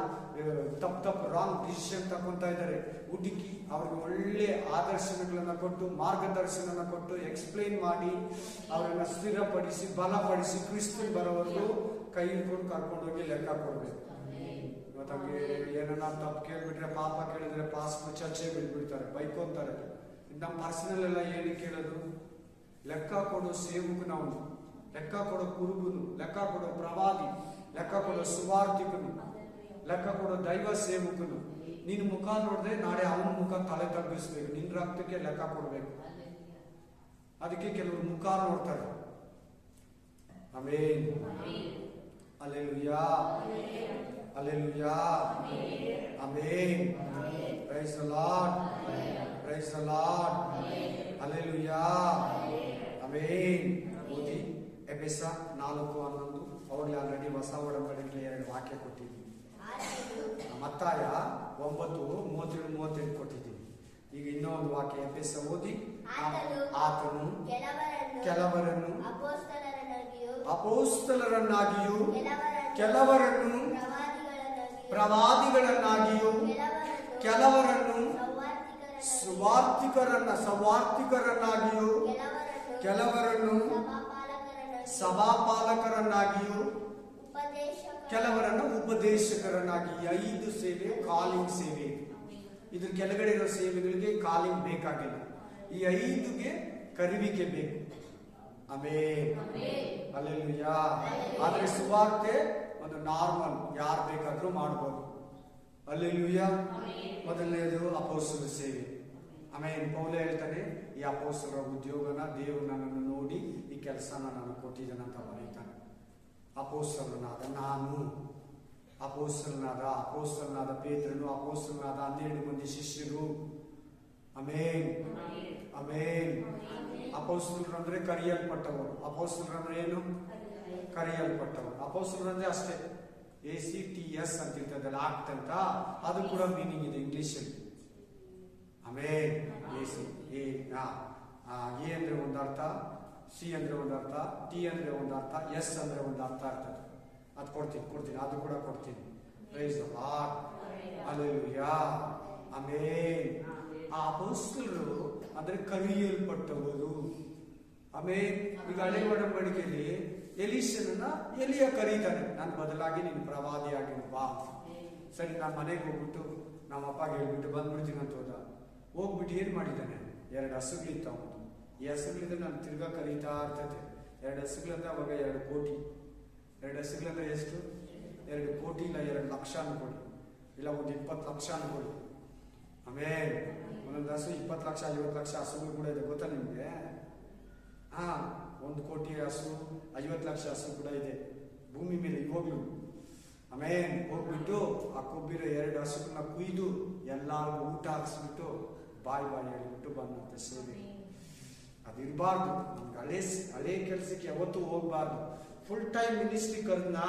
ತಪ್ಪು ರಾಂಗ್ ಡಿಸಿಷನ್ ತಗೊಂತಾ ಇದ್ದಾರೆ, ಹುಡುಕಿ ಅವ್ರಿಗೆ ಒಳ್ಳೆ ಆದರ್ಶಗಳನ್ನ ಕೊಟ್ಟು, ಮಾರ್ಗದರ್ಶನ ಕೊಟ್ಟು, ಎಕ್ಸ್ಪ್ಲೈನ್ ಮಾಡಿ, ಅವರನ್ನ ಸ್ಥಿರಪಡಿಸಿ, ಬಲಪಡಿಸಿ, ಕ್ರಿಸ್ತನ್ ಬರೋವರೆಗೂ ಕೈ ಹಿಡ್ಕೊಂಡು ಕರ್ಕೊಂಡೋಗಿ ಲೆಕ್ಕ ಕೊಡ್ಬೇಕು. ಇವತ್ತಾಗೆ ಏನನ್ನ ತಪ್ಪು ಕೇಳ್ಬಿಟ್ರೆ, ಪಾಪ ಕೇಳಿದ್ರೆ ಪಾಸ್ ಚರ್ಚೆ ಬಿಟ್ಬಿಡ್ತಾರೆ, ಬೈಕೊಂತಾರೆ. ನಮ್ಮ ಪರ್ಸನಲ್ ಎಲ್ಲ ಏನಕ್ಕೆ ಕೇಳೋದು? ಲೆಕ್ಕ ಕೊಡೋ ಸೇವಕನು ಅವನು, ಲೆಕ್ಕ ಕೊಡೋ ಕುರುಬನು, ಲೆಕ್ಕ ಕೊಡೋ ಪ್ರವಾದಿ, ಲೆಕ್ಕ ಕೊಡೋ ಸುವಾರ್ತಿಕನು, ಲೆಕ್ಕ ಕೊಡೋ ದೈವ ಸೇವಕನು. ನೀನು ಮುಖ ನೋಡಿದ್ರೆ ನಾಳೆ ಅವನ ಮುಖ ತಲೆ ತಗ್ಗಿಸ್ಬೇಕು, ನಿನ್ನ ರಕ್ತಕ್ಕೆ ಲೆಕ್ಕ ಕೊಡ್ಬೇಕು. ಅದಕ್ಕೆ ಕೆಲವರು ಮುಖ ನೋಡ್ತಾರೆ. Amen, hallelujah, hallelujah, amen. Price the lord, price the Lord, hallelujah, amen. ಓದಿ ಎಫೆಸ 4:11. ಅವಾಗಲೇ ಆಲ್ರೆಡಿ ಹೊಸ ಒಡಂಬಡಿಕೆ 2 ವಾಕ್ಯ ಕೊಟ್ಟಿದ್ದೀನಿ. ಮತ್ತಾಯ 9:37 ಕೊಟ್ಟಿದ್ದೀನಿ. ಈಗ ಇನ್ನೊಂದು ವಾಕ್ಯ ಎಫೆಸ ಓದಿ. ಆತನು ಕೆಲವರನ್ನು ಅಪೋಸ್ತಲರನ್ನಾಗಿಯೂ ಕೆಲವರನ್ನು ಪ್ರವಾದಿಗಳನ್ನಾಗಿಯೂ ಕೆಲವರನ್ನು ಸುವಾರ್ತಿಕರನ್ನಾಗಿಯೂ ಕೆಲವರನ್ನು ಸಭಾಪಾಲಕರನ್ನಾಗಿಯೂ ಕೆಲವರನ್ನು ಉಪದೇಶಕರನ್ನಾಗಿ. 5 ಸೇವೆ ಕಾಲಿಂಗ್ ಸೇವೆ. ಇದ್ರ ಕೆಳಗಡೆ ಇರೋ ಸೇವೆಗಳಿಗೆ ಕಾಲಿಂಗ್ ಬೇಕಾಗಿಲ್ಲ. ಈ 5ಗೆ ಕರುವಿಕೆ ಬೇಕು. Amen, hallelujah. ಆದ್ರೆ ಸುವಾರ್ತೆ ಒಂದು ನಾರ್ಮಲ್, ಯಾರು ಬೇಕಾದ್ರೂ ಮಾಡ್ಬೋದು. ಹಲ್ಲೆಲೂಯಾ. ಮೊದಲನೇದು ಅಪೊಸ್ತಲ ಸೇವೆ. ಆಮೇಲೆ ಪೌಲ ಹೇಳ್ತಾನೆ, ಈ ಅಪೊಸ್ತಲರ ಉದ್ಯೋಗನ ದೇವರು ನನ್ನನ್ನು ನೋಡಿ ಈ ಕೆಲಸನ ನಾನು ಕೊಟ್ಟಿದ್ದಾನಂತ ಬರೀತಾನೆ. ಅಪೊಸ್ತಲನಾದ ನಾನು, ಅಪೊಸ್ತಲನಾದ ಪೇತ್ರನು, ಅಪೊಸ್ತಲನಾದ 12 ಮಂದಿ ಶಿಷ್ಯರು. Amen, amen. ಅಪೊಸ್ತಲರು ಅಂದ್ರೆ ಕರೆಯಲ್ಪಟ್ಟವರು. ಅಪೊಸ್ತಲರು ಅಂದ್ರೆ ಏನು? ಕರೆಯಲ್ಪಟ್ಟವರು. ಅಪೊಸ್ತಲರು ಅಂದ್ರೆ ಅಷ್ಟೇ, ACTS ಅಂತ ಇರ್ತದಲ್ಲ, ಆಕ್ಟ್ ಅಂತ, ಅದು ಕೂಡ ಮೀನಿಂಗ್ ಇದೆ ಇಂಗ್ಲಿಷ್ ಅಲ್ಲಿ. ಆಮೇನ್. ಎ ಅಂದ್ರೆ ಒಂದು ಅರ್ಥ, ಸಿ ಅಂದ್ರೆ ಒಂದು ಅರ್ಥ, ಟಿ ಅಂದ್ರೆ ಒಂದು ಅರ್ಥ, ಎಸ್ ಅಂದ್ರೆ ಒಂದು ಅರ್ಥ ಇರ್ತದೆ. ಅದು ಕೊಡ್ತೀನಿ, ಅದು ಕೂಡ ಕೊಡ್ತೀನಿ. Praise the Lord, hallelujah, amen. ಆ ಅಪೊಸ್ತಲರು ಅಂದ್ರೆ ಕರೆಯಲ್ಪಟ್ಟವರು. ಆಮೇನ್. ಈಗ ಹಳೆ ಒಡಂಬಡಿಕೆಯಲ್ಲಿ ಎಲೀಷನನ್ನ ಎಲಿಯ ಕರೀತಾನೆ, ನಾನು ಬದಲಾಗಿ ನೀನು ಪ್ರವಾದಿಯಾಗಿ ಬಾ. ಸರಿ, ನಾನು ಮನೆಗೆ ಹೋಗ್ಬಿಟ್ಟು ನಮ್ಮ ಅಪ್ಪಗೆ ಹೇಳ್ಬಿಟ್ಟು ಬಂದ್ಬಿಡ್ತೀನಿ ಅಂತ ಹೋಗ್ಬಿಟ್ಟು ಏನ್ ಮಾಡಿದ್ದಾನೆ? 2 ಹಸುಗಳಿತ್ತು ಅವನು. ಈ ಹಸುಗಳಿಂದ ನಾನು ತಿರ್ಗಾ ಕರೀತಾ ಇರ್ತದೆ. 2 ಹಸುಗಳಂದ್ರೆ ಅವಾಗ 2 ಕೋಟಿ. 2 ಹಸುಗಳಂದ್ರೆ ಎಷ್ಟು? 2 ಕೋಟಿ ಇಲ್ಲ 2 ಲಕ್ಷ ಅನ್ಕೊಳ್ಳಿ, ಇಲ್ಲ ಒಂದು 20 ಲಕ್ಷ ಅನ್ಕೊಳ್ಳಿ. ಆಮೇಲೆ ಒಂದೊಂದು ಹಸು 20 ಲಕ್ಷ 50 ಲಕ್ಷ ಹಸುಗಳು ಕೂಡ ಇದೆ, ಗೊತ್ತಾ ನಿಮ್ಗೆ? 1 ಕೋಟಿ ಹಸು, 50 ಲಕ್ಷ ಹಸು ಕೂಡ ಇದೆ ಭೂಮಿ ಮೇಲೆ ಇವಾಗ್ಲೂ. ಆಮೇಲೆ ಹೋಗ್ಬಿಟ್ಟು ಆ ಕೊಬ್ಬಿರೋ 2 ಹಸುಗಳನ್ನ ಕುಯ್ದು ಎಲ್ಲಾರ್ಗು ಊಟ ಹಾಕ್ಸ್ಬಿಟ್ಟು ಬಾಯಿ ಹೇಳ್ಬಿಟ್ಟು ಬಂದಂತೆ ಸೇವೆ. ಅದಿರಬಾರ್ದು. ನಮ್ಗೆ ಹಳೆ ಕೆಲಸಕ್ಕೆ ಯಾವತ್ತೂ ಹೋಗ್ಬಾರ್ದು. ಫುಲ್ ಟೈಮ್ ಮಿನಿಸ್ಟ್ರಿ ಕರ್ನ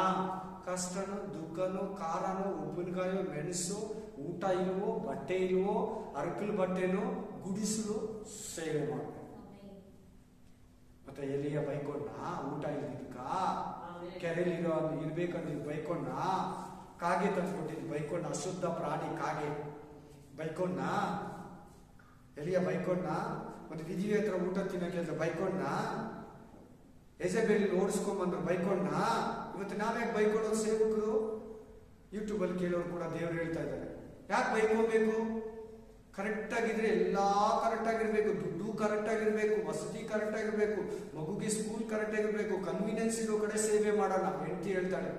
ಕಷ್ಟನೋ ದುಃಖನೋ ಖಾರನೋ ಉಪ್ಪಿನಕಾಯೋ ಮೆಣಸು, ಊಟ ಇಲ್ವೋ ಬಟ್ಟೆ ಇಲ್ವೋ, ಅರ್ಕಲ್ ಬಟ್ಟೆನೋ ಗುಡಿಸಲು ಸೇವೆ ಮಾಡ್ಬೇಕು. ಮತ್ತೆ ಎಲ್ಲಿಯ ಬೈಕೊಂಡ ಊಟ ಇಲ್ದಿದ್ಕ, ಕೆರೆಲಿರೋ ಇರ್ಬೇಕಂದ್ರೆ ಬೈಕೊಂಡ, ಕಾಗೆ ತಂದ್ಕೊಟ್ಟಿದ್ದು ಬೈಕೊಂಡ, ಅಶುದ್ಧ ಪ್ರಾಣಿ ಕಾಗೆ ಬೈಕೊಂಡ, ಎಲ್ಲಿಯ ಬೈಕೊಂಡ, ಮತ್ತೆ ವಿಧಿವಿ ಹತ್ರ ಊಟ ತಿನ್ನಕ್ಕೆ ಅಂತ ಬೈಕೊಂಡ, ಎಸೆಬೇಲಿ ಓಡಿಸ್ಕೊಂಡ್ಬಂದ್ರು ಬೈಕೊಂಡ. ಇವತ್ತು ನಾವ್ಯಾಕೆ ಬೈಕೊಳ್ಳೋದು ಸೇವಕರು? ಯೂಟ್ಯೂಬ್ ಅಲ್ಲಿ ಕೇಳೋರು ಕೂಡ ದೇವ್ರು ಹೇಳ್ತಾ ಇದ್ದಾರೆ, ಯಾಕೆ ಬೈಕೋಬೇಕು? ಕರೆಕ್ಟ್ ಆಗಿದ್ರೆ ಎಲ್ಲಾ ಕರೆಕ್ಟ್ ಆಗಿರ್ಬೇಕು, ದುಡ್ಡು ಕರೆಕ್ಟ್ ಆಗಿರ್ಬೇಕು, ವಸತಿ ಕರೆಕ್ಟ್ ಆಗಿರ್ಬೇಕು, ಮಗುಗೆ ಸ್ಕೂಲ್ ಕರೆಕ್ಟ್ ಆಗಿರ್ಬೇಕು, ಕನ್ವೀನಿಯನ್ಸ್ ಇರೋ ಕಡೆ ಸೇವೆ ಮಾಡೋಣ. ಹೆಂಡತಿ ಹೇಳ್ತಾಳೆ,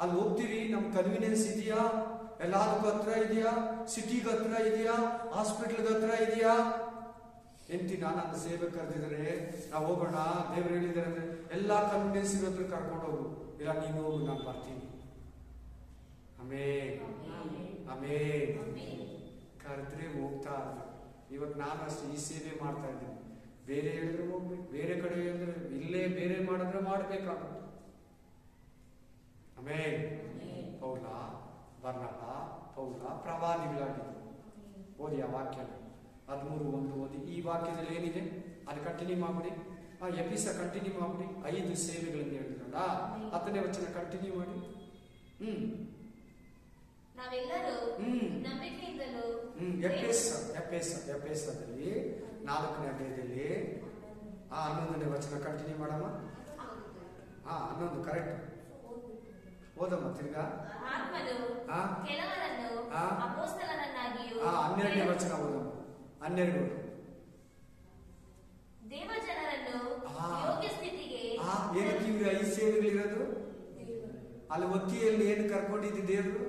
ಅಲ್ಲಿ ಹೋಗ್ತೀವಿ, ನಮ್ ಕನ್ವೀನಿಯನ್ಸ್ ಇದೆಯಾ? ಎಲ್ಲದಕ್ಕೂ ಹತ್ರ ಇದೆಯಾ? ಸಿಟಿಗೆ ಹತ್ರ ಇದೆಯಾ? ಹಾಸ್ಪಿಟ್ಲ್ಗೆ ಹತ್ರ ಇದೆಯಾ? ಹೆಂಡತಿ, ನನ್ನ ಸೇವೆ ಕರೆದಿದ್ರೆ ನಾವು ಹೋಗೋಣ, ದೇವ್ರು ಹೇಳಿದಾರೆ ಅಂದ್ರೆ ಎಲ್ಲಾ ಕನ್ವೀನಿಯನ್ಸ್ ಇರೋದ್ರ ಕರ್ಕೊಂಡು ಹೋಗು, ಇಲ್ಲ ನೀನು ಹೋಗು, ನಾನು ಬರ್ತೀನಿ. ಆಮೇನ್, ಆಮೇನ್. ಕರೆದ್ರೆ ಹೋಗ್ತಾ ಇರ್ತಾರೆ. ಇವತ್ತು ನಾನು ಅಷ್ಟು ಈ ಸೇವೆ ಮಾಡ್ತಾ ಇದ್ದೀನಿ. ಬೇರೆ ಹೇಳಿದ್ರೆ ಹೋಗ್ಬೇಕು, ಬೇರೆ ಕಡೆ ಹೇಳಿದ್ರೆ ಇಲ್ಲೇ ಬೇರೆ ಮಾಡಿದ್ರೆ ಮಾಡ್ಬೇಕಾಗುತ್ತೆ. ಆಮೇನ್. ಪೌಲ, ಬರ್ನಬ, ಪೌಲ ಪ್ರವಾದಿಗಳಾಗಿದ್ರು. ಓದಿ ಆ ವಾಕ್ಯ 13:1 ಓದಿ. ಈ ವಾಕ್ಯದಲ್ಲಿ ಏನಿದೆ ಅದು ಕಂಟಿನ್ಯೂ ಮಾಡ್ಬಿಡಿ. ಎಪಿಸ ಕಂಟಿನ್ಯೂ ಮಾಡ್ಬಿಡಿ. 5 ಸೇವೆಗಳನ್ನು ಹೇಳಿದ್ರಲ್ಲ, 10ನೇ ವಚನ ಕಂಟಿನ್ಯೂ ಮಾಡಿ. ನಾವೆಲ್ಲರೂ ನಂಬಿಕೆಯಿಂದಲೂ ಎಪೇಸದಲ್ಲಿ 4ನೇ ಅಧ್ಯಾಯದಲ್ಲಿ 11ನೇ ವಚನ ಕಂಟಿನ್ಯೂ ಮಾಡಮ್ಮ. 11 ಕರೆಕ್ಟ್ ಓದಮ್ಮ ತಿರ್ಗಾ. ಆತ್ಮನು ಕೆಲವರನ್ನು ಅಪೊಸ್ತಲರನ್ನಾಗಿಯೂ 12ನೇ ವಚನ ಓದಮ್ಮ. 12 ದೇವಜನರನ್ನು ಯೋಗ್ಯ ಸ್ಥಿತಿಗೆ. ಏನಕ್ಕೆ ಇವ್ರು 5 ಸೇವೆಗಳಿರೋದು? ಅಲ್ಲಿ ಒತ್ತಿಯಲ್ಲಿ ಏನು ಕರ್ಕೊಂಡಿದ್ದು ದೇವರು?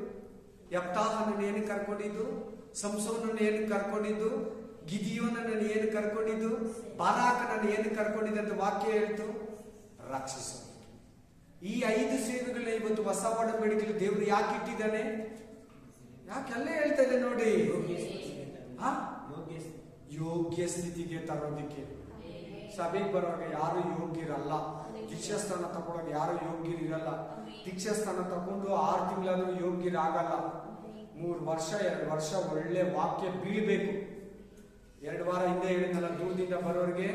ಯಪ್ತಾಹನನ್ನು ಏನು ಕರ್ಕೊಂಡಿದ್ದು? ಸಂಸೋನನ್ನು ಏನು ಕರ್ಕೊಂಡಿದ್ದು? ಗಿದಿಯೋನನ್ನು ಏನು ಕರ್ಕೊಂಡಿದ್ದು? ಬಾರಾಕನನ್ನು ಏನು ಕರ್ಕೊಂಡಿದ್ದು ಅಂತ ವಾಕ್ಯ ಹೇಳ್ತು? ರಕ್ಷಿಸು. ಈ 5 ಸೇವೆಗಳನ್ನ ಇವತ್ತು ಹೊಸ ಒಡಂಬಡಿಕೆಯಲ್ಲಿ ದೇವರು ಯಾಕೆ ಇಟ್ಟಿದ್ದಾನೆ? ಯಾಕೆ ಅಲ್ಲೇ ಹೇಳ್ತಾ ಇದೆ ನೋಡಿ, ಯೋಗ್ಯ ಸ್ಥಿತಿಗೆ ತರೋದಿಕ್ಕೆ. ಸಭೆಗೆ ಬರುವಾಗ ಯಾರು ಯೋಗ್ಯರಲ್ಲ. ದೀಕ್ಷಾಸ್ಥಾನ ತಗೊಳಗ ಯಾರು ಯೋಗ್ಯರಿರಲ್ಲ. ದೀಕ್ಷಾಸ್ಥಾನ ತಗೊಂಡು 6 ತಿಂಗಳಾದ್ರೂ ಯೋಗ್ಯರಾಗಲ್ಲ. 3 ವರ್ಷ 2 ವರ್ಷ ಒಳ್ಳೆ ವಾಕ್ಯ ಬೀಳ್ಬೇಕು. 2 ವಾರ ಹಿಂದೆ ಹೇಳಿದ್ನಲ್ಲ, ದೂರದಿಂದ ಬರೋರಿಗೆ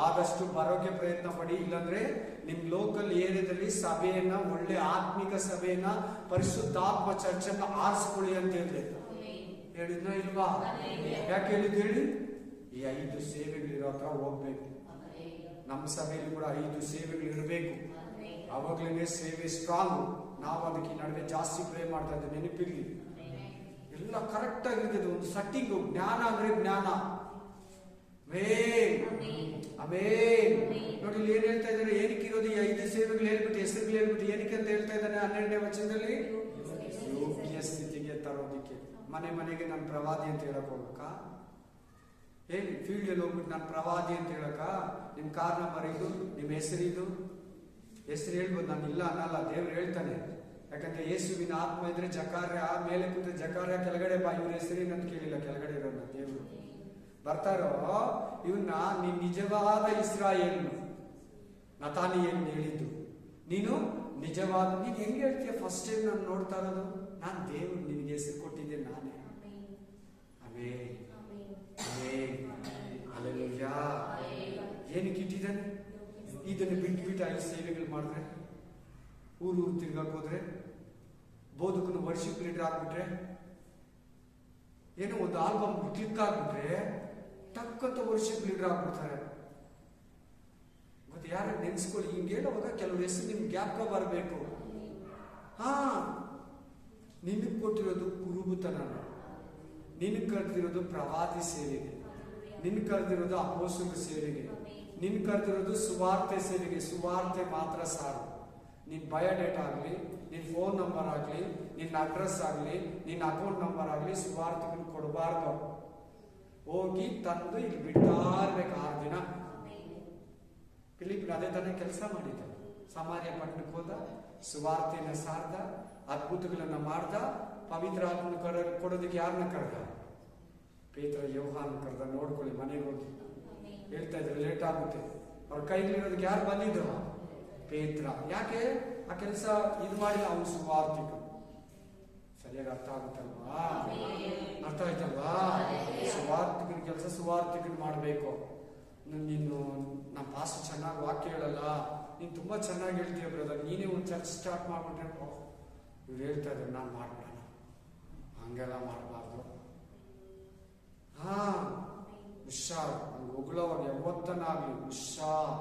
ಆದಷ್ಟು ಬರೋಕೆ ಪ್ರಯತ್ನ ಪಡಿ. ಇಲ್ಲಾಂದ್ರೆ ನಿಮ್ ಲೋಕಲ್ ಏರಿಯಾದಲ್ಲಿ ಸಭೆಯನ್ನ, ಒಳ್ಳೆ ಆತ್ಮಿಕ ಸಭೆಯನ್ನ, ಪರಿಶುದ್ಧಾತ್ಮ ಚರ್ಚನ್ನ ಆರಿಸ್ಕೊಳ್ಳಿ ಅಂತ ಹೇಳಿದ್ನ ಇಲ್ವಾ? ಯಾಕೆ ಹೇಳಿದ್ ಹೇಳಿ? ಈ 5 ಸೇವೆಗಳಿರೋ ಹತ್ರ ಹೋಗ್ಬೇಕು. ನಮ್ಮ ಸಭೆಯಲ್ಲಿ ಕೂಡ 5 ಸೇವೆಗಳು ಇರಬೇಕು. ಅವಾಗ್ಲೇ ಸೇವೆ ಸ್ಟ್ರಾಂಗ್. ನಾವು ಅದಕ್ಕೆ ಈ ನಡುವೆ ಜಾಸ್ತಿ ಪ್ರೇ ಮಾಡ್ತಾ ಇದ್ದೆ, ನೆನಪಿರ್ಲಿ. ಎಲ್ಲ ಕರೆಕ್ಟ್ ಆಗಿರ್ತದೆ. ಒಂದು ಸಟ್ಟಿಂಗು. ಜ್ಞಾನ ಅಂದ್ರೆ ಜ್ಞಾನ. ನೋಡಿ ಇಲ್ಲಿ ಏನ್ ಹೇಳ್ತಾ ಇದ್ದಾರೆ? ಏನಕ್ಕೆ ಇರೋದು ಈ 5 ಸೇವೆಗಳು ಹೇಳ್ಬಿಟ್ಟು, ಹೆಸರುಗಳು ಹೇಳ್ಬಿಟ್ಟು ಏನಕ್ಕೆ ಅಂತ ಹೇಳ್ತಾ ಇದ್ದಾನೆ 12ನೇ ವಚನದಲ್ಲಿ? ಯೋಗ್ಯ ಸ್ಥಿತಿಗೆ ತರೋದಿಕ್ಕೆ. ಮನೆಗೆ ನಾನು ಪ್ರವಾದಿ ಅಂತ ಹೇಳಕ್ ಹೋಗ್ಬೇಕಾ? ಹೇಳಿ, ಫೀಲ್ಡ್ ಅಲ್ಲಿ ಹೋಗ್ಬಿಟ್ಟು ನಾನು ಪ್ರವಾದಿ ಅಂತ ಹೇಳಕ? ನಿಮ್ ಕಾರ್ ನಂಬರ್ ಇದು, ನಿಮ್ ಹೆಸರು ಹೇಳ್ಬೋದು. ನಾನು ಇಲ್ಲ ಅನ್ನಲ್ಲ, ದೇವ್ರು ಹೇಳ್ತಾನೆ. ಯಾಕಂದ್ರೆ ಯೇಸುವಿನ ಆತ್ಮ ಇದ್ರೆ ಜಕಾರ್ಯ ಮೇಲೆ ಕೂತ್ರೆ ಜಕಾರ್ಯ ಕೆಳಗಡೆ ಬಾ. ಇವ್ರ ಹೆಸರೇನಂತ ಕೇಳಿಲ್ಲ, ಕೆಳಗಡೆ ಇರೋಣ ದೇವ್ರು. ಬರ್ತಾರೋ ಇವನ್ನ ನೀನ್ ನಿಜವಾದ ಇಸ್ರಾಯೇಲ್ ನತಾನಿಯೇಲ್ ಹೇಳಿದ್ದು. ನೀನು ನಿಜವಾದ, ನೀನ್ ಹೆಂಗ್ ಹೇಳ್ತೀಯ? ಫಸ್ಟ್ ಟೈಮ್ ನಾನು ನೋಡ್ತಾ ಇರೋದು. ನಾನ್ ದೇವ್ರು ನಿನ್ಗೆ ಹೆಸರು ಕೊಟ್ಟಿದ್ದೆ ನಾನೇ. ಏನಕ್ಕೆ ಇಟ್ಟಿದ್ದಾನೆ? ಇದನ್ನು ಬಿಟ್ಟು 5 ಸೇವೆಗಳು ಮಾಡಿದ್ರೆ, ಊರು ತಿರ್ಗಾಕ್ ಹೋದ್ರೆ, ಬೋಧಕನು ವರ್ಷಿಪ್ ಲೀಡರ್ ಆಗ್ಬಿಟ್ರೆ, ಏನೋ ಒಂದು ಆಲ್ಬಮ್ ಕ್ಲಿಕ್ ಆಗ್ಬಿಟ್ರೆ ಟಕ್ಕಂತ ವರ್ಷಿಪ್ ಲೀಡರ್ ಆಗ್ಬಿಡ್ತಾರೆ. ಮತ್ತೆ ಯಾರು ನೆನ್ಸ್ಕೊಳ್ಳಿ. ಹಿಂಗೆ ಹೇಳುವಾಗ ಕೆಲವ್ರ ಹೆಸರು ನಿಮ್ಗೆ ಗ್ಯಾಪ್ಕ ಬರಬೇಕು. ನಿನಗ್ ಕೊಟ್ಟಿರೋದು ಕುರುಬುತನ, ನಿನಗ್ ಕರೆದಿರೋದು ಪ್ರವಾದಿ ಸೇವೆಗೆ, ನಿನ್ ಕರೆದಿರೋದು ಅಪೋಸ್ತಲ ಸೇವೆಗೆ, ನಿನ್ ಕರೆದಿರೋದು ಸುವಾರ್ತೆ ಸೇವೆಗೆ. ಸುವಾರ್ತೆ ಮಾತ್ರ ಸಾರು. ನಿನ್ ಬಯೋಡೇಟಾ ಆಗ್ಲಿ, ನಿನ್ ಫೋನ್ ನಂಬರ್ ಆಗ್ಲಿ, ನಿನ್ನ ಅಡ್ರೆಸ್ ಆಗ್ಲಿ, ನಿನ್ನ ಅಕೌಂಟ್ ನಂಬರ್ ಆಗ್ಲಿ ಸುವಾರ್ತೆಗಳು ಕೊಡಬಾರ್ದು. ಹೋಗಿ ತಂದು ಇಲ್ಲಿ ಬಿಡ್ತಾ ಇರ್ಬೇಕು 6 ದಿನ. ಫಿಲಿಪ್ ಅದೇ ತಾನೇ ಕೆಲಸ ಮಾಡಿದ್ದ. ಸಮಾರ್ಯ ಪಟ್ಟಣಕ್ಕೆ ಹೋದ, ಸುವಾರ್ತೆನ ಸಾರ್ದ, ಅದ್ಭುತಗಳನ್ನ ಮಾಡ್ದ. ಪವಿತ್ರ ಆತ್ಮನ ಕೊಡೋದಕ್ಕೆ ಯಾರನ್ನ ಕರೆದ? ಪೇತ್ರ ಯೋಹಾನ್ ಕರೆದ. ನೋಡ್ಕೊಳ್ಳಿ, ಮನೆಗೆ ಹೋಗಿ ಹೇಳ್ತಾ ಇದ್ರು, ಲೇಟ್ ಆಗುತ್ತೆ. ಅವ್ರ ಕೈಲಿರೋದಕ್ಕೆ ಯಾರು ಬಂದಿದ್ರು? ಪೇತ್ರ. ಯಾಕೆ ಆ ಕೆಲಸ ಇದು ಮಾಡಿಲ್ಲ? ಅವನು ಸುವಾರ್ತಿಕ. ಸರಿಯಾಗಿ ಅರ್ಥ ಆಗುತ್ತಲ್ವಾ? ಅರ್ಥ ಆಯ್ತಲ್ವಾ? ಸುವಾರ್ತಿಕನ ಕೆಲಸ ಸುವಾರ್ತಿಕನ್ ಮಾಡ್ಬೇಕು. ನೀನು ನಮ್ಮ ಪಾಸ್ ಚೆನ್ನಾಗಿ ವಾಕ್ಯ ಹೇಳಲ್ಲ, ನೀನ್ ತುಂಬಾ ಚೆನ್ನಾಗಿ ಹೇಳ್ತೀಯ ಬ್ರದರ್, ನೀನೇ ಒಂದು ಚರ್ಚ್ ಸ್ಟಾರ್ಟ್ ಮಾಡ್ಬಿಟ್ರೆ ಇವ್ರು ಹೇಳ್ತಾ ಇದ್ರು ನಾನು ಮಾಡ್ಬಿಡೋಣ. ಹಂಗೆಲ್ಲ ಮಾಡಬಾರ್ದು. ಹುಷಾರ್. ಹೊಗಳವಾಗ ಯಾವತ್ತನಾಗ್ಲಿ ಹುಷಾರ್.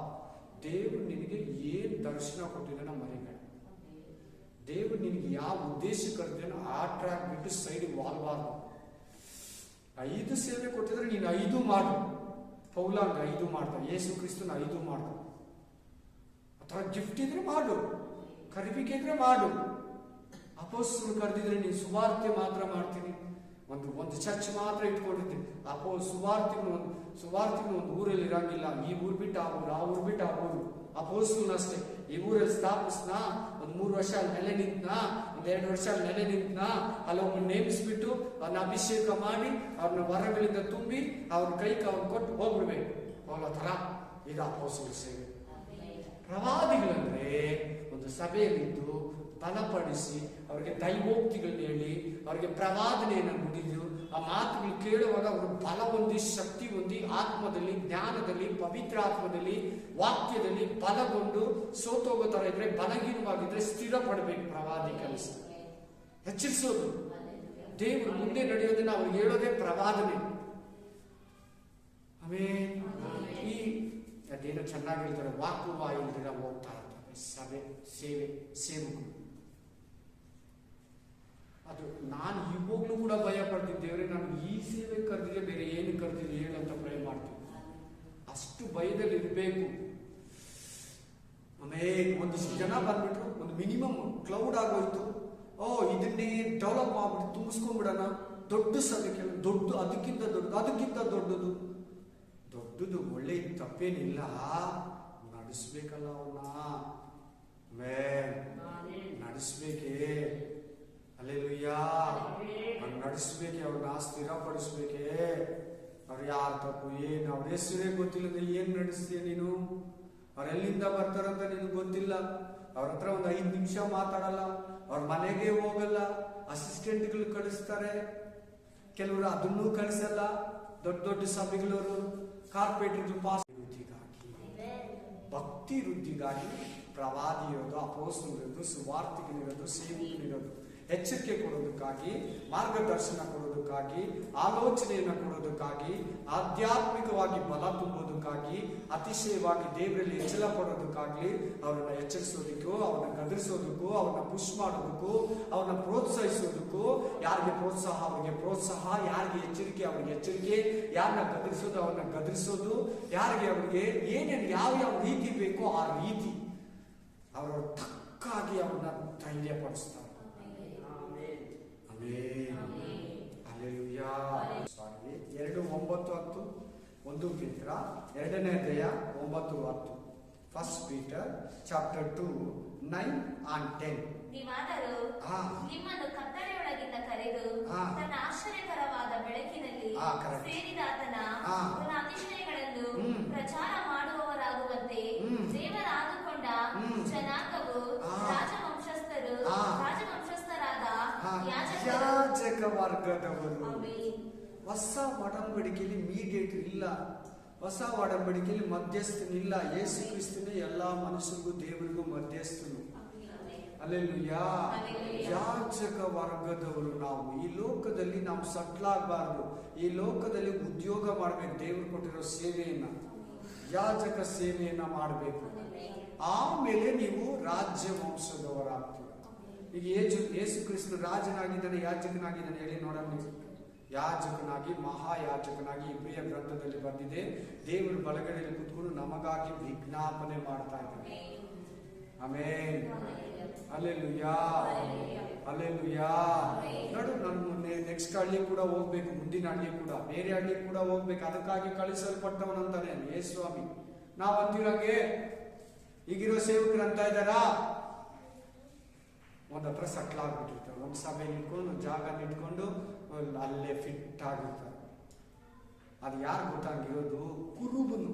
ದೇವ್ರು ನಿನಗೆ ಏನ್ ದರ್ಶನ ಕೊಟ್ಟಿದ್ದಾನ ಮರಿಬೇಡ. ದೇವ್ರು ನಿನಗೆ ಯಾವ ಉದ್ದೇಶ ಕರ್ತಾನೋ ಆ ಟ್ರ್ಯಾಕ್ ಬಿಟ್ಟು ಸೈಡ್ಗೆ ವಾಲ್ಬಾರ್ದು. 5 ಸೇವೆ ಕೊಟ್ಟಿದ್ರೆ ನೀನು 5 ಮಾಡು. ಪೌಲಂಗ 5 ಮಾಡ್ದ, ಯೇಸು ಕ್ರಿಸ್ತನ 5 ಮಾಡ್ದ. ಅಥವಾ ಗಿಫ್ಟ್ ಇದ್ರೆ ಮಾಡು, ಕರಿಬಿಕೆ ಇದ್ರೆ ಮಾಡು. ಅಪೋಸ್ತಲರು ಕರೆದಿದ್ರೆ ನೀನು ಸುವಾರ್ತೆ ಮಾತ್ರ ಮಾಡ್ತೀನಿ, ಒಂದು ಚರ್ಚ್ ಮಾತ್ರ ಇಟ್ಕೊಂಡಿದ್ದೀನಿ. ಸುವಾರ್ತಿನ ಒಂದು ಊರಲ್ಲಿ ಇರಂಗಿಲ್ಲ. ಈ ಊರ್ ಬಿಟ್ಟು ಆ ಊರು, ಆ ಊರ್ ಬಿಟ್ಟು ಆ ಊರು. ಅಪೋಸ್ತಲನ ಅಷ್ಟೇ. ಈ ಊರಲ್ಲಿ ಸ್ಥಾಪಿಸ್ನಾ, ಒಂದು 3 ವರ್ಷ ಅಲ್ಲಿ ನೆಲೆ ನಿಂತನಾ, ಒಂದು 2 ವರ್ಷ ಅಲ್ಲಿ ನೆಲೆ ನಿಂತನಾ, ಅಲ್ಲೊಬ್ಬರು ನೇಮಿಸ್ಬಿಟ್ಟು ಅವ್ರನ್ನ ಅಭಿಷೇಕ ಮಾಡಿ ಅವ್ರನ್ನ ವರಗಳಿಂದ ತುಂಬಿ ಅವ್ರ ಕೈಗೆ ಅವ್ರು ಕೊಟ್ಟು ಹೋಗ್ಬಿಡ್ಬೇಕು. ಅವಳ ತರ ಇದು ಅಪೋಸ್ತಲ ಸೇವೆ. ಪ್ರವಾದಿಗಳಂದ್ರೆ ಒಂದು ಸಭೆಯಲ್ಲಿದ್ದು ಬಲಪಡಿಸಿ ಅವ್ರಿಗೆ ದೈವೋಕ್ತಿಗಳನ್ನ ಹೇಳಿ ಅವ್ರಿಗೆ ಪ್ರವಾದನೆಯನ್ನು ನುಡಿದು ಆ ಮಾತುಗಳು ಕೇಳುವಾಗ ಅವರು ಬಲ ಹೊಂದಿ, ಶಕ್ತಿ ಹೊಂದಿ, ಆತ್ಮದಲ್ಲಿ, ಜ್ಞಾನದಲ್ಲಿ, ಪವಿತ್ರ ಆತ್ಮದಲ್ಲಿ, ವಾಕ್ಯದಲ್ಲಿ ಬಲಗೊಂಡು ಸೋತೋಗೋ ತರ ಇದ್ರೆ, ಬಲಹೀನವಾಗಿದ್ರೆ ಸ್ಥಿರ ಪಡಬೇಕು. ಪ್ರವಾದಿ ಕೆಲಸ ಎಚ್ಚರಿಸೋದು. ದೇವರು ಮುಂದೆ ನಡೆಯೋದನ್ನ ಅವ್ರಿಗೆ ಹೇಳೋದೇ ಪ್ರವಾದನೆ. ಆಮೇಲೆ ಈ ಅದೇನೋ ಚೆನ್ನಾಗಿ ಹೇಳ್ತಾರೆ, ವಾಕುವಾ ಇಲ್ದಿರ ಹೋಗ್ತಾ ಇರ್ತಾರೆ ಸಭೆ, ಸೇವೆ, ಸೇವಕರು. ಅದು ನಾನು ಇವಾಗ್ಲೂ ಕೂಡ ಭಯ ಪಡ್ತಿದ್ದೇವ್ರೆ, ನಾನು ಈ ಸೇವೆ ಕರೆದಿದೆ, ಬೇರೆ ಏನು ಕರೆದಿದೆ ಹೇಳಂತ ಭಯ ಮಾಡ್ತೀನಿ. ಅಷ್ಟು ಭಯದಲ್ಲಿ ಇರಬೇಕು. ಆಮೇಲೆ ಒಂದಿಷ್ಟು ಜನ ಬಂದ್ಬಿಟ್ರು, ಒಂದು ಮಿನಿಮಮ್ ಕ್ಲೌಡ್ ಆಗೋಯ್ತು. ಇದನ್ನೇ ಡೆವಲಪ್ ಮಾಡ್ಬಿಟ್ಟು ತುಂಬಿಸ್ಕೊಂಡ್ಬಿಡೋಣ. ದೊಡ್ಡ ಸಭೆಗೆ, ದೊಡ್ಡ, ಅದಕ್ಕಿಂತ ದೊಡ್ಡದು ಒಳ್ಳೆ ತಪ್ಪೇನಿಲ್ಲ. ನಡೆಸ್ಬೇಕಲ್ಲ ಅವನ್ನ, ನಡೆಸ್ಬೇಕೇ. ಅಲ್ಲೆಲ್ಲೂಯ್ಯ, ನಡೆಸ್ಬೇಕೆ ಅವ್ರನ್ನ, ಸ್ಥಿರಪಡಿಸ್ಬೇಕೆ. ಅವ್ರು ಯಾರ ತಪ್ಪು ಏನು, ಅವ್ರ ಹೆಸರೇ ಗೊತ್ತಿಲ್ಲ ಅಂದ್ರೆ ಏನ್ ನಡೆಸ್ತೀಯ ನೀನು? ಅವ್ರ ಎಲ್ಲಿಂದ ಬರ್ತಾರಂತ ನಿನಗೆ ಗೊತ್ತಿಲ್ಲ. ಅವ್ರ ಹತ್ರ ಒಂದು 5 ನಿಮಿಷ ಮಾತಾಡಲ್ಲ, ಅವ್ರ ಮನೆಗೆ ಹೋಗಲ್ಲ, ಅಸಿಸ್ಟೆಂಟ್ಗಳು ಕಳಿಸ್ತಾರೆ, ಕೆಲವರು ಅದನ್ನೂ ಕಳಿಸಲ್ಲ. ದೊಡ್ಡ ಸಭೆಗಳವರು ಕಾರ್ಪೊರೇಟರ್ ಪಾಸ್ ಹಾಕಿ ಭಕ್ತಿ ವೃದ್ಧಿಗಾಗಿ ಪ್ರವಾದಿ ಇರೋದು, ಅಪೊಸ್ತಲರಿರೋದು, ಸುವಾರ್ತಿಕನಿರೋದು, ಸೇವಕನಿರೋದು, ಎಚ್ಚರಿಕೆ ಕೊಡೋದಕ್ಕಾಗಿ, ಮಾರ್ಗದರ್ಶನ ಕೊಡೋದಕ್ಕಾಗಿ, ಆಲೋಚನೆಯನ್ನು ಕೊಡೋದಕ್ಕಾಗಿ, ಆಧ್ಯಾತ್ಮಿಕವಾಗಿ ಬಲ ತುಂಬೋದಕ್ಕಾಗಿ, ಅತಿಶಯವಾಗಿ ದೇವರಲ್ಲಿ ಹೆಚ್ಚಳ ಪಡೋದಕ್ಕಾಗಲಿ, ಅವರನ್ನ ಎಚ್ಚರಿಸೋದಕ್ಕೂ, ಅವನ್ನ ಗದರಿಸೋದಕ್ಕೂ, ಅವನ್ನ ಪುಷ್ ಮಾಡೋದಕ್ಕೂ, ಅವನ್ನ ಪ್ರೋತ್ಸಾಹಿಸೋದಕ್ಕೂ, ಯಾರಿಗೆ ಪ್ರೋತ್ಸಾಹ ಅವರಿಗೆ ಪ್ರೋತ್ಸಾಹ, ಯಾರಿಗೆ ಎಚ್ಚರಿಕೆ ಅವರಿಗೆ ಎಚ್ಚರಿಕೆ, ಯಾರನ್ನ ಗದರಿಸೋದು ಅವ್ರನ್ನ ಗದರಿಸೋದು, ಯಾರಿಗೆ ಅವರಿಗೆ ಏನೇನು ಯಾವ ರೀತಿ ಬೇಕೋ ಆ ರೀತಿ ಅವರ ತಕ್ಕಾಗಿ ಅವ್ರನ್ನ ಧೈರ್ಯ ಪಡಿಸ್ತಾರೆ. Hallelujah. Sorry. 2:9-10 1 ಪೇತ್ರ 2ನೇ ಅಧ್ಯಾಯ 9-10. First Peter chapter 2 9 and 10. ನೀವಾದರೂ ನಿಮ್ಮನ್ನು ಕತ್ತಲೆಯೊಳಗಿಂದ ಕರೆದು ತನ್ನ ಆಶ್ಚರ್ಯಕರವಾದ ಬೆಳಕಿನಲ್ಲಿ ಸೇರಿದ ಆತನ ಅತಿಶಯಗಳನ್ನು ಪ್ರಚಾರ ಮಾಡುವವರಾಗುವಂತೆ ದೇವರ ಆದುಕೊಂಡ ಜನಾಂಗವು ರಾಜವಂಶಸ್ಥರಾದ ಯಾಜಕ ವರ್ಗದವರು. ಹೊಸ ಒಡಂಬಡಿಕೆಯಲ್ಲಿ ಮೀಡಿಯೇಟರ್ ಇಲ್ಲ, ಹೊಸ ಒಡಂಬಡಿಕೆಯಲ್ಲಿ ಮಧ್ಯಸ್ಥನಿಲ್ಲ. ಯೇಸು ಕ್ರಿಸ್ತನೇ ಎಲ್ಲಾ ಮನುಷ್ಯರಿಗೂ ದೇವರಿಗೂ ಮಧ್ಯಸ್ಥನು. ಅಲ್ಲೆಲ್ಲೂಯಾ. ಯಾಜಕ ವರ್ಗದವರು ನಾವು. ಈ ಲೋಕದಲ್ಲಿ ನಾವು ಸಟ್ಲ್ ಆಗಬಾರ್ದು. ಈ ಲೋಕದಲ್ಲಿ ಉದ್ಯೋಗ ಮಾಡ್ಬೇಕು, ದೇವರು ಕೊಟ್ಟಿರೋ ಸೇವೆಯನ್ನ, ಯಾಜಕ ಸೇವೆಯನ್ನ ಮಾಡಬೇಕು. ಆಮೇಲೆ ನೀವು ರಾಜ್ಯ ವಂಶದವರಾಗ್ತೀರ. ಈಗ ಯೇಸು ಕ್ರಿಸ್ತ ರಾಜನಾಗಿದ್ದಾನೆ, ಯಾಜಕನಾಗಿದ್ದಾನೆ ಹೇಳಿ ನೋಡೋಣ. ಯಾಜಕನಾಗಿ, ಮಹಾಯಾಜಕನಾಗಿ ಇಬ್ರಿಯ ಗ್ರಂಥದಲ್ಲಿ ಬಂದಿದೆ. ದೇವರು ಬಲಗಡೆಯಲ್ಲಿ ಕೂತ್ಕೊಂಡು ನಮಗಾಗಿ ವಿಜ್ಞಾಪನೆ ಮಾಡ್ತಾ ಇದ್ದಾನೆ. ಆಮೆನ್. Hallelujah, hallelujah. ನೋಡು, ನಾನು ನೆಕ್ಸ್ಟ್ ಹಳ್ಳಿ ಕೂಡ ಹೋಗ್ಬೇಕು, ಮುಂದಿನ ಹಳ್ಳಿ ಕೂಡ, ಬೇರೆ ಹಳ್ಳಿ ಕೂಡ ಹೋಗ್ಬೇಕು. ಅದಕ್ಕಾಗಿ ಕಳಿಸಲ್ಪಟ್ಟವನಂತಾನೆ ಯೇಸು ಸ್ವಾಮಿ. ನಾವು ಅಂತಿರಂಗೆ ಈಗಿರೋ ಸೇವಕರು ಅಂತ ಇದ್ದಾರಾ, ಒಂದ್ ಹತ್ರ ಸಟ್ಲ್ ಆಗ್ಬಿಟ್ಟಿರ್ತಾರೆ, ಒಂದ್ ಸಭೆ ನಿಂತ್ಕೊಂಡು ಒಂದು ಜಾಗ ನಿಂತ್ಕೊಂಡು ಅಲ್ಲೇ ಫಿಟ್ ಆಗಿರ್ತಾರೆ. ಅದು ಯಾರು ಗೊತ್ತಾಗಿರೋದು? ಕುರುಬನು.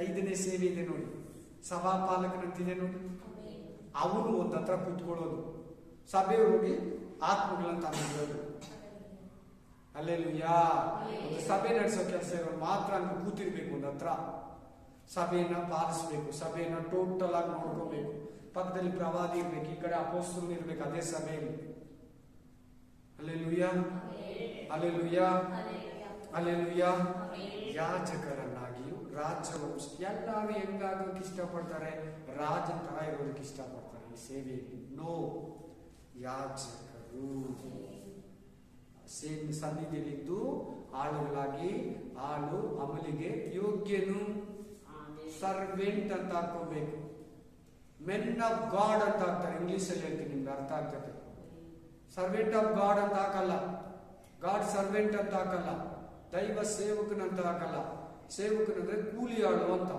5ನೇ ಸೇವೆ ಇದೆ ನೋಡಿ, ಸಭಾಪಾಲಕನಂತಿದೆ ನೋಡಿ, ಅವನು ಒಂದ್ ಹತ್ರ ಕೂತ್ಕೊಳ್ಳೋದು, ಸಭೆಯವ್ರು ಹೋಗಿ ಆತ್ಮಗಳಂತ ಅನ್ನೋದು. ಅಲ್ಲೆಲ್ಲೂಯಾ. ಒಂದು ಸಭೆ ನಡೆಸೋ ಕೆಲಸ ಇರೋರು ಮಾತ್ರ ಅಲ್ಲಿ ಕೂತಿರ್ಬೇಕು, ಒಂದ್ ಹತ್ರ ಸಭೆಯನ್ನ ಪಾಲಿಸ್ಬೇಕು, ಸಭೆಯನ್ನ ಟೋಟಲ್ ಆಗಿ ನೋಡ್ಕೋಬೇಕು. ಪಕ್ಕದಲ್ಲಿ ಪ್ರವಾದಿ ಇರ್ಬೇಕು, ಈ ಕಡೆ ಅಪೊಸ್ತಲರು ಇರ್ಬೇಕು ಅದೇ ಸಭೆಯಲ್ಲಿ. Hallelujah, hallelujah, hallelujah. ಯಾಜಕರನ್ನಾಗಿಯೂ ರಾಜವಂಶ. ಎಲ್ಲರೂ ಹೆಂಗಾಗೋಕೆ ಇಷ್ಟಪಡ್ತಾರೆ? ರಾಜನ ತರ ಇರೋದಕ್ಕೆ ಇಷ್ಟಪಡ್ತಾರೆ ಈ ಸೇವೆಯಲ್ಲಿ. ನೋ, ಯಾಜಕರು ಸನ್ನಿಧಿಯಲ್ಲಿದ್ದು ಆಳುಗಳಾಗಿ, ಆಳು ಅಮಲಿಗೆ ಯೋಗ್ಯನು. ಸರ್ವೆಂಟ್ ಅಂತ ಹಾಕೋಬೇಕು. ಮೆನ್ ಆಫ್ ಗಾಡ್ ಅಂತ ಹಾಕ್ತಾರೆ, ಇಂಗ್ಲಿಷ್ ಅಲ್ಲಿ ಹೇಳ್ತೀನಿ, ನಿಮ್ಗೆ ಅರ್ಥ ಆಗ್ತದೆ. ಸರ್ವೆಂಟ್ ಆಫ್ ಗಾಡ್ ಅಂತ ಹಾಕಲ್ಲ, ಗಾಡ್ ಸರ್ವೆಂಟ್ ಅಂತ ಹಾಕಲ್ಲ, ದೈವ ಸೇವಕನಂತ ಹಾಕಲ್ಲ. ಸೇವಕನಂದ್ರೆ ಕೂಲಿ ಆಳು ಅಂತ.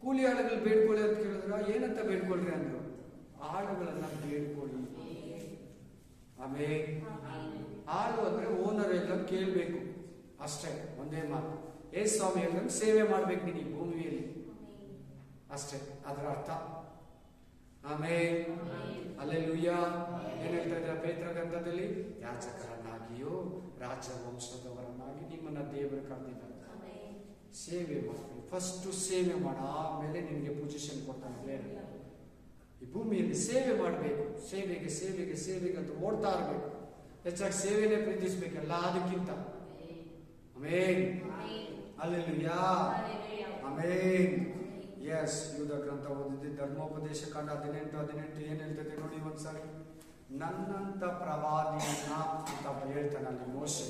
ಕೂಲಿ ಆಳುಗಳು ಬೇಡ್ಕೊಳ್ಳಿ ಅಂತ ಕೇಳಿದ್ರ ಏನಂತ ಬೇಡ್ಕೊಳ್ರಿ ಅಂದ್ರು? ಆಳುಗಳನ್ನ ಬೇಡ್ಕೊಳ್ಳಿ. ಆಮೇಲೆ ಆಳು ಅಂದ್ರೆ ಓನರ್ ಎಲ್ಲ ಕೇಳ್ಬೇಕು ಅಷ್ಟೇ, ಒಂದೇ ಮಾತು. ಸ್ವಾಮಿ ಹೇಳಿದ್ರೆ ಸೇವೆ ಮಾಡ್ಬೇಕು ನೀನು ಈ ಭೂಮಿಯಲ್ಲಿ ಅಷ್ಟೇ, ಅದರ ಅರ್ಥ. ಆಮೇಲೆ ಹಲ್ಲೆಲೂಯಾ. ಏನ್ ಹೇಳ್ತಾ ಇದ್ದಾರೆ ಪೇತ್ರ ಗ್ರಂಥದಲ್ಲಿ? ಯಾಜಕರನ್ನಾಗಿಯೋ ರಾಜವಂಶದವರನ್ನಾಗಿ ನಿಮ್ಮನ್ನ ದೇವರು ಕರೆದಿದ್ದಾರೆ. ಸೇವೆ ಮಾಡಬೇಕು, ಫಸ್ಟ್ ಸೇವೆ ಮಾಡ, ಆಮೇಲೆ ನಿನಗೆ ಪೊಸಿಷನ್ ಕೊಡ್ತಾನೆ ಬೇರೆ. ಈ ಭೂಮಿಯಲ್ಲಿ ಸೇವೆ ಮಾಡಬೇಕು, ಸೇವೆಗೆ ಸೇವೆಗೆ ಸೇವೆಗೆ ಅಂತ ಓಡ್ತಾ ಇರಬೇಕು. ಹೆಚ್ಚಾಗಿ ಸೇವೆನೇ ಪ್ರೀತಿಸ್ಬೇಕು ಎಲ್ಲ ಅದಕ್ಕಿಂತ. Amen, hallelujah, amen. ಎಸ್, ಯೂದ ಗ್ರಂಥ ಓದಿದ್ದೆ, ಧರ್ಮೋಪದೇಶ ಕಾಂಡ 18 ಏನ್ ಹೇಳ್ತದೆ ನೋಡಿ ಒಂದ್ಸಾರಿ. ನನ್ನಂತ ಪ್ರವಾದಿಯನ್ನ ಅಂತ ಹೇಳ್ತಾನೆ ಅಲ್ಲಿ ಮೋಶೆ.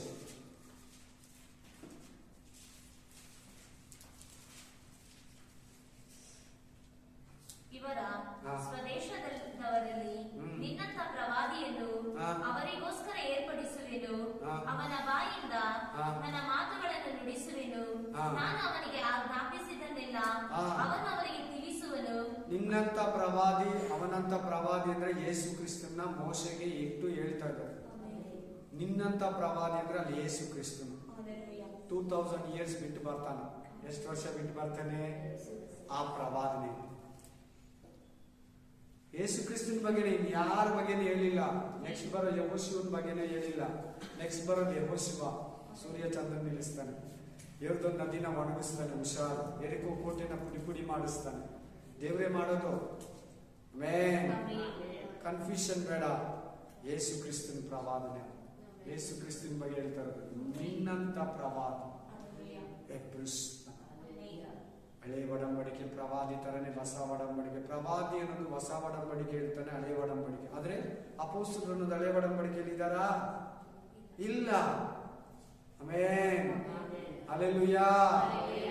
ಇವರ ಸ್ವದೇಶದವರಲ್ಲಿ ನಿನ್ನಂತ ಪ್ರವಾದಿಯನ್ನು ಅವರಿಗೋಸ್ಕರ ಏರ್ಪಡಿಸುವೆನು. ಅವನ ಬಾಯಿಂದ ನನ್ನ ಮಾತುಗಳನ್ನು ನುಡಿಸುವೆನು. ನಾನು ಅವನಿಗೆ ಆಜ್ಞಾಪಿಸಿದನ್ನೆಲ್ಲ ಅವನು ಅವರಿಗೆ ತಿಳಿಸುವನು. ನಿನ್ನಂತ ಪ್ರವಾದಿ, ಅವನಂತ ಪ್ರವಾದಿ ಅಂದ್ರೆ ಯೇಸು ಕ್ರಿಸ್ತನ ಮೋಶೆಗೆ ಇಟ್ಟು ಹೇಳ್ತಾ ಇದ್ದಾರೆ. ನಿನ್ನಂತ ಪ್ರವಾದಿ ಅಂದ್ರೆ ಅಲ್ಲಿ ಯೇಸು ಕ್ರಿಸ್ತನು 2000 years ಬಿಟ್ಟು ಬರ್ತಾನೆ. ಎಷ್ಟು ವರ್ಷ ಬಿಟ್ಟು ಬರ್ತಾನೆ? ಆ ಪ್ರವಾದನೆ ಯೇಸು ಕ್ರಿಸ್ತನ ಬಗ್ಗೆನೇ, ಯಾರ ಬಗ್ಗೆನೇ ಹೇಳಿಲ್ಲ. ನೆಕ್ಸ್ಟ್ ಬರೋ ಯೆಹೋಶುವನ ಬಗ್ಗೆನೇ ಹೇಳಿಲ್ಲ. ನೆಕ್ಸ್ಟ್ ಬರೋದು ಯೆಹೋಶುವ, ಸೂರ್ಯ ಚಂದ್ರ ನಿಲ್ಲಿಸ್ತಾನೆ, ಇವ್ರದೊಂದು ನದಿನ ಒಣಗಿಸ್ತಾನೆ, ಹುಷಾರು, ಎರಿಕೋ ಕೋಟೆನ ಪುಡಿ ಪುಡಿ ಮಾಡಿಸ್ತಾನೆ. ದೇವರೇ ಮಾಡೋದು. ಆಮೆನ್. ಕನ್ಫ್ಯೂಷನ್ ಬೇಡ. ಯೇಸು ಕ್ರಿಸ್ತನ ಪ್ರವಾದನೆ, ಯೇಸು ಕ್ರಿಸ್ತನ ಬಗ್ಗೆ ಹೇಳ್ತಾರೆ, ನಿನ್ನಂತ ಪ್ರವಾದಿ ಹಳೆ ಒಡಂಬಡಿಕೆ ಪ್ರವಾದಿ ತರನೇ ಹೊಸ ಒಡಂಬಡಿಕೆ. ಪ್ರವಾದಿ ಅನ್ನೋದು ಹೊಸ ಒಡಂಬಡಿಕೆ ಹೇಳ್ತಾನೆ, ಹಳೆ ಒಡಂಬಡಿಕೆ. ಆದ್ರೆ ಅಪೊಸ್ತಲರು ಅನ್ನೋದು ಹಳೆ ಒಡಂಬಡಿಕೆಯಲ್ಲಿ ಇದ್ದಾರಾ? ಇಲ್ಲ. ಆಮೆನ್. ಹಲ್ಲೆಲೂಯಾ.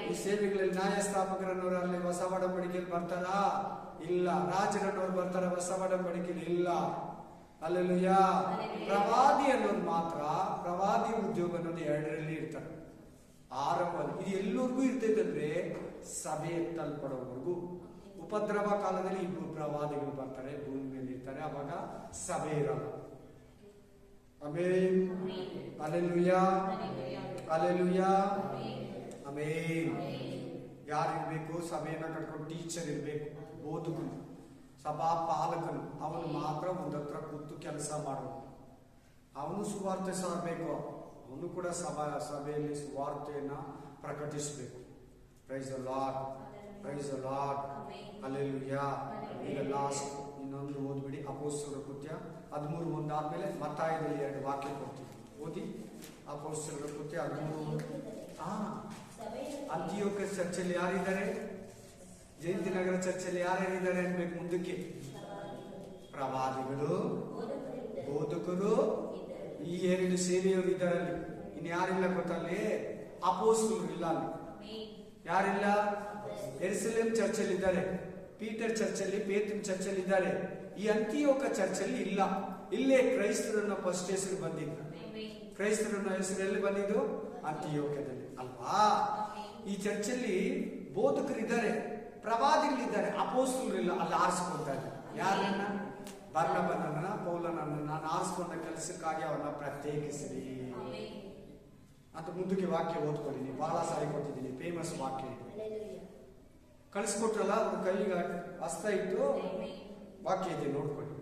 ಈ ಸೇವೆಗಳಲ್ಲಿ ನ್ಯಾಯಸ್ಥಾಪಕರನ್ನೋರು ಅಲ್ಲಿ ಹೊಸ ಒಡಂಬಡಿಕೆಯಲ್ಲಿ ಬರ್ತಾರಾ? ಇಲ್ಲ. ರಾಜರನ್ನೋರು ಬರ್ತಾರ ಹೊಸ ಒಡಂಬಡಿಕೆಯಲ್ಲಿ? ಇಲ್ಲ. ಹಲ್ಲೆಲೂಯಾ. ಪ್ರವಾದಿ ಅನ್ನೋದು ಮಾತ್ರ, ಪ್ರವಾದಿ ಉದ್ಯೋಗ ಅನ್ನೋದು ಎರಡರಲ್ಲಿ ಇರ್ತಾರೆ. ಆರಂಭದಲ್ಲಿ ಇದು ಎಲ್ಲರಿಗೂ ಇರ್ತೈತಂದ್ರೆ ಸಭೆ ಎತ್ತಲ್ಪಡೋವರೆಗೂ. ಉಪದ್ರವ ಕಾಲದಲ್ಲಿ ಇಬ್ಬರು ಪ್ರವಾದಿಗಳು ಬರ್ತಾರೆ, ಭೂಮಿ ಮೇಲೆ ಇರ್ತಾರೆ, ಅವಾಗ ಸಭೆ ಇರಲ್ಲ. ಆಮೆನ್. ಹಲ್ಲೆಲೂಯಾ. ಹಲ್ಲೆಲೂಯಾ. ಆಮೆನ್. ಯಾರಿರ್ಬೇಕು? ಸಭೆಯನ್ನ ಕಟ್ಕೊಂಡು ಟೀಚರ್ ಇರ್ಬೇಕು, ಬೋಧಕನು, ಸಭಾ ಪಾಲಕನು. ಅವನು ಮಾತ್ರ ಒಂದತ್ರ ಕೂತು ಕೆಲಸ ಮಾಡೋದು. ಅವನು ಸುವಾರ್ತೆ ಸಾರಬೇಕು. ಅವನು ಕೂಡ ಸಭೆಯಲ್ಲಿ ಸುವಾರ್ತೆಯನ್ನ ಪ್ರಕಟಿಸಬೇಕು. Price the lord, price the Lord. Hallelujah. ಈಗ ಲಾಸ್ಟ್ ಇನ್ನೊಂದು ಓದ್ಬಿಡಿ, ಅಪೊಸ್ತಲರ ಕೃತ್ಯ 13:1 ಆದ್ಮೇಲೆ ಮತ್ತಾಯದಲ್ಲಿ 2 ವಾಕ್ಯ ಕೊಡ್ತೀವಿ, ಓದಿ. ಅಪೊಸ್ತಲರ ಕೃತ್ಯ 13. ಅಂತಿಯೋಕ ಚರ್ಚಲ್ಲಿ ಯಾರಿದ್ದಾರೆ? ಜಯಂತಿನಗರ ಚರ್ಚಲ್ಲಿ ಯಾರ್ಯಾರಿದ್ದಾರೆ ಅನ್ಬೇಕು ಮುಂದಕ್ಕೆ? ಪ್ರವಾದಿಗಳು, ಬೋಧಕರು, ಈ 2 ಸೇವೆಯವರು ಇದ್ದಾರಲ್ಲಿ. ಇನ್ಯಾರಿಲ್ಲ ಗೊತ್ತಲ್ಲಿ? ಅಪೊಸ್ತಲರು ಇಲ್ಲ ಅಲ್ಲಿ. ಯಾರಿಲ್ಲ? ಯೆರೂಸಲೇಮ್ ಚರ್ಚಲ್ಲಿ ಇದ್ದಾರೆ, ಪೀಟರ್ ಚರ್ಚಲ್ಲಿ, ಪೇತ್ರನ ಚರ್ಚಲ್ಲಿ ಇದ್ದಾರೆ. ಈ ಅಂತಿಯೋಕ ಚರ್ಚಲ್ಲಿ ಇಲ್ಲ. ಇಲ್ಲೇ ಕ್ರೈಸ್ತರನ್ನ ಫಸ್ಟ್ ಹೆಸರು ಬಂದಿದ್ದು. ಕ್ರೈಸ್ತರನ್ನ ಹೆಸರು ಎಲ್ಲಿ ಬಂದಿದ್ದು? ಅಂತಿಯೋಕದಲ್ಲಿ ಅಲ್ವಾ? ಈ ಚರ್ಚಲ್ಲಿ ಬೋಧಕರಿದ್ದಾರೆ, ಪ್ರವಾದಿಗಳಿದ್ದಾರೆ, ಅಪೊಸ್ತಲರಿಲ್ಲ. ಅಲ್ಲಿ ಆರಿಸ್ಕೊಳ್ತಾ ಇದ್ದಾರೆ. ಯಾರನ್ನ? ಬರ್ನಬನನ್ನ, ಪೌಲನನ್ನ ನಾನು ಆರಿಸ್ಕೊಂಡ ಕೆಲಸಕ್ಕಾಗಿ ಅವನ್ನ ಪ್ರತ್ಯೇಕಿಸಿರಿ ಅಂತ. ಮುಂದಕ್ಕೆ ವಾಕ್ಯ ಓದ್ಕೊಳ್ಳಿ. ನೀವು ಬಹಳ ಸಾರಿ ಕೊಟ್ಟಿದ್ದೀನಿ, ಫೇಮಸ್ ವಾಕ್ಯ. ಕಳಿಸ್ಕೊಟ್ರಲ್ಲ, ಅವ್ರ ಕೈಗೆ ಹಸ್ತ ಇಟ್ಟು ವಾಕ್ಯ ಇದೆ, ನೋಡ್ಕೊಳ್ಳಿ.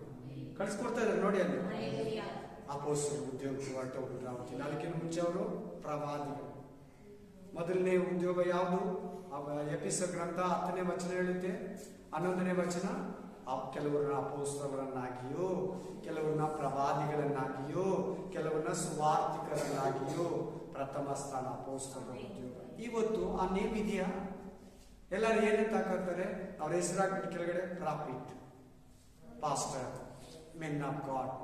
ಕಳಿಸ್ಕೊಡ್ತಾ ಇದ್ದಾರೆ ನೋಡಿ ಅಲ್ಲಿ. ಅಪೊಸ್ತಲರ ಉದ್ಯೋಗಕ್ಕೆ ಹೊರಟೋಗ್ಬಿಟ್ರು ಅವತ್ತಿನ. ಅದಕ್ಕಿಂತ ಮುಂಚೆ ಅವರು ಪ್ರವಾದಿಗಳು. ಮೊದಲನೇ ಉದ್ಯೋಗ ಯಾವುದು? ಎಫೆಸ ಗ್ರಂಥ 10ನೇ ವಚನ ಹೇಳುತ್ತೆ, 11ನೇ ವಚನ. ಕೆಲವರನ್ನ ಅಪೊಸ್ತಲರನ್ನಾಗಿಯೋ, ಕೆಲವರನ್ನ ಪ್ರವಾದಿಗಳನ್ನಾಗಿಯೋ, ಕೆಲವರನ್ನ ಸುವಾರ್ತಿಕರನ್ನಾಗಿಯೋ ಪ್ರಥಮ ಸ್ಥಾನ ಅಪೊಸ್ತಲರ ಉದ್ಯೋಗ. ಇವತ್ತು ಆ ನೇಮ್ ಇದೆಯಾ? ಎಲ್ಲರೂ ಏನಂತ ಹಾಕೋತಾರೆ? ಅವ್ರ ಹೆಸರಾಗ್ಬಿಟ್ಟು ಕೆಳಗಡೆ profit, pastor, men of god,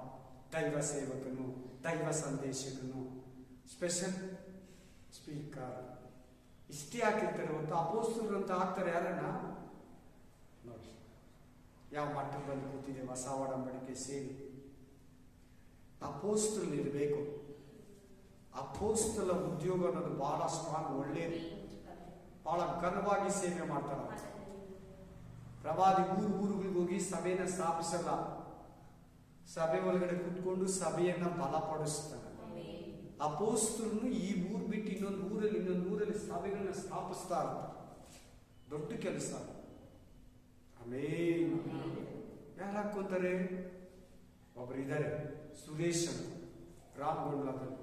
ದೈವ ಸೇವಕನು, ದೈವ ಸಂದೇಶಕನು, ಸ್ಪೆಷಲ್ ಸ್ಪೀಕರ್, ಇಷ್ಟೇ ಹಾಕಿರ್ತಾರೆ. ಹೊತ್ತು ಅಪೊಸ್ತಲರು ಅಂತ ಹಾಕ್ತಾರೆ ಯಾರನ್ನ? ನೋಡಿ ಯಾವ ಮಟ್ಟಕ್ಕೆ ಬಂದು ಕೂತಿದೆ ಹೊಸ ಒಡಂಬಡಿಕೆ ಸೇವೆ. ಅಪೊಸ್ತಲರು ಇರಬೇಕು. ಅಪೊಸ್ತಲ ಉದ್ಯೋಗ ಅನ್ನೋದು ಬಹಳ ಸ್ಟ್ರಾಂಗ್, ಒಳ್ಳೆಯದು. ಬಹಳ ಘನವಾಗಿ ಸೇವೆ ಮಾಡ್ತಾರ. ಪ್ರವಾದಿ ಊರುಗಳಿಗೆ ಹೋಗಿ ಸಭೆಯನ್ನ ಸ್ಥಾಪಿಸಲ್ಲ, ಸಭೆ ಒಳಗಡೆ ಕುತ್ಕೊಂಡು ಸಭೆಯನ್ನ ಬಲಪಡಿಸ್ತಾನೆ. ಅಪೊಸ್ತಲರು ಈ ಊರು ಬಿಟ್ಟು ಇನ್ನೊಂದು ಊರಲ್ಲಿ ಸಭೆಗಳನ್ನ ಸ್ಥಾಪಿಸ್ತಾ ಇರ್ತಾರೆ. ದೊಡ್ಡ ಕೆಲಸ. ಆಮೇನ್. ಯಾರು ಹಾಕೊಂತಾರೆ? ಒಬ್ರು ಇದ್ದಾರೆ, ಸುರೇಶ್ ರಾಮಗೊಂಡ್ಲದಲ್ಲಿ.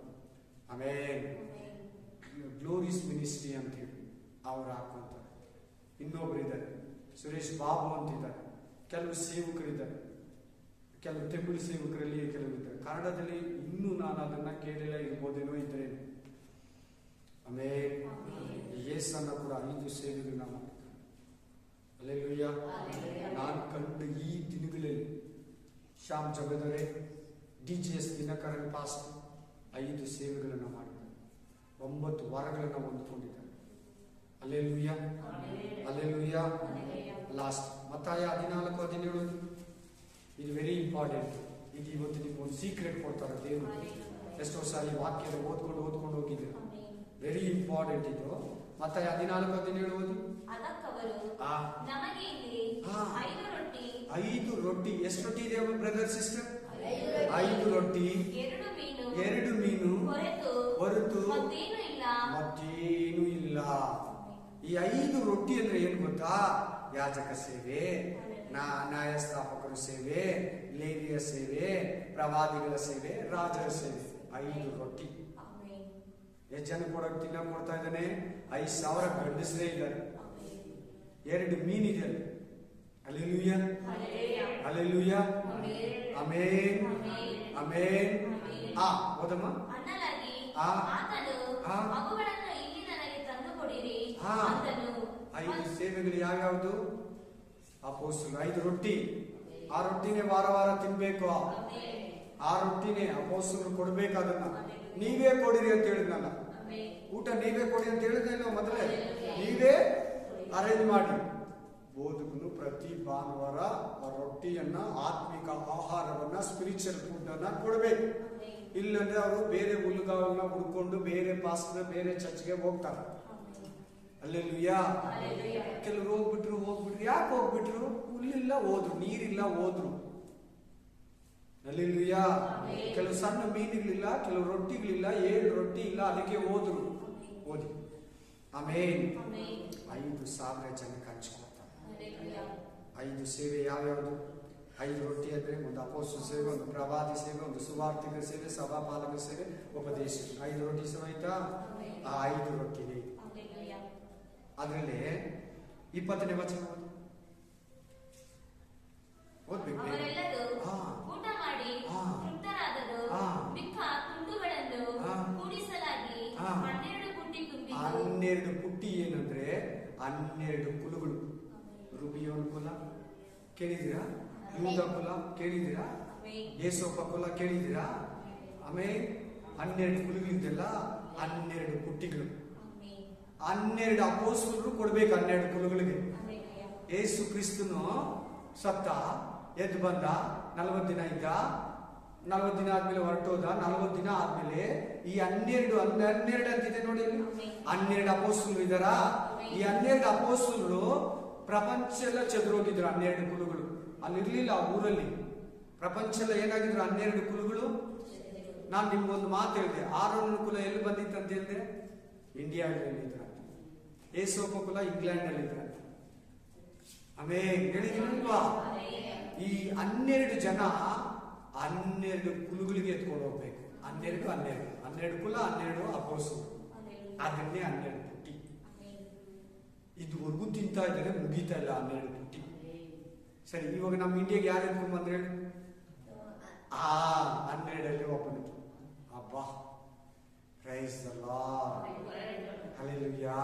ಆಮೇನ್. ಗ್ಲೋರಿಸ್ ಮಿನಿಸ್ಟ್ರಿ ಅಂತ ಹೇಳಿ ಅವ್ರು ಹಾಕೊಂತಾರೆ. ಇನ್ನೊಬ್ರು ಇದ್ದಾರೆ, ಸುರೇಶ್ ಬಾಬು ಅಂತಿದ್ದಾರೆ. ಕೆಲವು ಸೇವಕರಿದ್ದಾರೆ, ಕೆಲವು ತಮಿಳು ಸೇವಕರಲ್ಲಿ ಕೆಲವು ಇದ್ದಾರೆ. ಕನ್ನಡದಲ್ಲಿ ಇನ್ನೂ ನಾನು ಅದನ್ನ ಕೇಳಿಲ್ಲ, ಇರ್ಬೋದೇನೋ ಇದ್ರೇನು. ಆಮೇಲೆ ಯೇಸನ್ನ ಕೂಡ 5 ಸೇವೆಗಳನ್ನ ಮಾಡಿದ್ದಾರೆ. ಹಲ್ಲೆಲೂಯಾ. ನಾನು ಕಂಡ ಈ ದಿನಗಳಲ್ಲಿ ಶ್ಯಾಮ್ ಜಗದೊರೆ, DGS ದಿನಕರನ್ ಪಾಸ್ಟ್ 5 ಸೇವೆಗಳನ್ನು ಮಾಡಿದ್ದಾರೆ. 9 ವಾರಗಳನ್ನು ಹೊಂದ್ಕೊಂಡಿದ್ದಾರೆ. ಹಲ್ಲೆಲೂಯಾ. ಹಲ್ಲೆಲೂಯಾ. ಲಾಸ್ಟ್ ಮತ್ತಾಯ 14:17. ಇದು ವೆರಿ ಇಂಪಾರ್ಟೆಂಟ್. ಇದು ಇವತ್ತು ನಿಮ್ಗೊಂದು ಸೀಕ್ರೆಟ್ ಕೊಡ್ತಾರೆ ದೇವರು. ಎಷ್ಟೋ ಸಾರಿ ವಾಕ್ಯದ ಓದ್ಕೊಂಡು ಹೋಗಿದ್ದೀರ. ವೆರಿ ಇಂಪಾರ್ಟೆಂಟ್ ಇದು. ಮತ್ತಾಯ 14:17 ಓದಿ. ಐದು ರೊಟ್ಟಿ. ಎಷ್ಟು ರೊಟ್ಟಿ ಇದೆ ಬ್ರದರ್ ಸಿಸ್ಟರ್? 5 ರೊಟ್ಟಿ, 2 ಮೀನು ಹೊರತು ಮತ್ತೇನು ಇಲ್ಲ. ಈ 5 ರೊಟ್ಟಿ ಅಂದ್ರೆ ಏನ್ ಗೊತ್ತಾ? ಯಾಜಕ ಸೇವೆ, ನ್ಯಾಯಸ್ಥಾಪಕರ ಸೇವೆ, ಲೇವಿಯ ಸೇವೆ, ಪ್ರವಾದಿಗಳ ಸೇವೆ, ರಾಜರ ಸೇವೆ. 5 ರೊಟ್ಟಿ. ಎಷ್ಟು ಜನ ಕೊಡ್ತಾ ಇದ್ದಾನೆ? 5,000 ಗಂಡಸರೇ ಇದ್ದಾರೆ. 2 ಮೀನಿದೆ. Hallelujah, hallelujah, amen, amen. ಓದಮ್ಮ. ಅನ್ನಲಾಗಿ ಆ. ಆತನು ಅವುಗಳನ್ನು ಇಲ್ಲಿ ನನಗೆ ತಂದು ಕೊಡಿರಿ ಅಂದನು. 5 ಸೇವೆಗಳು ಯಾವ್ಯಾವುದು? ಅಪೊಸ್ತಲರು 5 ರೊಟ್ಟಿ. ಆ ರೊಟ್ಟಿನೇ ವಾರ ವಾರ ತಿನ್ಬೇಕು. ಆ ರೊಟ್ಟಿನೇ ಅಪೊಸ್ತಲರು ಕೊಡ್ಬೇಕು. ಅದನ್ನ ನೀವೇ ಕೊಡಿರಿ ಅಂತ ಹೇಳಿದ್ನಲ್ಲ. ಊಟ ನೀವೇ ಕೊಡಿ ಅಂತ ಹೇಳಿದ್ನಲ್ಲ ಮೊದಲೇ. ನೀವೇ ಅರೇಂಜ್ ಮಾಡಿ. ಬೋಧಕನು ಪ್ರತಿ ಭಾನುವಾರ ಆ ರೊಟ್ಟಿಯನ್ನ, ಆತ್ಮಿಕ ಆಹಾರವನ್ನ, ಸ್ಪಿರಿಚುವಲ್ ಫುಡ್ ಅನ್ನ ಕೊಡ್ಬೇಕು. ಇಲ್ಲಂದ್ರೆ ಅವರು ಬೇರೆ ಹುಲ್ಲುಗಾವನ್ನ ಹುಡ್ಕೊಂಡು ಬೇರೆ ಪಾಸ್ಟರ್ ಬೇರೆ ಚರ್ಚ್ಗೆ ಹೋಗ್ತಾರೆ. ಹಲ್ಲೆಲೂಯಾ. ಕೆಲವರು ಹೋಗ್ಬಿಟ್ರು. ಯಾಕೆ ಹೋಗ್ಬಿಟ್ರು? ಹುಲ್ಲಿಲ್ಲ ಹೋದ್ರು, ನೀರಿಲ್ಲ ಹೋದ್ರು. ಹಲ್ಲೆಲೂಯಾ. ಕೆಲವು ಸಣ್ಣ ಮೀನುಗಳಿಲ್ಲ, ಕೆಲವು ರೊಟ್ಟಿಗಳಿಲ್ಲ, 7 ರೊಟ್ಟಿ ಇಲ್ಲ, ಅದಕ್ಕೆ ಹೋದ್ರು. ಓದಿ. ಆಮೇನ್. 5,000 ಜನಕ್ಕೆ ಹಂಚ್ಕೊಡ್ತಾರೆ. 5 ಸೇವೆ ಯಾವ್ಯಾವುದು? 5 ರೊಟ್ಟಿ ಅಂದ್ರೆ ಒಂದು ಅಪೊಸ್ತಲ ಸೇವೆ, ಒಂದು ಪ್ರವಾದಿ ಸೇವೆ, ಒಂದು ಸುವಾರ್ತಿಕ ಸೇವೆ, ಸಭಾಪಾಲಕ ಸೇವೆ, ಉಪದೇಶ. 5 ರೊಟ್ಟಿ ಸೇವೆ ಆಯ್ತಾ? ಆ 5 ರೊಟ್ಟಿಗೆ ಅದರಲ್ಲಿ 20ನೇ ವಚನ ಓದ್ಬೇಕು. ಅವರೆಲ್ಲರೂ ಊಟ ಮಾಡಿ ತೃಪ್ತರಾದರು. ಮಿಕ್ಕ ತುಂಡುಗಳನ್ನು ಕೂಡಿಸಲಾಗಿ 12 ಪುಟ್ಟಿ ತುಂಬಿತು. 12 ಪುಟ್ಟಿ ಏನಂದ್ರೆ 12 ಕುಲಗಳು. ರುಬಿಯೋನ್ ಕುಲ ಕೇಳಿದ್ದೀರಾ? ಯೂದ ಕುಲ ಕೇಳಿದ್ದೀರಾ? ಯೇಸೋಪ ಕುಲ ಕೇಳಿದ್ದೀರಾ? ಆಮೇಲೆ 12 ಕುಲಗಳಿದ್ದೆಲ್ಲ 12 ಪುಟ್ಟಿಗಳು. 12 ಅಪೊಸ್ತಲರು ಕೊಡ್ಬೇಕು 12 ಕುಲಗಳಿಗೆ. ಯೇಸು ಕ್ರಿಸ್ತನು ಸತ್ತ, ಎದ್ದು ಬಂದ, 40 ದಿನ ಇದ್ದ, 40 ದಿನ ಆದ್ಮೇಲೆ ಹೊರಟೋದ. 40 ದಿನ ಆದ್ಮೇಲೆ ಈ 12 ಅಂತಿದೆ ನೋಡಿ, 12 ಅಪೊಸ್ತಲರು ಇದಾರ. ಈ 12 ಅಪೊಸ್ತಲರು ಪ್ರಪಂಚ ಎಲ್ಲ ಚದುರೋಗಿದ್ರು. 12 ಕುಲಗಳು ಅಲ್ಲಿರ್ಲಿಲ್ಲ. ಆ ಊರಲ್ಲಿ ಪ್ರಪಂಚ ಎಲ್ಲ ಏನಾಗಿದ್ರು? 12 ಕುಲಗಳು. ನಾನು ನಿಮ್ಗೊಂದು ಮಾತು ಹೇಳಿದೆ. ಆರೋನ್ ಕುಲ ಎಲ್ಲಿ ಬಂದಿತ್ತಂತ ಹೇಳಿದೆ? ಇಂಡಿಯಾದಲ್ಲಿ ಇದ್ರ. ಯೇಸೋಪ ಕುಲ ಇಂಗ್ಲೆಂಡ್ ಅಲ್ಲಿ ಇದ್ರ. ಆಮೇಲೆ ಹೇಳಿದ್ವಾ? ಈ 12 ಜನ 12 ಕುಲಗಳಿಗೆ ಎತ್ಕೊಂಡು ಹೋಗ್ಬೇಕು. 12 ಕುಲ, 12 ಅಪೊಸ್ತಲರು. ಅದನ್ನೇ 12 ಪುಟ್ಟಿ. ಇದುವರೆಗೂ ತಿಂತಾ ಇದ್ದಾರೆ, ಮುಗೀತಾ ಇಲ್ಲ 12 ಪುಟ್ಟಿ. ಸರಿ, ಇವಾಗ ನಮ್ಮ ಇಂಡಿಯಾಗೆ ಯಾರು ಎತ್ಕೊಂಡ್ ಬಂದ್ರೆ 12 ಒಬ್ಬನಿಗೆ. ಅಬ್ಬಾ, ಪ್ರೈಸ್ ದ ಲಾರ್ಡ್, ಹಲ್ಲೆಲೂಯಾ.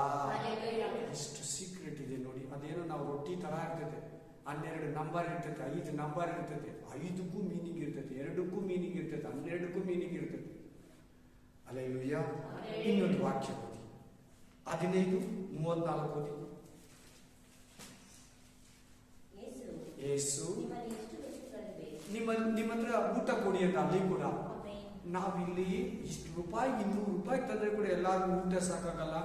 ಎಷ್ಟು ಸೀಕ್ರೆಟ್ ಇದೆ ನೋಡಿ. ಅದೇನೋ ನಾವು ರೊಟ್ಟಿ ತರ ಇರ್ತದೆ. 12 ನಂಬರ್ ಇರ್ತದೆ, 5 ನಂಬರ್ ಇರ್ತದೆ. 5ಕ್ಕೂ ಮೀನಿಂಗ್ ಇರ್ತದೆ, 2ಕ್ಕೂ ಮೀನಿಂಗ್ ಇರ್ತದೆ, 12ಕ್ಕೂ ಮೀನಿಂಗ್ ಇರ್ತದೆ. ಹಲ್ಲೆಲೂಯಾ. ಇನ್ನೊಂದು ವಾಕ್ಯ ಓದಿ, 15:34 ಓದಿ. ಯೇಸು ನಿಮ್ಮ ಹತ್ರ ಊಟ ಕೊಡಿ ಅಂತ. ಅಲ್ಲಿ ಕೂಡ ನಾವಿಲ್ಲಿ ಇಷ್ಟು ರೂಪಾಯಿ 200 ರೂಪಾಯಿ ತಂದ್ರೆ ಕೂಡ ಎಲ್ಲಾರು ಊಟ ಸಾಕಾಗಲ್ಲ.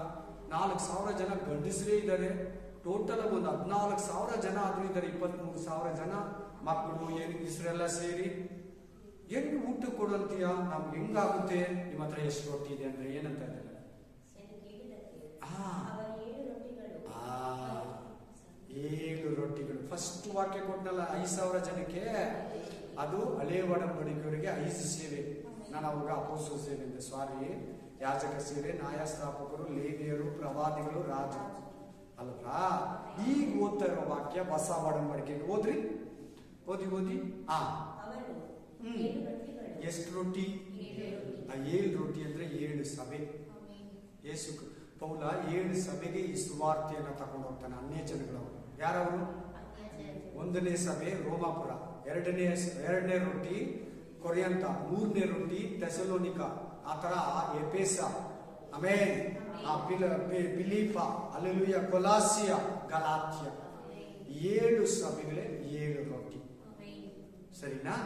4,000 ಜನ ಗಂಡಸರೇ ಇದ್ದಾರೆ. ಟೋಟಲ್ ಒಂದು 14,000 ಜನ ಆದ್ರೂ ಇದ್ದಾರೆ. 23,000 ಜನ ಮಕ್ಕಳು, ಹೆಂಗಸರೆಲ್ಲ ಸೇರಿ ಹೆಂಗ್ ಊಟ ಕೊಡಂತೀಯ? ನಮ್ಗೆ ಹೆಂಗಾಗುತ್ತೆ? ನಿಮ್ಮ ಹತ್ರ ಎಷ್ಟು ರೊಟ್ಟಿ ಇದೆ ಅಂದ್ರೆ ಏನಂತ ಇದ್ದಾರೆ? 7 ರೊಟ್ಟಿಗಳು. ಫಸ್ಟ್ ವಾಕ್ಯ ಕೊಟ್ಟನಲ್ಲ 5,000 ಜನಕ್ಕೆ, ಅದು ಹಳೆ ಒಡಂಬಡಿಕೆಯವರಿಗೆ 5 ಸೇವೆ. ನಾನು ಅವಾಗ ಅಪೊಸ್ತಲ ಸೇವೆ ಅಂದೆ, ಸಾರಿ, ಯಾಜಕ ಸೇವೆ, ನ್ಯಾಯಸ್ಥಾಪಕರು, ಲೇವಿಯರು, ಪ್ರವಾದಿಗಳು, ರಾಜರು ಅಲ್ವಾ? ಈಗ ಓದ್ತಾ ಇರೋ ವಾಕ್ಯ ಹೊಸ ಒಡಂಬಡಿಕೆ. ಓದ್ರಿ, ಓದಿ. ಎಷ್ಟು ರೊಟ್ಟಿ? 7 ರೊಟ್ಟಿ ಅಂದ್ರೆ 7 ಸಭೆ. ಯೇಸು ಪೌಲ 7 ಸಭೆಗೆ ಈ ಸುವಾರ್ತೆಯನ್ನ ತಗೊಂಡು ಹೋಗ್ತಾನೆ. ಅನ್ಯ ಜನಗಳವರು ಯಾರವರು? 1ನೇ ಸಭೆ ರೋಮಾಪುರ, 2ನೇ ರೊಟ್ಟಿ ಕೊರಿಯಂತ, 3ನೇ ರೊಟ್ಟಿ ಥೆಸಲೋನಿಕ, ಆ ತರ ಎಪೇಸ, ಆಮೇಲೆ ಫಿಲಿಪ, ಹಲ್ಲೆಲೂಯಾ, ಕೊಲಾಸಿಯ, ಗಲಾತ್ಯ. 7 ಸಭೆಗಳೇ 7 ರೊಟ್ಟಿ. ಸರಿನಾ?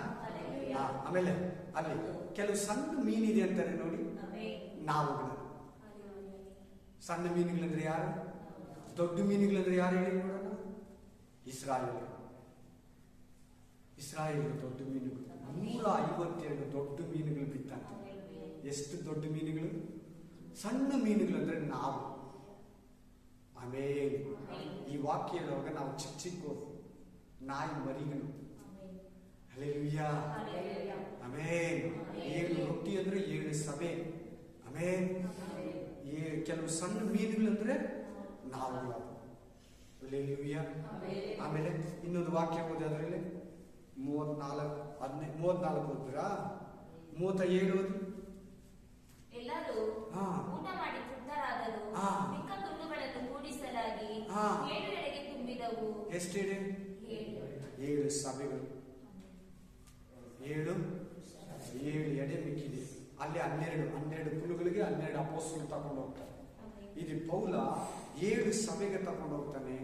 ಆಮೇಲೆ ಅಲ್ಲಿ ಕೆಲವು ಸಣ್ಣ ಮೀನಿದೆ ಅಂತಾರೆ ನೋಡಿ, ನಾವುಗಳು. ಸಣ್ಣ ಮೀನುಗಳಂದ್ರೆ ಯಾರು? ದೊಡ್ಡ ಮೀನುಗಳಂದ್ರೆ ಯಾರು ಹೇಳಿ ನೋಡೋಣ? ಇಸ್ರಾಯೇಲ್ ದೊಡ್ಡ ಮೀನುಗಳು. 152 ದೊಡ್ಡ ಮೀನುಗಳು ಬಿತ್ತಂತೆ. ಎಷ್ಟು ದೊಡ್ಡ ಮೀನುಗಳು? ಸಣ್ಣ ಮೀನುಗಳಂದ್ರೆ ನಾವು. ಆಮೇಲೆ ಈ ವಾಕ್ಯ ಹೇಳುವಾಗ ನಾವು ಚಿಕ್ಕ ನಾಯಿ ಮರಿಗಳು. ಹಲ್ಲೆಲೂಯಾ. ಆಮೇಲೆ 7 ರೊಟ್ಟಿ ಅಂದ್ರೆ 7 ಸಭೆ. ಆಮೇಲೆ ಕೆಲವು ಸಣ್ಣ ಮೀನುಗಳಂದ್ರೆ ನಾವು. ಹಲ್ಲೆಲೂಯಾ. ಆಮೇಲೆ ಇನ್ನೊಂದು ವಾಕ್ಯ ಓದಿ ಅದರಲ್ಲಿ 34 ಓದ್ರಾ? 37 ಓದಿ. ಎಲ್ಲರೂ ಹಾ. ಊಟ ಮಾಡಿ ತೃಪ್ತರಾದರು. ಹಾ. ಮಿಕ್ಕ ತುಂಡುಗಳನ್ನು ಕೂಡಿಸಲಾಗಿ ಹಾ. 7 ಎಡೆಗೆ ತುಂಬಿದವು. ಎಷ್ಟಿದೆ? 7 ಸಭೆಗಳು, 7 ಎಡೆ ಮಿಕ್ಕಿದೆ. ಅಲ್ಲಿ 12 ಕುಲುಗಳಿಗೆ 12 ಅಪೊಸ್ತಲರು ತಗೊಂಡು ಹೋಗ್ತಾರೆ. ಇದು ಪೌಲ 7 ಸಭೆಗೆ ತಗೊಂಡು ಹೋಗ್ತಾನೆ,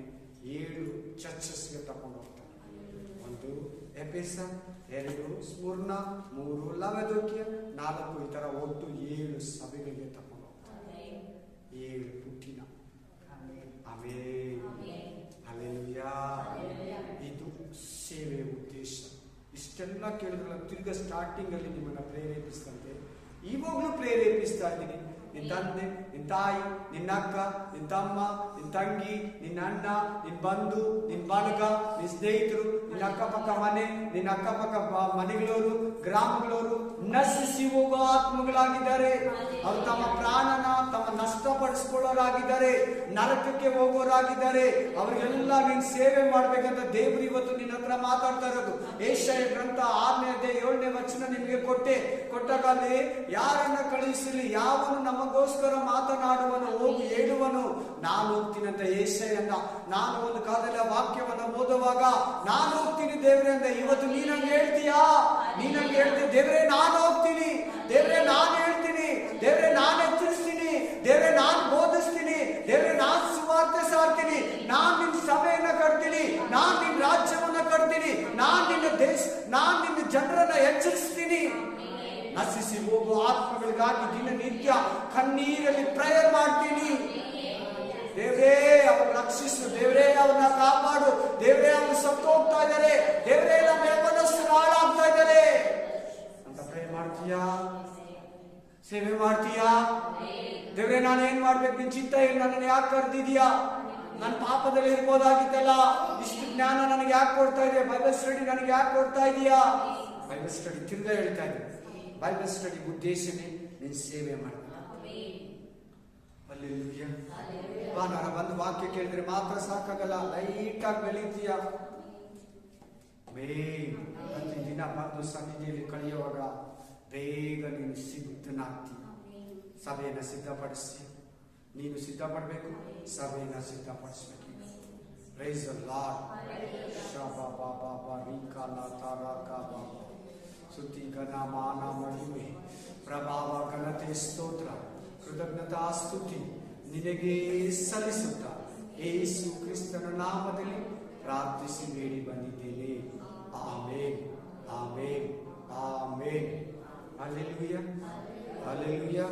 7 ಚರ್ಚಸ್ಗೆ ತಗೊಂಡು ಹೋಗ್ತಾನೆ. 1 ಎಫೆಸ, 2 ಸ್ಮುರ್ನ, 3 ಲವೊದಿಕೀಯ, 4 ಈ ತರ ಒಟ್ಟು 7 ಸಭೆಗಳಿಗೆ ತಗೊಂಡು ಹೋಗ್ತಾನೆ. 7 ಪುಟ್ಟಿನ. ಆಮೆನ್. ಹಲ್ಲೆಲೂಯಾ. ಇದು ಸೇವೆ ಉದ್ದೇಶ. ಇಷ್ಟೆಲ್ಲ ಕೇಳಿದ್ರಲ್ಲ, ತಿರ್ಗ ಸ್ಟಾರ್ಟಿಂಗ್ ಅಲ್ಲಿ ನಿಮ್ಮನ್ನ ಪ್ರೇರೇಪಿಸ್ತಂತೆ, ಇವಾಗಲೂ ಪ್ರೇರೇಪಿಸ್ತಾ ಇದ್ದೀನಿ. ನಿನ್ನ ತಂದೆ, ನಿನ್ನ ತಾಯಿ, ನಿನ್ನ ಅಕ್ಕ, ನಿನ್ನ ತಮ್ಮ, ನಿನ್ನ ತಂಗಿ, ನಿನ್ನ ಅಣ್ಣ, ನಿನ್ನ ಬಂಧು, ನಿನ್ನ ಬಳಗ, ನಿನ್ನ ಸ್ನೇಹಿತರು, ನಿನ್ನ ಅಕ್ಕಪಕ್ಕ ಮನೆ, ನಿನ್ನ ಅಕ್ಕಪಕ್ಕ ಮನೆಗಳವರು, ಗ್ರಾಮಗಳವರು ನಶಿಸಿ ಹೋಗೋ ಆತ್ಮಗಳಾಗಿದ್ದಾರೆ. ಅವರು ತಮ್ಮ ಪ್ರಾಣನ ನಷ್ಟಪಡಿಸ್ಕೊಳ್ಳೋರಾಗಿದ್ದಾರೆ, ನರಕಕ್ಕೆ ಹೋಗೋರಾಗಿದ್ದಾರೆ. ಅವರಿಗೆಲ್ಲ ನೀನು ಸೇವೆ ಮಾಡ್ಬೇಕಂತ ದೇವರು ಇವತ್ತು ನಿನ್ನ ಹತ್ರ ಮಾತಾಡ್ತಾ ಇರೋದು. ಯೆಶಾಯ ಗ್ರಂಥ 6ನೇ ಅಧ್ಯಾಯ 7ನೇ ವಚನ ನಿಮಗೆ ಕೊಟ್ಟಾಗಲ್ಲಿ ಯಾರನ್ನ ಕಳುಹಿಸಲಿ, ಯಾವನು ನಮಗೋಸ್ಕರ ಮಾತನಾಡುವನು, ಹೋಗಿ ಹೇಳುವನು, ನಾನು ಹೋಗ್ತೀನಿ ಅಂತ ಯೆಶಾಯ ಅಂದ. ನಾನು ಒಂದು ಕಾಲದಲ್ಲಿ ಆ ವಾಕ್ಯವನ್ನ ಓದುವಾಗ ನಾನು ಹೋಗ್ತೀನಿ ದೇವ್ರೆ ಅಂದ. ಇವತ್ತು ನೀನಂಗೆ ಹೇಳ್ತೀಯಾ? ನೀನಂಗೆ ಹೇಳ್ತೀಯ, ದೇವ್ರೆ ನಾನು ಹೋಗ್ತೀನಿ, ದೇವ್ರೆ ನಾನು ಹೇಳ್ತೀನಿ, ದೇವ್ರೆ ನಾನು ಎಚ್ಚರಿಸ್ತೀನಿ, ದೇವ್ರೆ ನಾನು ಬೋಧಿಸ್ತೀನಿ, ದೇವ್ರೆ ನಾನು ಸುವಾರ್ತೆ ಸಾರ್ತೀನಿ, ನಾನ್ ನಿನ್ನ ಸಭೆಯನ್ನ ಕಟ್ತೀನಿ, ನಾನ್ ನಿನ್ನ ರಾಜ್ಯವನ್ನ ಕಟ್ತೀನಿ, ನಾನ್ ನಿನ್ನ ಜನರನ್ನ ಎಚ್ಚರಿಸ್ತೀನಿ. ನಶಿಸಿ ಹೋಗುವ ಆತ್ಮಗಳಿಗಾಗಿ ದಿನನಿತ್ಯ ಕಣ್ಣೀರಲ್ಲಿ ಪ್ರೇಯರ್ ಮಾಡ್ತೀನಿ. ದೇವ್ರೇ ಅವ್ರು ರಕ್ಷಿಸು, ದೇವ್ರೇ ಅವ್ರನ್ನ ಕಾಪಾಡು, ದೇವ್ರೇ ಅವ್ರು ಸತ್ತು ಹೋಗ್ತಾ ಇದ್ದಾರೆ, ದೇವ್ರೇ ನಮ್ಮ ಯೌವನಸ್ಥರು ಹಾಳಾಗ್ತಾ ಇದ್ದಾರೆ ಅಂತ ಪ್ರೇಯರ್ ಮಾಡ್ತೀಯಾ? ಸೇವೆ ಮಾಡ್ತೀಯಾ? ದೇವ್ರೇ ನಾನು ಏನ್ ಮಾಡ್ಬೇಕು, ನಿನ್ ಚಿತ್ತ ಏನು, ನನ್ನನ್ನು ಯಾಕೆ ಕರೆದಿದ್ಯಾ? ನನ್ನ ಪಾಪದಲ್ಲಿ ಇರ್ಬೋದಾಗಿತ್ತಲ್ಲ, ಇಷ್ಟು ಜ್ಞಾನ ನನಗೆ ಯಾಕೆ ಕೊಡ್ತಾ ಇದೆಯಾ? ಬೈಬಲ್ ಸ್ಟಡಿ ನನಗೆ ಯಾಕೆ ಕೊಡ್ತಾ ಇದೀಯಾ? ಬೈಬಲ್ ಸ್ಟಡಿ ತಿರ್ಗಾ ಹೇಳ್ತಾ ಇದ್ದೀನಿ, ಬೈಬಲ್ ಸ್ಟಡಿ ಉದ್ದೇಶನೇ ನೀನು ಸೇವೆ ಮಾಡಿ. ಹಲ್ಲೆಲೂಯಾ. ಭಾನುವಾರ ಬಂದು ವಾಕ್ಯ ಕೇಳಿದ್ರೆ ಮಾತ್ರ ಸಾಕಾಗಲ್ಲ, ಲೈಟ್ ಆಗಿ ಬೆಳೀತೀಯ. ಪ್ರತಿದಿನ ಬಂದು ಸನ್ನಿಧಿಯಲ್ಲಿ ಕಳೆಯುವಾಗ ಬೇಗ ನೀನು ಸಿದ್ಧನಾಗ್ತೀಯ. ಸಭೆಯನ್ನ ಸಿದ್ಧಪಡಿಸಿ, ನೀನು ಸಿದ್ಧಪಡಬೇಕು, ಸಭೆಯನ್ನ ಸಿದ್ಧಪಡಿಸಬೇಕು. Praise the Lord. ಶಬಾ ಬಾಬಾ ಬಾರಿಕಾಲ ತಾರಕ ಬಾಬಾ ಸ್ತುತಿ ಘನ ಮಾನ ಮಹಿಮೆ ಪ್ರಭಾವ ಘನತೆ ಸ್ತೋತ್ರ ಕೃತಜ್ಞತಾ ಸ್ತುತಿ ನಿನಗೆ ಸಲ್ಲಿಸುತ್ತಾ ಯೇಸು ಕ್ರಿಸ್ತನ ನಾಮದಲ್ಲಿ ಪ್ರಾರ್ಥಿಸಿ ಬೇಡಿ ಬಂದಿದ್ದೇನೆ. Amen, amen, amen. Hallelujah, hallelujah.